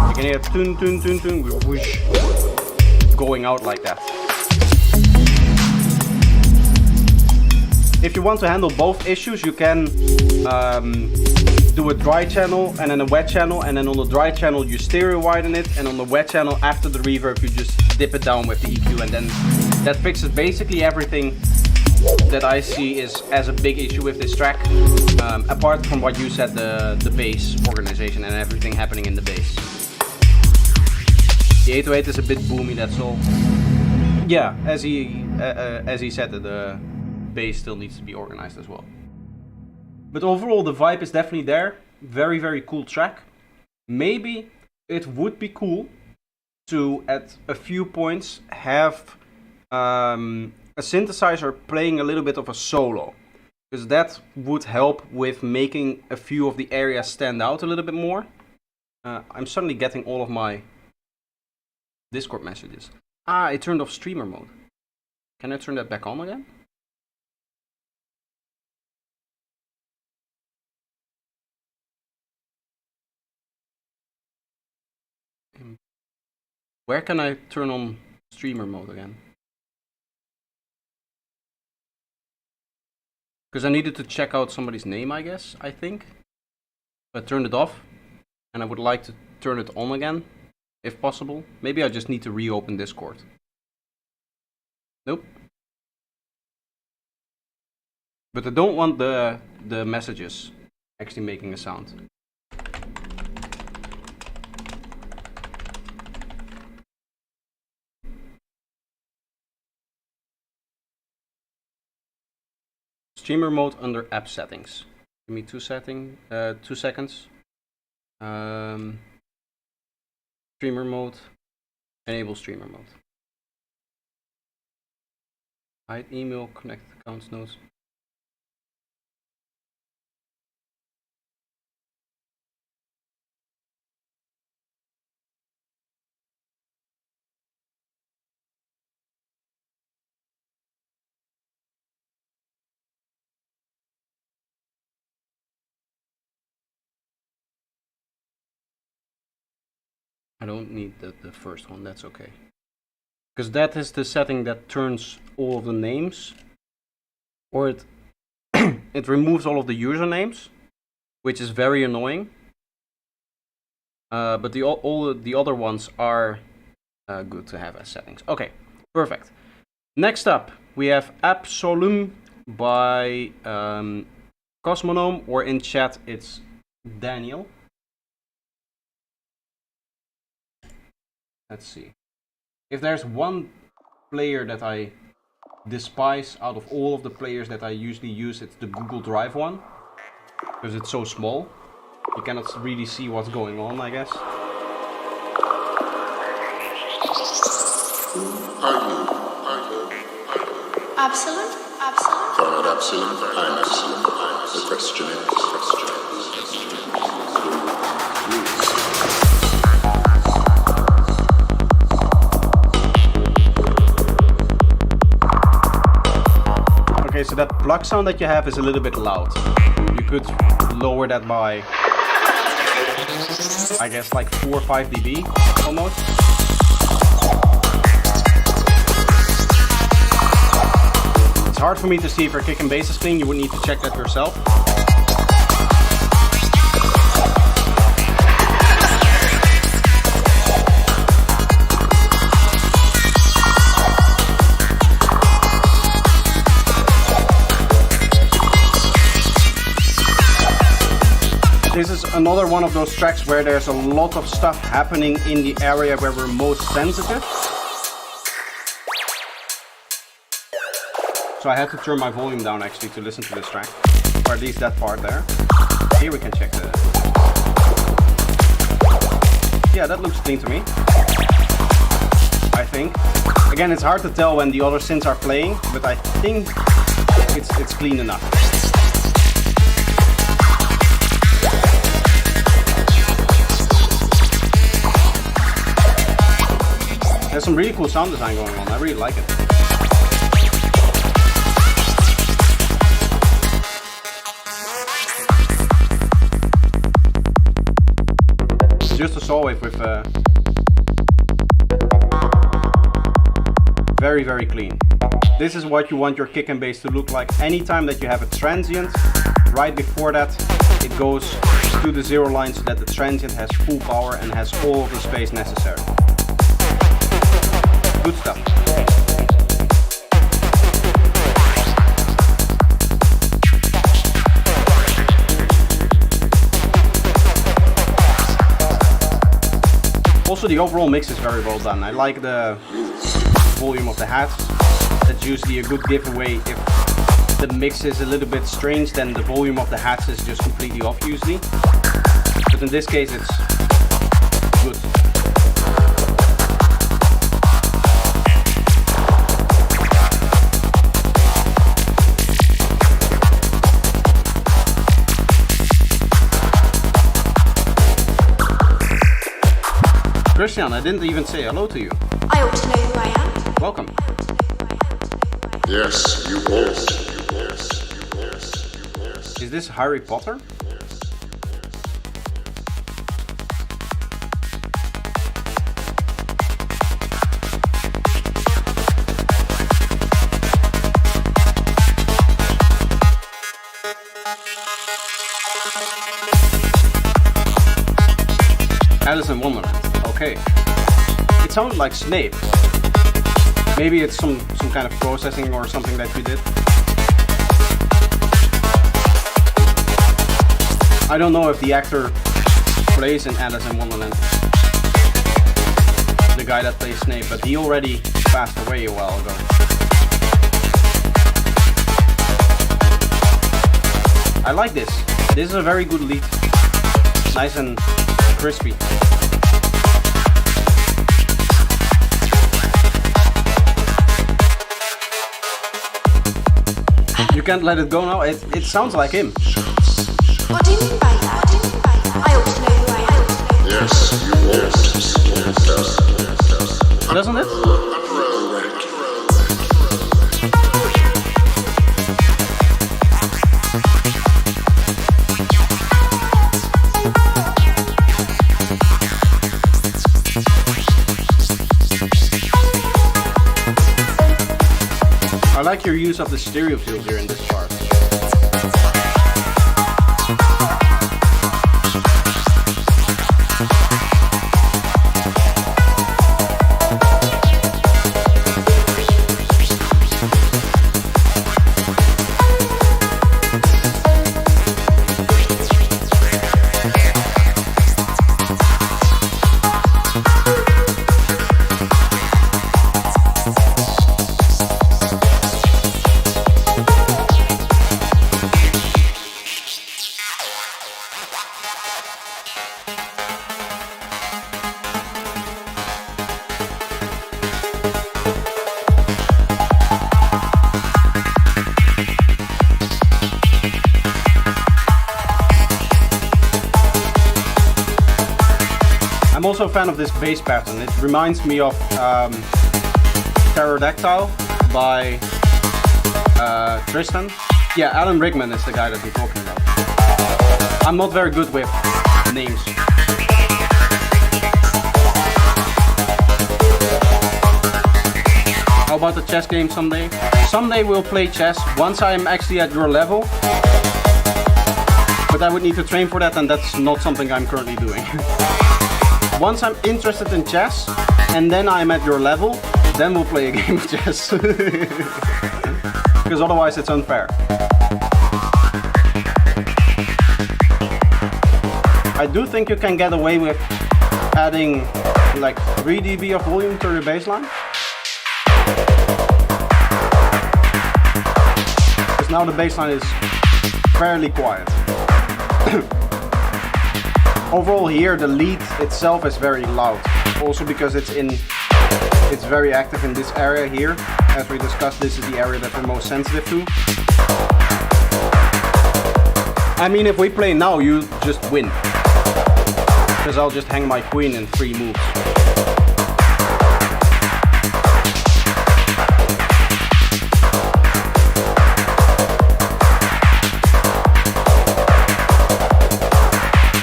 You can hear tune tune tune tune whoosh going out like that. If you want to handle both issues, you can do a dry channel and then a wet channel, and then on the dry channel you stereo widen it, and on the wet channel after the reverb you just dip it down with the EQ, and then that fixes basically everything that I see is as a big issue with this track, apart from what you said, the bass organization and everything happening in the bass. The 808 is a bit boomy, that's all. Yeah, as he said, the bass still needs to be organized as well. But overall the vibe is definitely there. Very, very cool track. Maybe it would be cool to, at a few points, have a synthesizer playing a little bit of a solo, because that would help with making a few of the areas stand out a little bit more. I'm suddenly getting all of my Discord messages. I turned off streamer mode. Can I turn that back on again? Where can I turn on streamer mode again? Because I needed to check out somebody's name, I guess, I think. I turned it off, and I would like to turn it on again, if possible. Maybe I just need to reopen Discord. Nope. But I don't want the messages actually making a sound. Streamer mode under app settings. Give me 2 seconds. Streamer mode. Enable streamer mode. Hide email, connect accounts, notes. I don't need the first one, that's okay. Because that is the setting that turns all of the names, or it it removes all of the usernames, which is very annoying. But all the other ones are good to have as settings. Okay, perfect. Next up, we have Absolum by Cosmonome, or in chat it's Daniel. Let's see. If there's one player that I despise out of all of the players that I usually use, it's the Google Drive one. Because it's so small. You cannot really see what's going on, I guess. Who are you? Absolute? Absolute? You're not absolute. I'm absolute. The question is. Okay, so that plug sound that you have is a little bit loud. You could lower that by, I guess, like 4 or 5 dB almost. It's hard for me to see if your kick and bass is clean. You would need to check that yourself. This is another one of those tracks where there's a lot of stuff happening in the area where we're most sensitive. So I had to turn my volume down actually to listen to this track, or at least that part there. Here we can check the... Yeah, that looks clean to me, I think. Again, it's hard to tell when the other synths are playing, but I think it's clean enough. There's some really cool sound design going on, I really like it. Just a saw wave with very, very clean. This is what you want your kick and bass to look like. Anytime that you have a transient, right before that, it goes to the zero line so that the transient has full power and has all of the space necessary. Good stuff. Also, the overall mix is very well done. I like the volume of the hats. That's usually a good giveaway. If the mix is a little bit strange, then the volume of the hats is just completely off usually. But in this case, it's good. Christian, I didn't even say hello to you. I ought to know who I am. Welcome. Yes, you ought. Is this Harry Potter? Alice in Wonderland. Okay. It sounded like Snape. Maybe it's some kind of processing or something that you did. I don't know if the actor plays in Alice in Wonderland, the guy that plays Snape, but he already passed away a while ago. I like this. This is a very good lead. Nice and crispy. You can't let it go now? It sounds like him. What do you mean by that? I ought to know who I am. Yes, you ought. Doesn't it? I like your use of the stereo field here in this part. I'm also a fan of this bass pattern. It reminds me of Pterodactyl by Tristan. Yeah, Alan Rickman is the guy that we're talking about. I'm not very good with names. How about the chess game someday? Someday we'll play chess once I'm actually at your level. But I would need to train for that, and that's not something I'm currently doing. Once I'm interested in chess, and then I'm at your level, then we'll play a game of chess. Because otherwise it's unfair. I do think you can get away with adding like 3 dB of volume to your bassline. Now the bass line is fairly quiet. Overall here the lead itself is very loud. Also because it's very active in this area here. As we discussed, this is the area that we're most sensitive to. I mean, if we play now, you just win. Because I'll just hang my queen in 3 moves.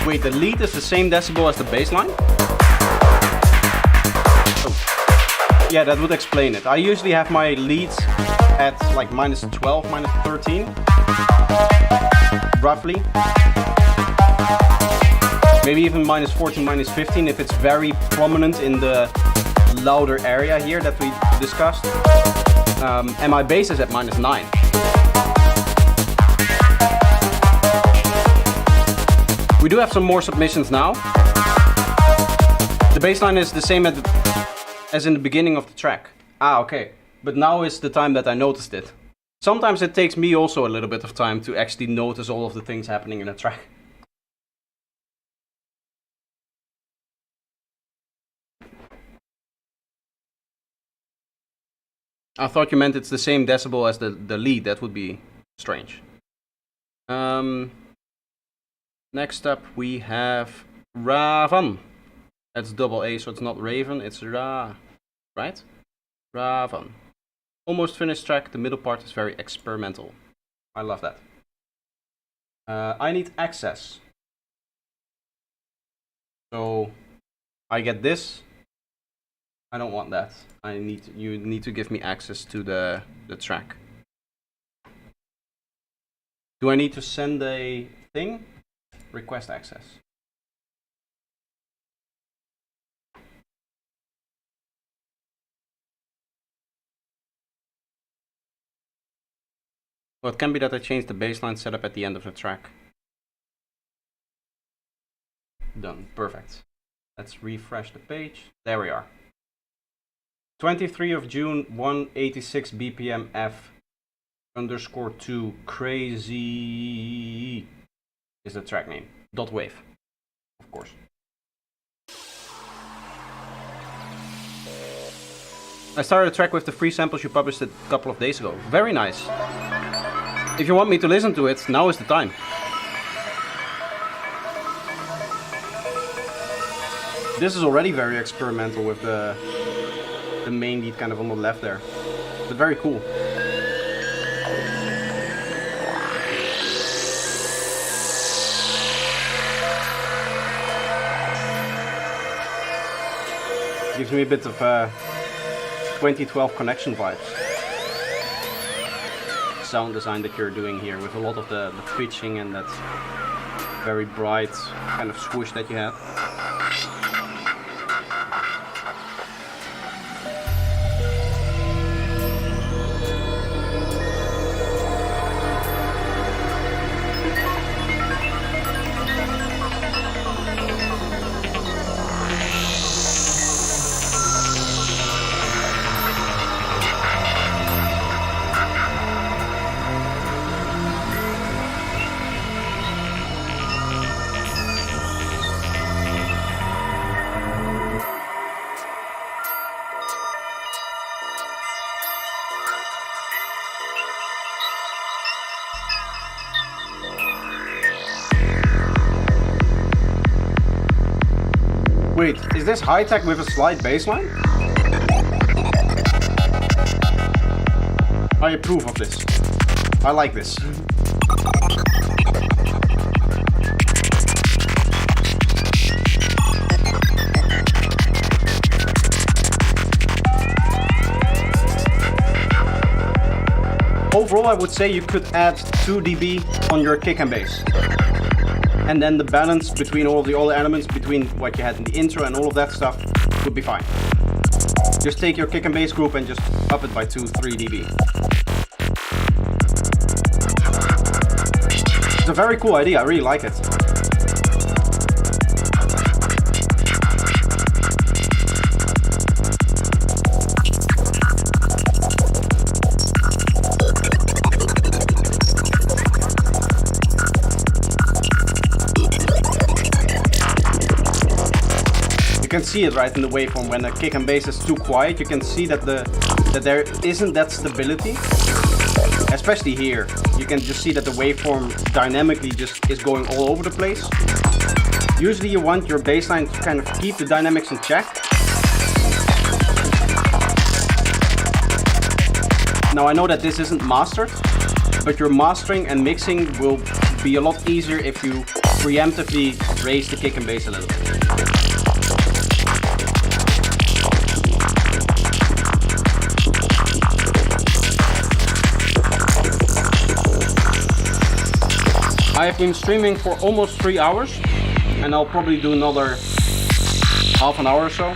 Wait, the lead is the same decibel as the bass line? Oh. Yeah, that would explain it. I usually have my leads at like -12, -13. Roughly. Maybe even -14, -15 if it's very prominent in the louder area here that we discussed. And my bass is at -9. We do have some more submissions now. The bassline is the same as in the beginning of the track. Ah, okay. But now is the time that I noticed it. Sometimes it takes me also a little bit of time to actually notice all of the things happening in a track. I thought you meant it's the same decibel as the lead. That would be strange. Next up we have Ravan. That's double A, so it's not Raven, it's Ra. Right? Ravan. Almost finished track, the middle part is very experimental. I love that. I need access. So I get this. I don't want that. You need to give me access to the track. Do I need to send a thing? Request access. Well, it can be that I changed the baseline setup at the end of the track. Done. Perfect. Let's refresh the page. There we are. 23 of June, 186 BPM F _2 crazy is the track name. .wave, of course. I started a track with the free samples you published a couple of days ago. Very nice. If you want me to listen to it, now is the time. This is already very experimental with the main lead kind of on the left there. But very cool. Gives me a bit of 2012 Connection vibes. Sound design that you're doing here with a lot of the pitching and that very bright kind of swoosh that you have. Wait, is this high-tech with a slight bassline? I approve of this. I like this. Overall, I would say you could add 2 dB on your kick and bass. And then the balance between all the other elements, between what you had in the intro and all of that stuff, would be fine. Just take your kick and bass group and just up it by 2-3 dB. It's a very cool idea, I really like it. can see it right in the waveform. When the kick and bass is too quiet, you can see that there isn't that stability. Especially here, you can just see that the waveform dynamically just is going all over the place. Usually you want your bassline to kind of keep the dynamics in check. Now I know that this isn't mastered, but your mastering and mixing will be a lot easier if you preemptively raise the kick and bass a little bit. I have been streaming for almost 3 hours, and I'll probably do another half an hour or so.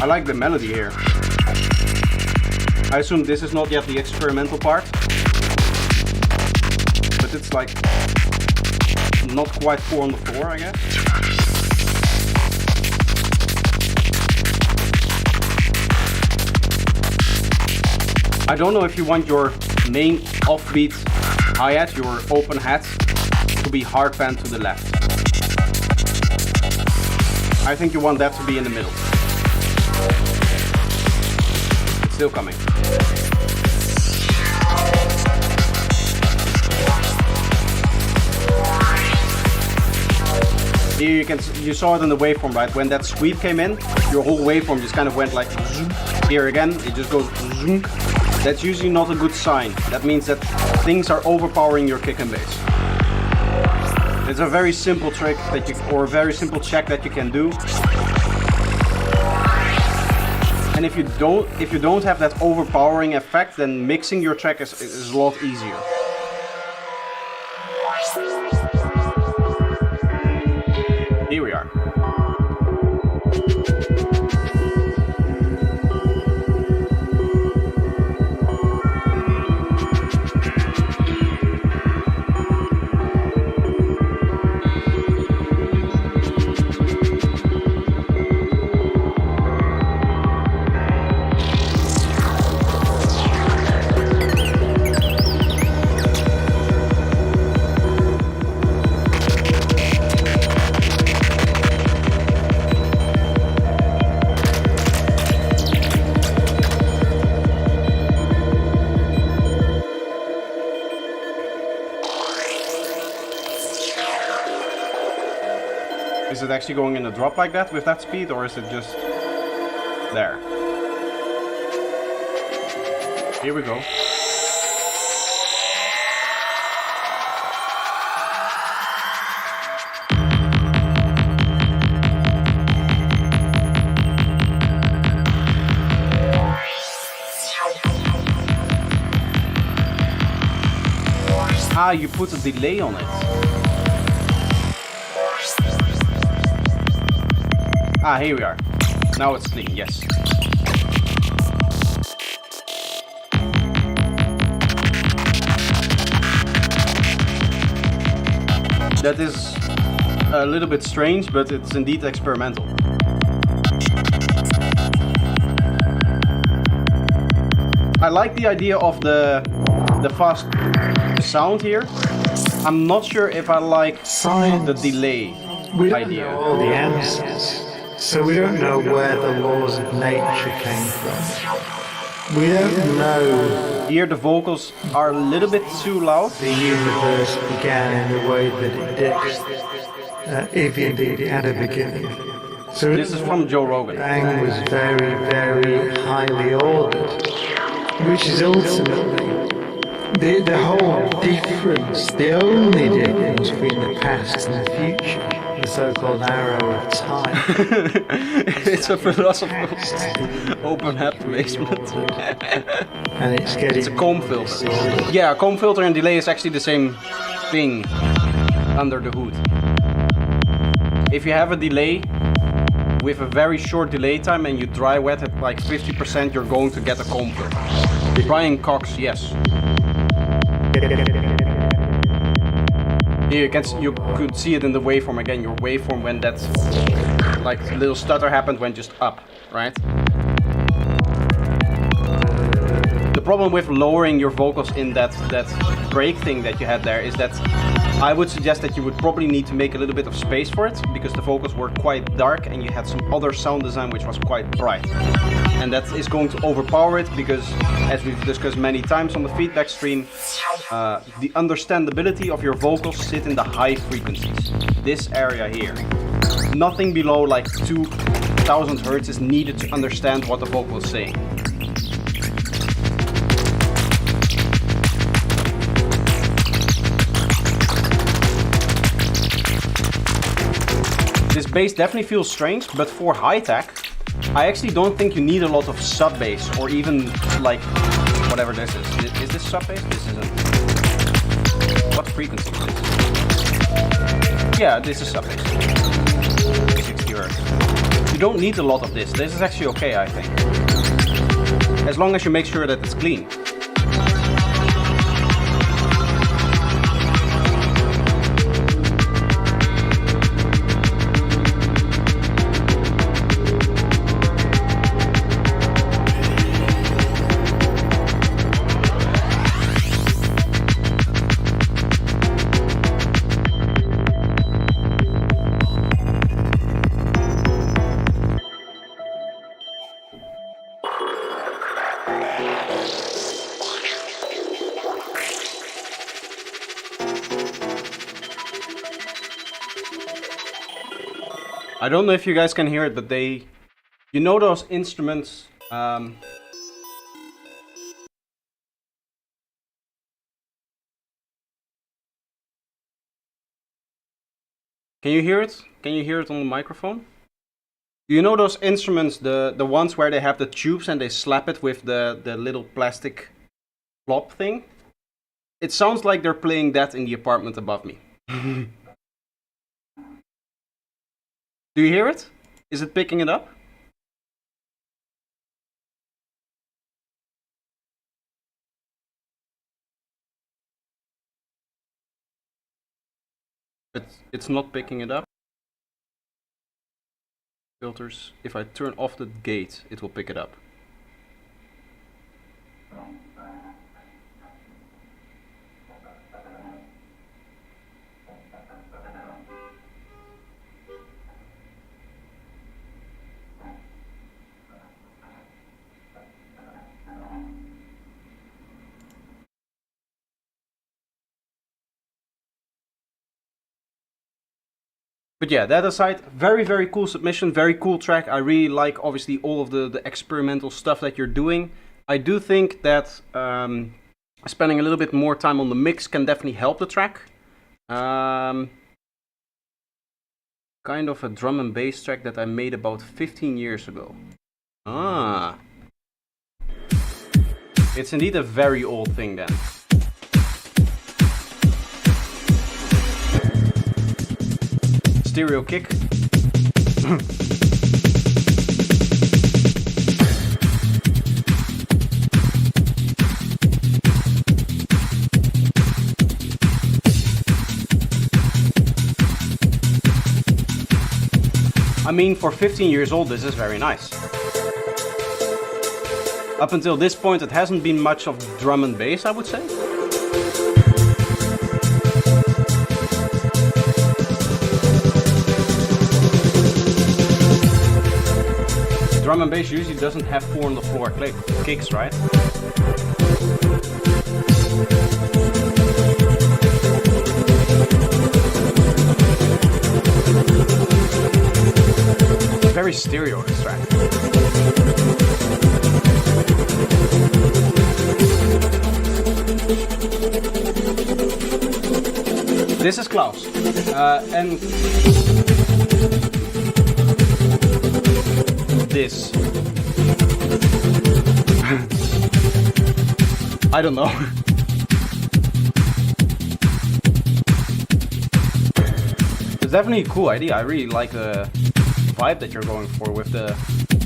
I like the melody here. I assume this is not yet the experimental part, but it's like not quite 4 on the floor, I guess. I don't know if you want your main offbeat hi-hat, your open hat, to be hard pan to the left. I think you want that to be in the middle. It's still coming. Here you saw it in the waveform, right? When that sweep came in, your whole waveform just kind of went like zoom. Here again, it just goes zoom. That's usually not a good sign. That means that things are overpowering your kick and bass. It's a very simple trick that or a very simple check that you can do. And if you don't have that overpowering effect, then mixing your track is a lot easier. Here we are. Is it actually going in a drop like that with that speed, or is it just there? Here we go. Ah, you put a delay on it. Ah, here we are. Now it's clean, yes. That is a little bit strange, but it's indeed experimental. I like the idea of the fast sound here. I'm not sure if I like the delay idea. All the answers. So we don't know where the laws of nature came from. We don't know. Here the vocals are a little bit too loud. The universe began in the way that it did, if indeed it had a beginning. So This is from Joe Rogan. Bang was very, very highly ordered, which is ultimately the whole difference, the only difference between the past and the future. The so-called arrow of time. It's a philosophical open hat placement. And it's getting... It's a comb filter. Yeah, a comb filter and delay is actually the same thing under the hood. If you have a delay with a very short delay time and you dry wet at like 50%, you're going to get a comb filter. Brian Cox, yes. Here you could see it in the waveform again. Your waveform when that like little stutter happened went just up, right? The problem with lowering your vocals in that break thing that you had there is that I would suggest that you would probably need to make a little bit of space for it, because the vocals were quite dark and you had some other sound design which was quite bright. And that is going to overpower it, because as we've discussed many times on the feedback stream, the understandability of your vocals sit in the high frequencies. This area here. Nothing below like 2000 Hertz is needed to understand what the vocal is saying. This bass definitely feels strange, but for high-tech, I actually don't think you need a lot of sub-bass, or even like whatever this is. Is this sub-bass? This isn't. What frequency is this? Yeah, this is sub-bass. 60 Hz. You don't need a lot of this. This is actually okay, I think. As long as you make sure that it's clean. I don't know if you guys can hear it, but you know those instruments, can you hear it? Can you hear it on the microphone? You know those instruments, the ones where they have the tubes and they slap it with the little plastic flop thing? It sounds like they're playing that in the apartment above me. Do you hear it? Is it picking it up? It's not picking it up. Filters. If I turn off the gate, it will pick it up. But yeah, that aside, very, very cool submission, very cool track. I really like, obviously, all of the experimental stuff that you're doing. I do think that spending a little bit more time on the mix can definitely help the track. Kind of a drum and bass track that I made about 15 years ago. Ah. It's indeed a very old thing then. Stereo kick. I mean, for 15 years old, this is very nice. Up until this point, it hasn't been much of drum and bass, I would say. Drum and bass usually doesn't have 4 on the floor kicks, right? It's very stereo, this track. This is Klaus. And this. I don't know. It's definitely a cool idea. I really like the vibe that you're going for with the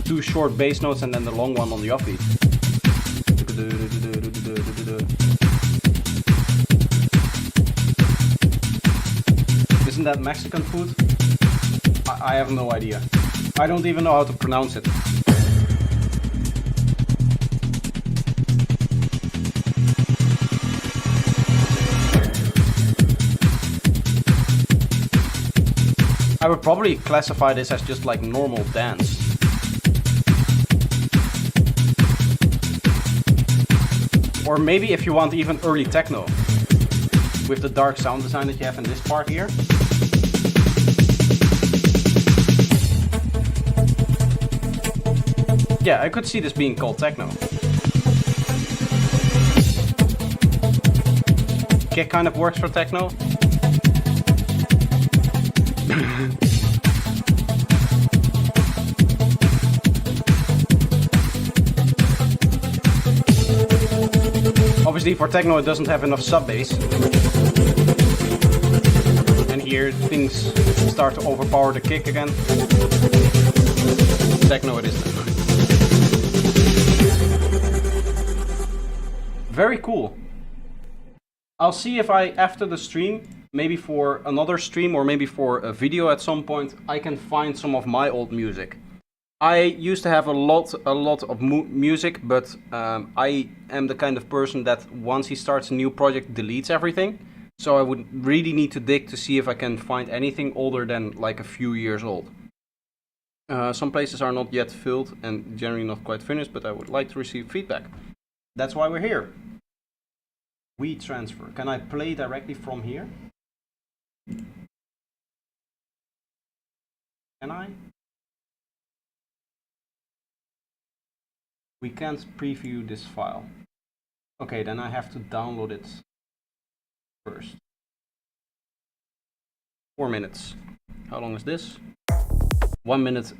2 short bass notes and then the long one on the offbeat. Isn't that Mexican food? I have no idea. I don't even know how to pronounce it. I would probably classify this as just like normal dance. Or maybe if you want even early techno, with the dark sound design that you have in this part here. Yeah, I could see this being called techno. Kick kind of works for techno. Obviously for techno it doesn't have enough sub bass. And here things start to overpower the kick again. Techno it is. Very cool. I'll see if I, after the stream, maybe for another stream or maybe for a video at some point, I can find some of my old music. I used to have a lot of music, but I am the kind of person that once he starts a new project deletes everything. So I would really need to dig to see if I can find anything older than like a few years old. Some places are not yet filled and generally not quite finished, but I would like to receive feedback. That's why we're here. We transfer. Can I play directly from here? Can I? We can't preview this file. Okay, then I have to download it first. 4 minutes. How long is this? 1 minute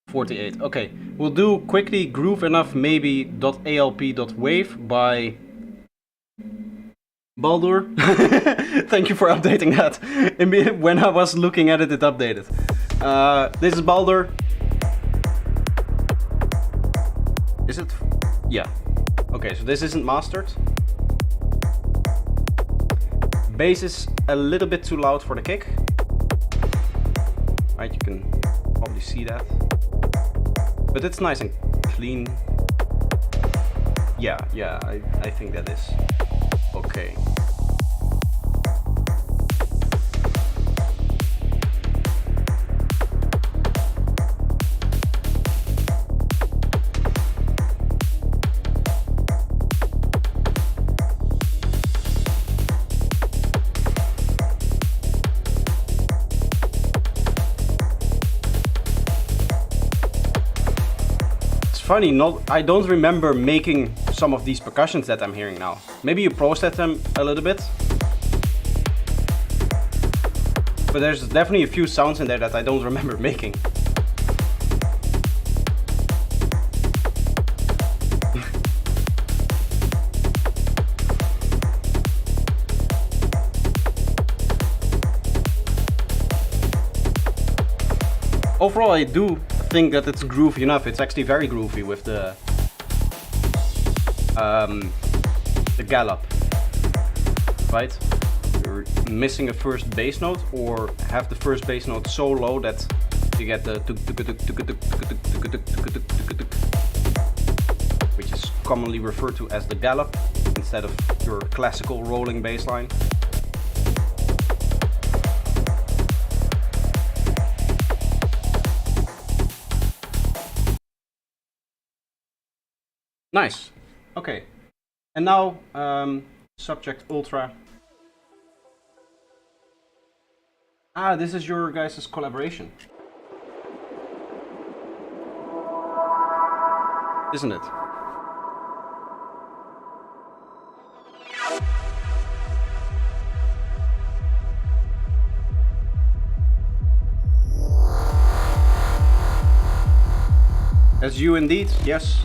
48. Okay, we'll do quickly Groove Enough maybe .alp.wave by Baldur. Thank you for updating that. When I was looking at it, it updated. This is Baldur. Is it? Yeah. Okay, so this isn't mastered. Bass is a little bit too loud for the kick. Right, you can probably see that. But it's nice and clean. Yeah, I think that is. Okay. Funny, I don't remember making some of these percussions that I'm hearing now. Maybe you processed them a little bit. But there's definitely a few sounds in there that I don't remember making. Overall, I do think that it's groovy enough. It's actually very groovy with the gallop, right? You're missing a first bass note or have the first bass note so low that you get the which is commonly referred to as the gallop instead of your classical rolling bass line. Nice. Okay. And now, subject ultra. Ah, this is your guys' collaboration. Isn't it? That's you indeed, yes.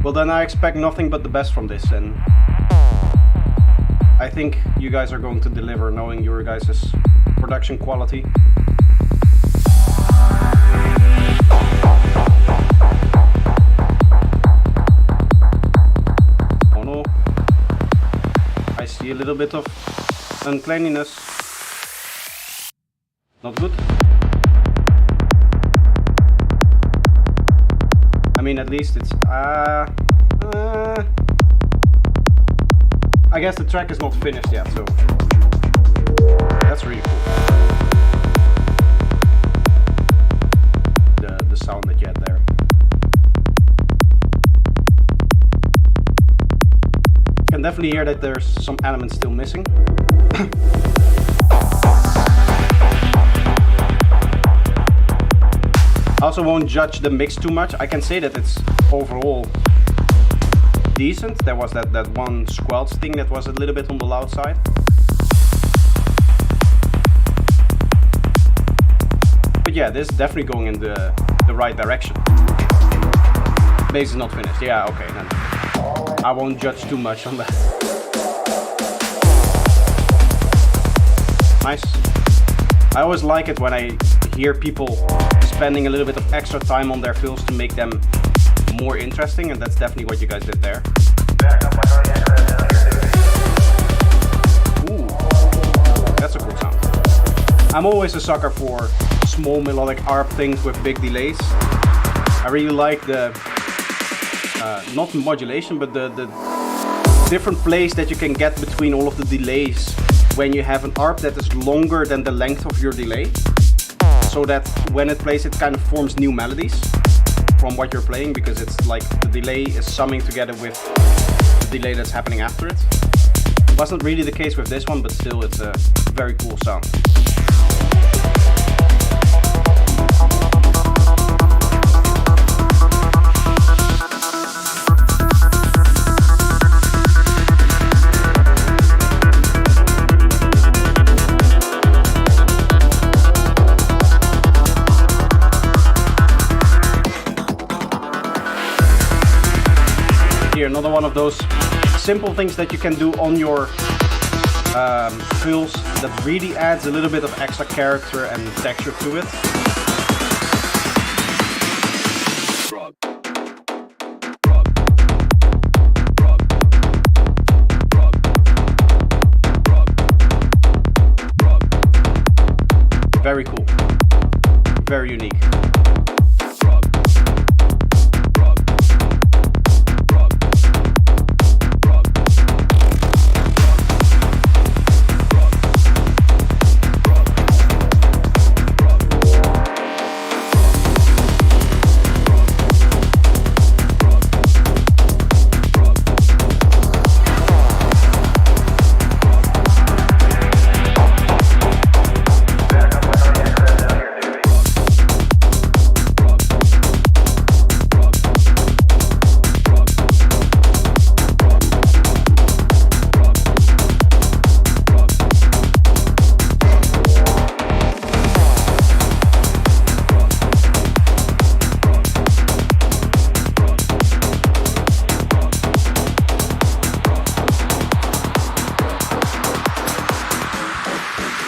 Well, then I expect nothing but the best from this, and I think you guys are going to deliver, knowing your guys' production quality. little bit of uncleanliness. Not good. I mean, at least it's I guess the track is not finished yet, so that's really cool. The sound that you had there. You can definitely hear that there's some elements still missing. I also won't judge the mix too much. I can say that it's overall decent. There was that one squelch thing that was a little bit on the loud side. But yeah, this is definitely going in the right direction. Bass is not finished. Yeah, okay, then I won't judge too much on that. Nice. I always like it when I hear people spending a little bit of extra time on their fills to make them more interesting, and that's definitely what you guys did there. Ooh, that's a cool sound. I'm always a sucker for small melodic ARP things with big delays. I really like the not modulation, but the different place that you can get between all of the delays when you have an ARP that is longer than the length of your delay, so that when it plays it kind of forms new melodies from what you're playing, because it's like the delay is summing together with the delay that's happening after it. Wasn't really the case with this one, but still it's a very cool sound. Here, another one of those simple things that you can do on your fills that really adds a little bit of extra character and texture to it. Very cool. Very unique.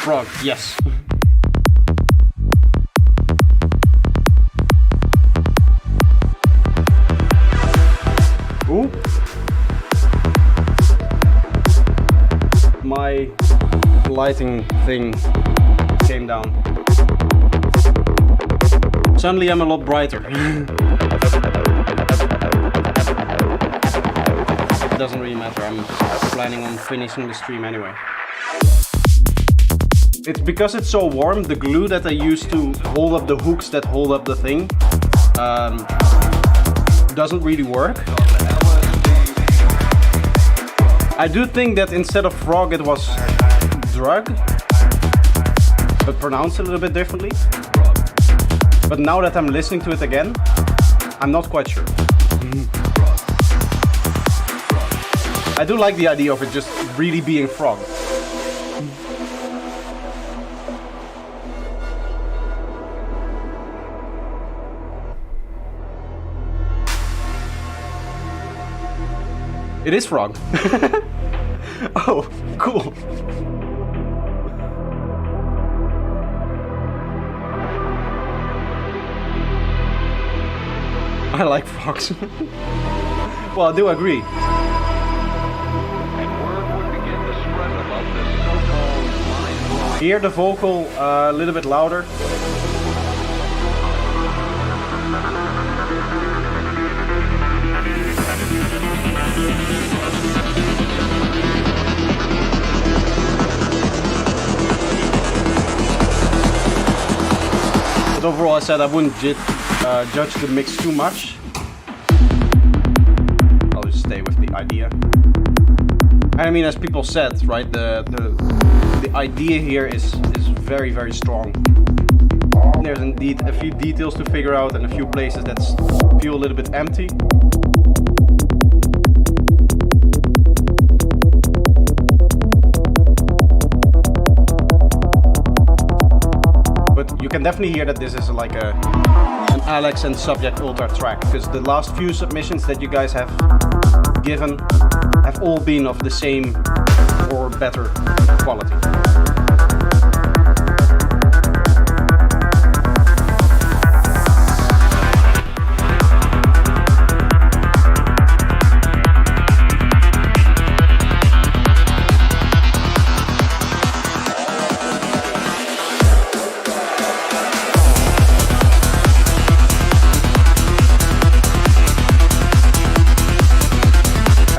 Frog, yes. Ooh. My lighting thing came down. Suddenly I'm a lot brighter. It doesn't really matter, I'm planning on finishing the stream anyway. It's because it's so warm, the glue that I use to hold up the hooks that hold up the thing doesn't really work. I do think that instead of frog it was drug, but pronounced a little bit differently. But now that I'm listening to it again, I'm not quite sure. I do like the idea of it just really being frog. It is frog. Oh, cool. I like frogs. Well, I do agree. And word would begin to spread Hear the vocal a little bit louder. But overall, I said I wouldn't judge the mix too much. I'll just stay with the idea. And I mean, as people said, right, the idea here is very, very strong. There's indeed a few details to figure out and a few places that feel a little bit empty. But you can definitely hear that this is like an Alex and Subject Ultra track, because the last few submissions that you guys have given have all been of the same or better quality.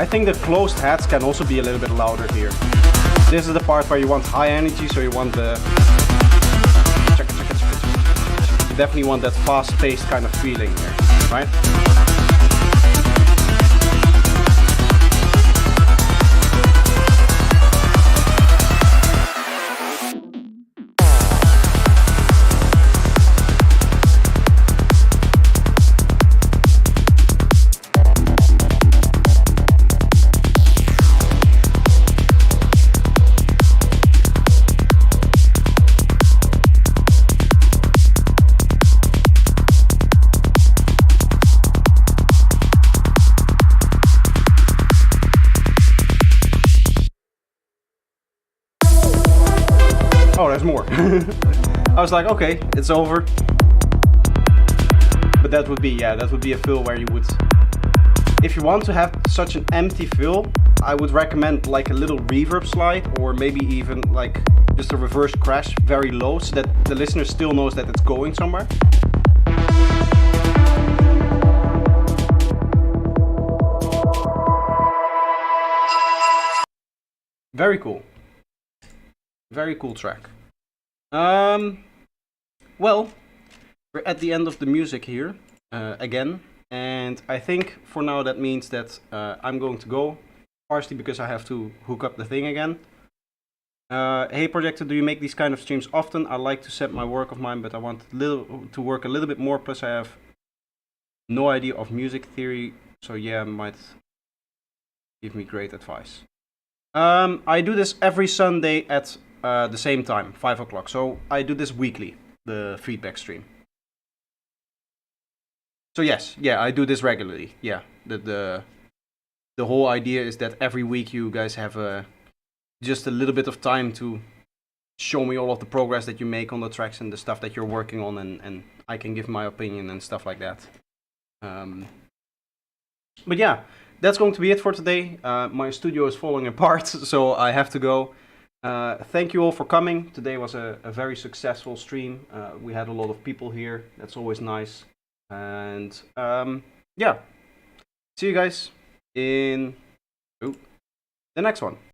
I think the closed hats can also be a little bit louder here. This is the part where you want high energy, so you want the... You definitely want that fast-paced kind of feeling here, right? Oh, there's more. I was like, okay, it's over. But that would be a fill where you would... If you want to have such an empty fill, I would recommend like a little reverb slide, or maybe even like just a reverse crash very low, so that the listener still knows that it's going somewhere. Very cool. Very cool track. Well, we're at the end of the music here, again, and I think for now that means that I'm going to go, partially because I have to hook up the thing again. Hey Projector, do you make these kind of streams often? I like to set my work of mine, but I want to work a little bit more, plus I have no idea of music theory, so yeah, might give me great advice. I do this every Sunday at the same time, 5 o'clock. So I do this weekly, the feedback stream. So yes, yeah, I do this regularly. Yeah, the whole idea is that every week you guys have just a little bit of time to show me all of the progress that you make on the tracks and the stuff that you're working on, and I can give my opinion and stuff like that. But yeah, that's going to be it for today. My studio is falling apart, so I have to go. Thank you all for coming. Today was a very successful stream. We had a lot of people here. That's always nice. And yeah, see you guys in the next one.